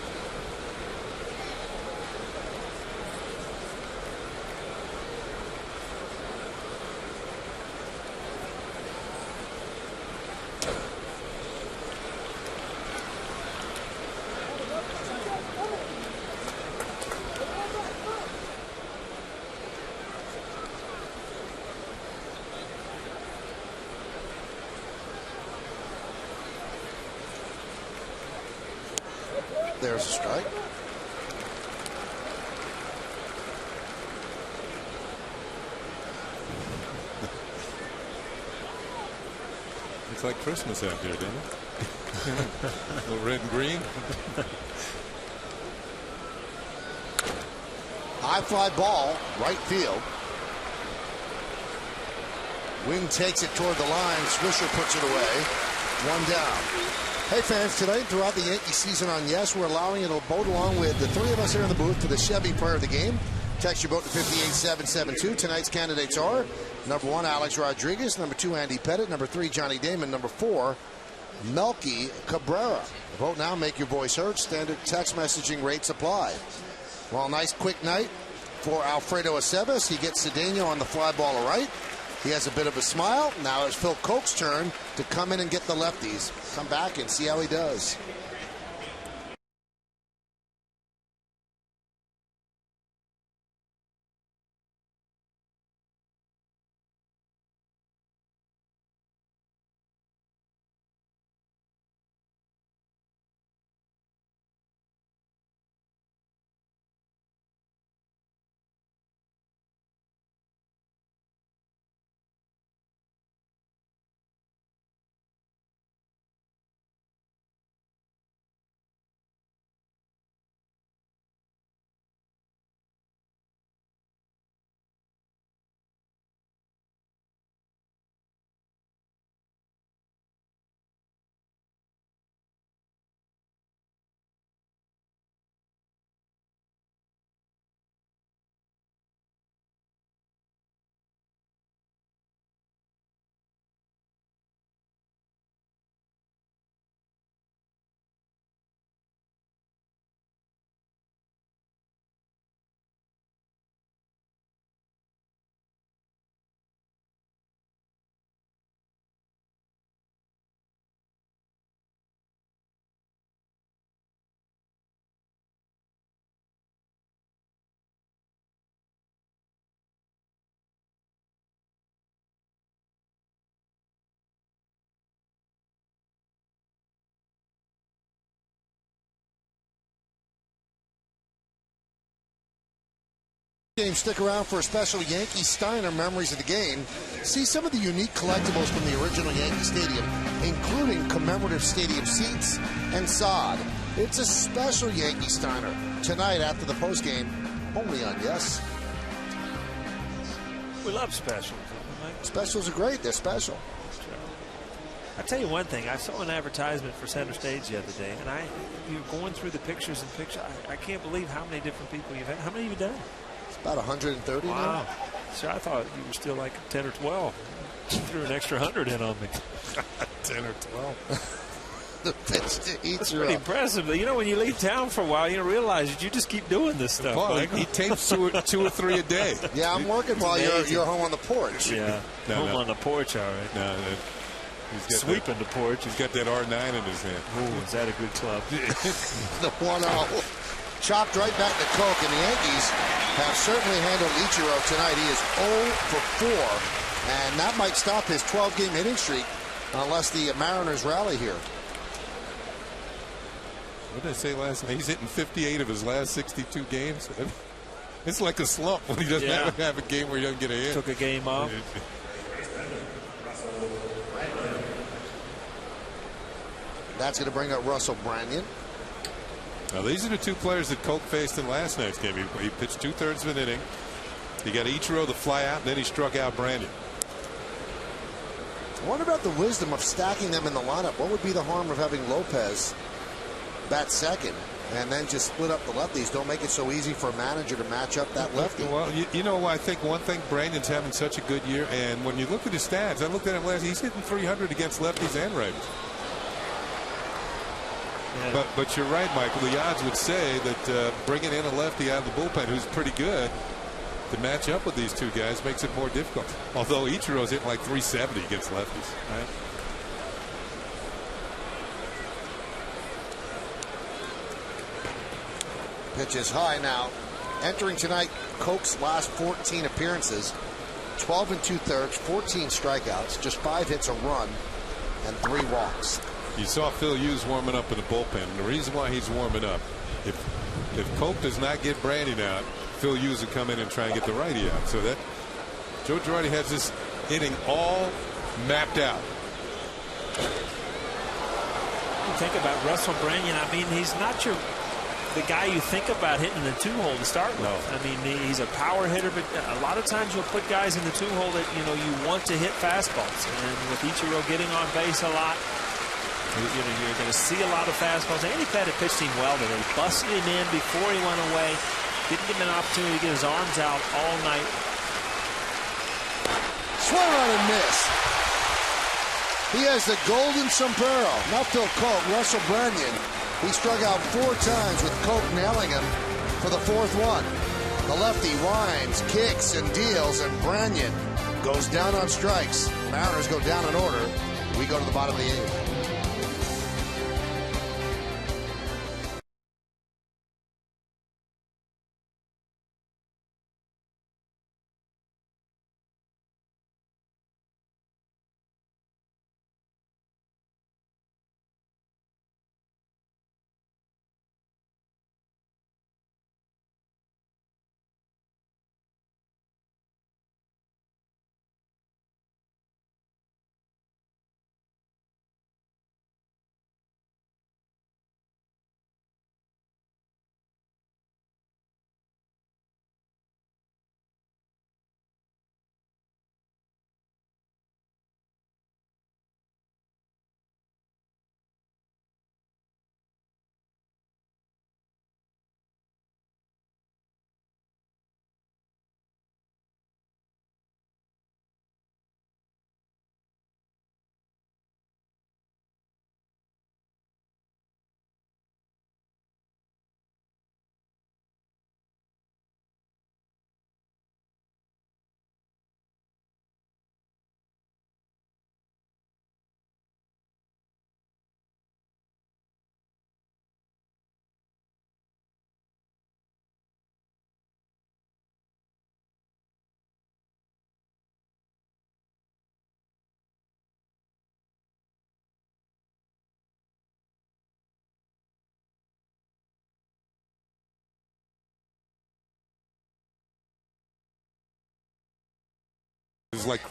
Speaker 2: There's a strike.
Speaker 4: It's like Christmas out there, doesn't it? A little red and green.
Speaker 2: High fly ball, right field. Wing takes it toward the line. Swisher puts it away. 1 down. Hey fans, tonight throughout the Yankee season on Yes, we're allowing you to vote along with the 3 of us here in the booth for the Chevy Player of the Game. Text your vote to 58772. Tonight's candidates are number 1, Alex Rodriguez, number 2, Andy Pettitte, number 3, Johnny Damon, number 4, Melky Cabrera. Vote now, make your voice heard. Standard text messaging rates apply. Well, nice quick night for Alfredo Aceves. He gets Cedeno on the fly ball to right. He has a bit of a smile. Now it's Phil Koch's turn to come in and get the lefties. Come back and see how he does. Stick around for a special Yankee Steiner Memories of the Game. See some of the unique collectibles from the original Yankee Stadium, including commemorative stadium seats and sod. It's a special Yankee Steiner tonight after the postgame, only on Yes.
Speaker 5: We love specials.
Speaker 2: Specials are great. They're special.
Speaker 5: I'll tell you one thing. I saw an advertisement for Center Stage the other day, and you're going through the pictures and pictures. I can't believe how many different people you've had. How many have you done?
Speaker 2: About 130
Speaker 5: wow.
Speaker 2: now.
Speaker 5: So I thought you were still like 10 or 12. You threw an extra 100 in on me.
Speaker 4: 10 or 12.
Speaker 2: The pitch to
Speaker 5: That's pretty impressive. You know, when you leave town for a while, you don't realize that you just keep doing this stuff.
Speaker 4: Paul, he tapes 2 or 3 a day.
Speaker 2: Yeah, I'm working while you're home on the porch.
Speaker 5: Yeah, home on the porch, all right.
Speaker 4: No, he's
Speaker 5: sweeping the porch.
Speaker 4: He's got that R9 in his hand.
Speaker 5: Ooh, is that a good club?
Speaker 2: The 1-0. Chopped right back to Coke, and the Yankees have certainly handled Ichiro tonight. He is 0 for 4, and that might stop his 12-game hitting streak unless the Mariners rally here.
Speaker 4: What did I say last night? He's hitting 58 of his last 62 games. It's like a slump when he doesn't have a game where he doesn't get a hit.
Speaker 5: Took a game off.
Speaker 2: That's going to bring up Russell Branyan.
Speaker 4: Now, these are the 2 players that Coke faced in last night's game. He pitched 2/3 of an inning. He got Ichiro to fly out, and then he struck out Branyan.
Speaker 2: I wonder about the wisdom of stacking them in the lineup. What would be the harm of having Lopez bat second and then just split up the lefties? Don't make it so easy for a manager to match up that lefty.
Speaker 4: Well, you know, I think one thing, Branyan's having such a good year, and when you look at his stats, I looked at him last, he's hitting 300 against lefties and righties. Yeah. But you're right, Michael. The odds would say that bringing in a lefty out of the bullpen who's pretty good to match up with these 2 guys makes it more difficult. Although Ichiro's hitting like 370 against lefties.
Speaker 5: Right.
Speaker 2: Pitch is high now. Entering tonight, Coke's last 14 appearances, 12 2/3, 14 strikeouts, just 5 hits, a run, and 3 walks.
Speaker 4: You saw Phil Hughes warming up in the bullpen. And the reason why he's warming up, if Coke does not get Branyan out, Phil Hughes will come in and try and get the righty out. So that Joe Girardi has this inning all mapped out.
Speaker 5: You think about Russell Branyan. I mean, he's not the guy you think about hitting the 2-hole to start with. I mean, he's a power hitter, but a lot of times you'll put guys in the 2-hole that you want to hit fastballs. And with Ichiro getting on base a lot, you're going to see a lot of fastballs. Andy Pettit pitched him well today. He busted him in before he went away. Didn't give him an opportunity to get his arms out all night.
Speaker 2: Swung on and miss. He has the golden sombrero. Not Phil Coke, Russell Branyan. He struck out 4 times with Coke nailing him for the 4th one. The lefty winds, kicks, and deals, and Branyan goes down on strikes. Mariners go down in order. We go to the bottom of the 8th.
Speaker 4: It's like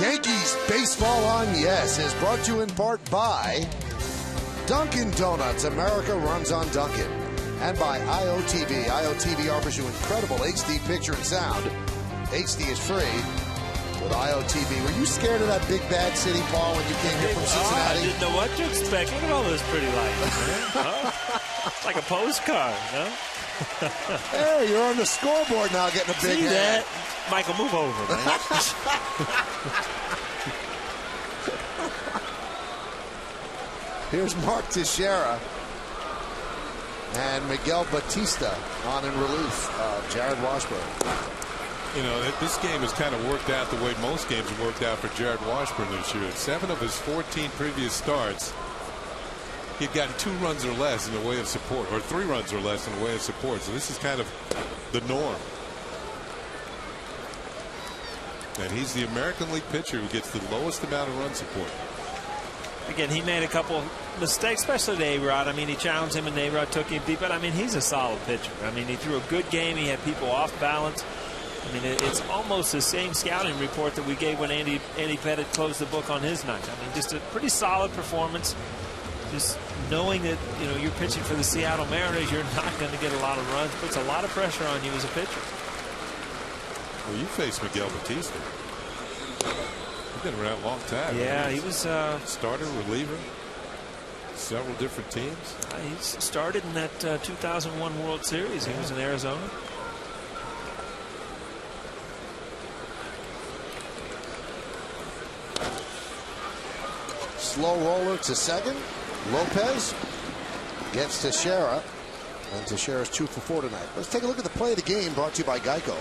Speaker 2: Yankees Baseball on Yes is brought to you in part by Dunkin' Donuts. America runs on Dunkin'. And by IOTV. IOTV offers you incredible HD picture and sound. HD is free. with IOTV. Were you scared of that big bad city, Paul, when you came here from Cincinnati?
Speaker 5: I didn't know what to expect. Look at all those pretty lights, man. It's like a postcard, no?
Speaker 2: Hey, you're on the scoreboard now getting a big
Speaker 5: See
Speaker 2: hand.
Speaker 5: that? Michael, move over, man.
Speaker 2: Here's Mark Teixeira and Miguel Batista on in relief of Jared Washburn.
Speaker 4: You know, this game has kind of worked out the way most games have worked out for Jared Washburn this year. 7 of his 14 previous starts, he'd gotten 2 runs or less in the way of support, or 3 runs or less in the way of support. So this is kind of the norm. And he's the American League pitcher who gets the lowest amount of run support.
Speaker 5: Again, he made a couple mistakes, especially to A-Rod. I mean, he challenged him and A-Rod took him deep. But, I mean, he's a solid pitcher. I mean, he threw a good game. He had people off balance. I mean, it's almost the same scouting report that we gave when Andy Pettitte closed the book on his night. I mean, just a pretty solid performance. Just knowing that, you know, you're pitching for the Seattle Mariners, you're not going to get a lot of runs. Puts a lot of pressure on you as a pitcher.
Speaker 4: Well, you faced Miguel Batista. He's been around a long time.
Speaker 5: Yeah, he was
Speaker 4: starter, reliever, several different teams.
Speaker 5: He started in that 2001 World Series. He was in Arizona.
Speaker 2: Slow roller to second. Lopez gets Teixeira. And Teixeira's 2 for 4 tonight. Let's take a look at the play of the game brought to you by Geico.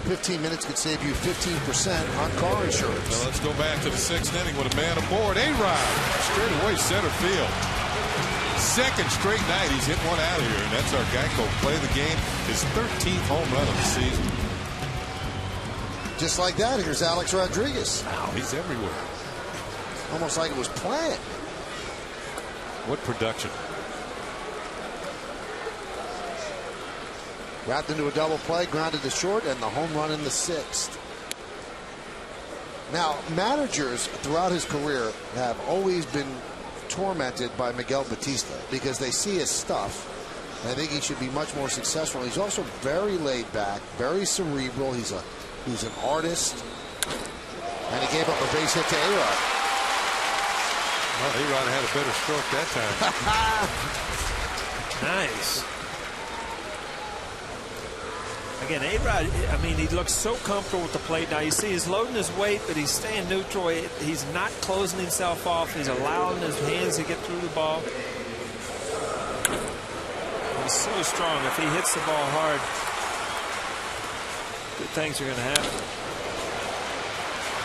Speaker 2: 15 minutes could save you 15% on car insurance.
Speaker 4: Now let's go back to the 6th inning with a man aboard. A-Rod straight away center field. Second straight night he's hit one out of here, and that's our Geico play of the game. His 13th home run of the season.
Speaker 2: Just like that, here's Alex Rodriguez.
Speaker 4: Wow, he's everywhere.
Speaker 2: Almost like it was planned.
Speaker 4: What production.
Speaker 2: Wrapped into a double play, grounded to short, and the home run in the 6th. Now, managers throughout his career have always been tormented by Miguel Batista because they see his stuff. And I think he should be much more successful. He's also very laid back, very cerebral. He's an artist. And he gave up a base hit to A-Rod.
Speaker 4: Well, A-Rod had a better stroke that time.
Speaker 5: Nice. Again, A-Rod, I mean, he looks so comfortable with the plate now. You see he's loading his weight, but he's staying neutral. He's not closing himself off. He's allowing his hands to get through the ball. He's so strong. If he hits the ball hard, good things are going to happen.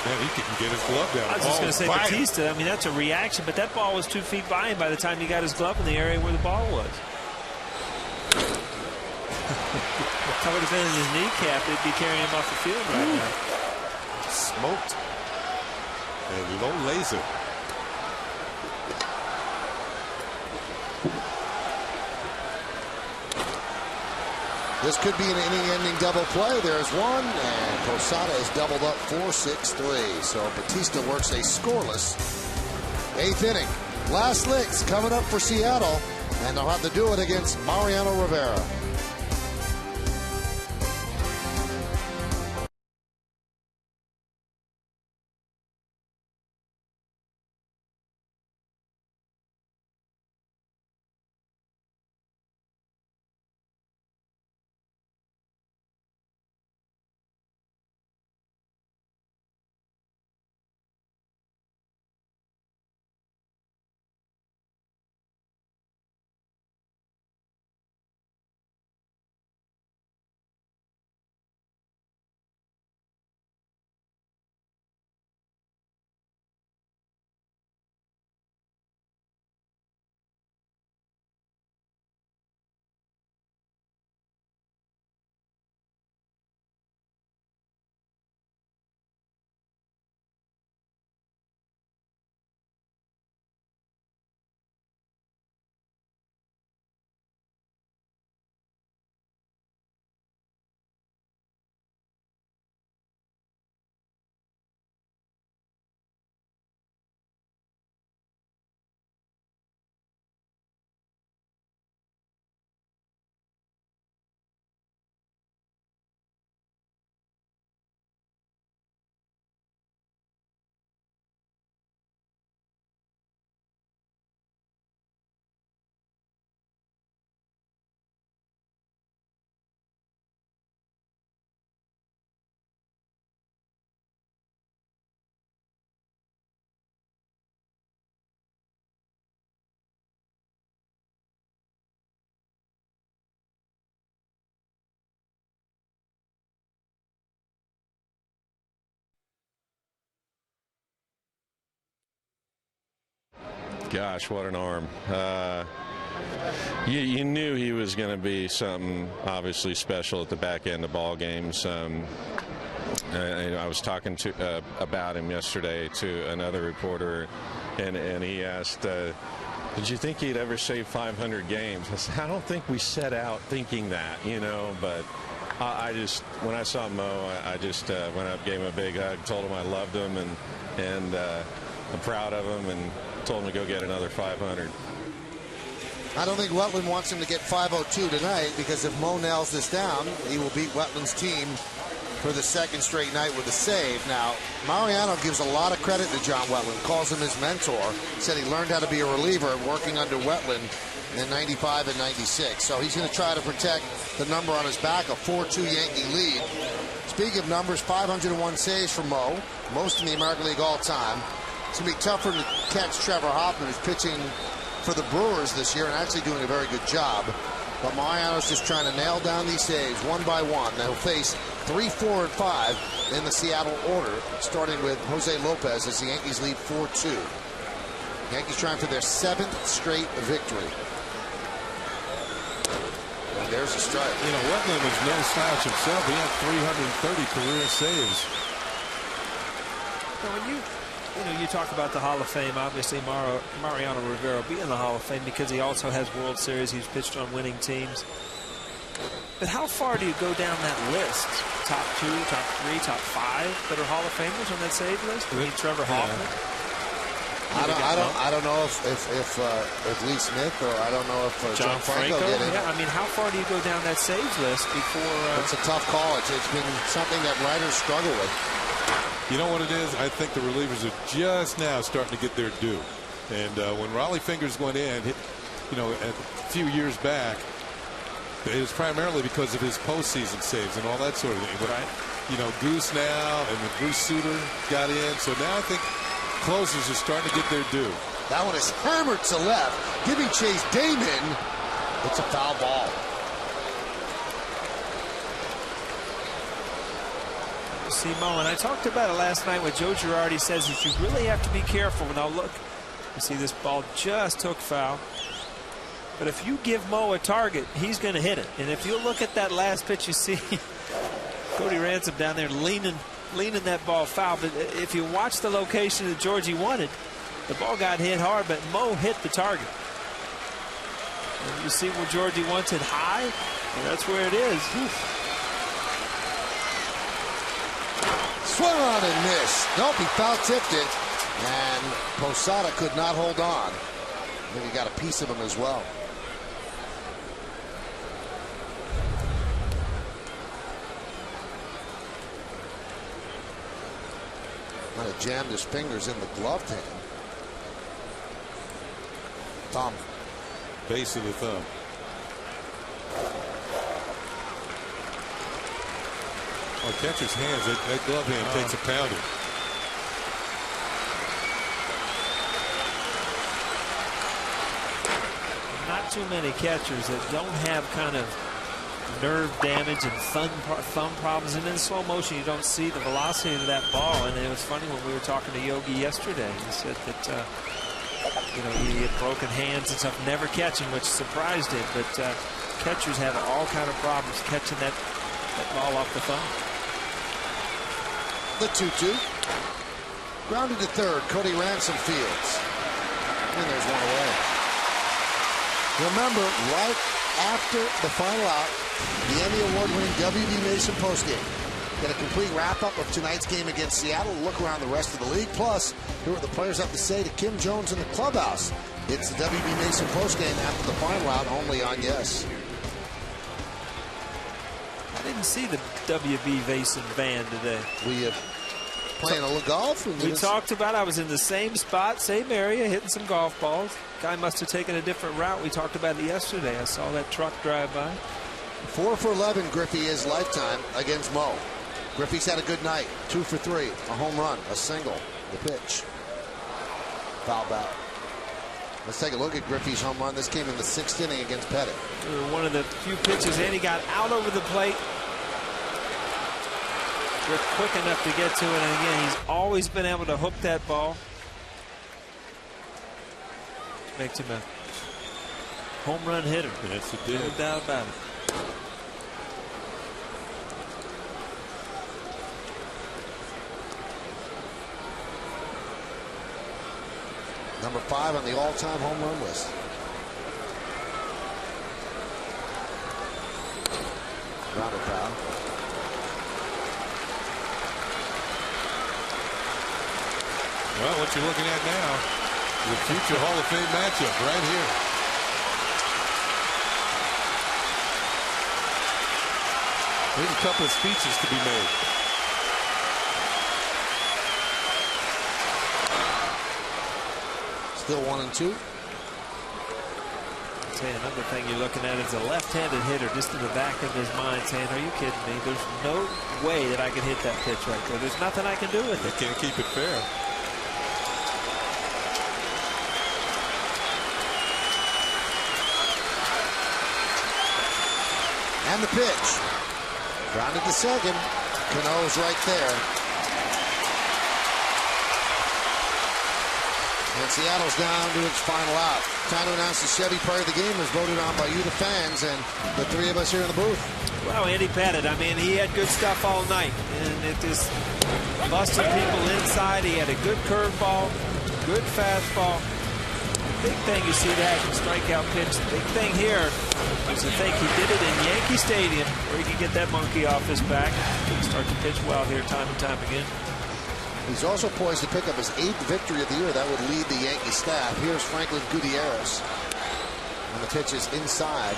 Speaker 4: Man, he can get his glove down.
Speaker 5: I was just going to say Batista, I mean, that's a reaction, but that ball was 2 feet by him by the time he got his glove in the area where the ball was. If that would have been in his kneecap, they'd be carrying him off the field right now.
Speaker 4: Smoked. And low laser.
Speaker 2: This could be an inning-ending double play. There's one, and Posada is doubled up 4-6-3. So Batista works a scoreless 8th inning. Last licks coming up for Seattle, and they'll have to do it against Mariano Rivera.
Speaker 7: Gosh, what an arm. You knew he was going to be something obviously special at the back end of ball games. I was talking about him yesterday to another reporter, and he asked, did you think he'd ever save 500 games? I said, I don't think we set out thinking that, but I just, when I saw Mo, I just went up, gave him a big hug, told him I loved him, and I'm proud of him, and told him to go get another 500.
Speaker 2: I don't think Wetland wants him to get 502 tonight, because if Mo nails this down, he will beat Wetland's team for the second straight night with a save. Now, Mariano gives a lot of credit to John Wetland, calls him his mentor, said he learned how to be a reliever working under Wetland in 95 and 96. So he's going to try to protect the number on his back, a 4-2 Yankee lead. Speaking of numbers, 501 saves for Mo, most in the American League all time. It's going to be tougher to catch Trevor Hoffman, who's pitching for the Brewers this year and actually doing a very good job. But Mariano's just trying to nail down these saves one by one. They'll face 3, 4, and 5 in the Seattle order, starting with Jose Lopez as the Yankees lead 4-2. Yankees trying for their 7th straight victory. And there's a strike.
Speaker 8: Wetland was no slouch himself. He had 330 career saves.
Speaker 5: So when you talk about the Hall of Fame, obviously Mariano Rivera will be in the Hall of Fame because he also has World Series. He's pitched on winning teams. But how far do you go down that list? Top 2, top 3, top 5 that are Hall of Famers on that save list? I mean, Trevor Hoffman.
Speaker 2: I don't know if Lee Smith, or I don't know if John Franco did it.
Speaker 5: Yeah, I mean, how far do you go down that saves list before?
Speaker 2: It's a tough call. It's been something that writers struggle with.
Speaker 8: You know what it is? I think the relievers are just now starting to get their due. And when Raleigh Fingers went in, a few years back, it was primarily because of his postseason saves and all that sort of thing. But Goose now, and then Bruce Sutter got in. So now I think closers are starting to get their due.
Speaker 2: That one is hammered to left, giving Chase Damon. It's a foul ball.
Speaker 5: See, Mo, and I talked about it last night with Joe Girardi. Says that you really have to be careful. Now look, you see this ball just took foul. But if you give Mo a target, he's going to hit it. And if you look at that last pitch, you see Cody Ransom down there leaning that ball foul. But if you watch the location that Georgie wanted, the ball got hit hard, but Mo hit the target. And you see where Georgie wants it high, and that's where it is.
Speaker 2: Swung on and missed. Nope, he foul tipped it, and Posada could not hold on. I think he got a piece of him as well. Might have jammed his fingers in the gloved hand. Thumb.
Speaker 8: Base of the thumb. Oh, catcher's hands, that glove hand takes a pounding.
Speaker 5: Not too many catchers that don't have kind of nerve damage and thumb problems. And in slow motion, you don't see the velocity of that ball. And it was funny when we were talking to Yogi yesterday. He said that he had broken hands and stuff, never catching, which surprised him. But catchers have all kind of problems catching that ball off the thumb.
Speaker 2: The 2-2. Grounded to third. Cody Ransom fields. And there's one away. Remember, right after the final out, the Emmy Award-winning WB Mason postgame. Get a complete wrap-up of tonight's game against Seattle. Look around the rest of the league. Plus, hear what the players have to say to Kim Jones in the clubhouse. It's the WB Mason postgame after the final out, only on Yes.
Speaker 5: I didn't see the WB Mason band today.
Speaker 2: We playing a little golf?
Speaker 5: We talked about I was in the same spot, same area, hitting some golf balls. Guy must have taken a different route. We talked about it yesterday. I saw that truck drive by.
Speaker 2: 4 for 11 Griffey is lifetime against Mo. Griffey's had a good night. 2 for 3. A home run, a single, the pitch. Foul back. Let's take a look at Griffey's home run. This came in the 6th inning against Pettit.
Speaker 5: One of the few pitches, and he got out over the plate. Griff quick enough to get to it, and again, he's always been able to hook that ball. makes him a home run hitter.
Speaker 8: Yes, it did.
Speaker 5: No doubt about it.
Speaker 2: Number 5 on the all-time home run list. Grounded foul.
Speaker 8: Well, what you're looking at now, the future Hall of Fame matchup right here. There's a couple of speeches to be made.
Speaker 2: Still 1-2.
Speaker 5: I'll tell you another thing you're looking at is a left-handed hitter just in the back of his mind saying, are you kidding me? There's no way that I can hit that pitch right there. There's nothing I can do with it.
Speaker 8: You can't keep it fair.
Speaker 2: And the pitch. Grounded to second. Cano's right there. And Seattle's down to its final out. Time to announce the Chevy part of the game was voted on by you, the fans, and the 3 of us here in the booth.
Speaker 5: Well, Andy Pettit, I mean, he had good stuff all night, and it just busted people inside. He had a good curveball, good fastball. The big thing you see that in strikeout pitch. The big thing here is to think he did it in Yankee Stadium, where he could get that monkey off his back. He can start to pitch well here time and time again.
Speaker 2: He's also poised to pick up his 8th victory of the year. That would lead the Yankee staff. Here's Franklin Gutierrez. And the pitch is inside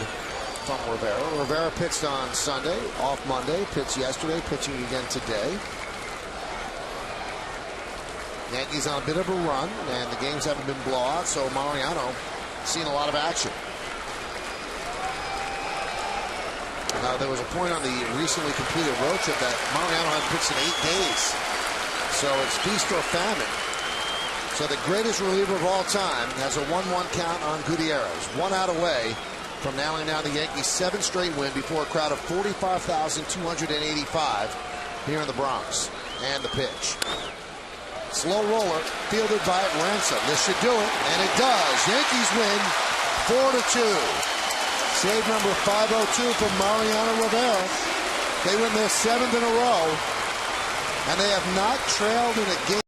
Speaker 2: from Rivera. Rivera pitched on Sunday, off Monday, pitched yesterday, pitching again today. Yankees on a bit of a run, and the games haven't been blowouts, so Mariano seen a lot of action. Now, there was a point on the recently completed road trip that Mariano hadn't pitched in 8 days. So it's feast or famine. So the greatest reliever of all time has a 1-1 count on Gutierrez. 1 out away from nailing down the Yankees' 7th straight win before a crowd of 45,285 here in the Bronx. And the pitch. Slow roller, fielded by Ransom. This should do it, and it does. Yankees win 4-2. Save number 502 from Mariano Rivera. They win their 7th in a row. And they have not trailed in a game.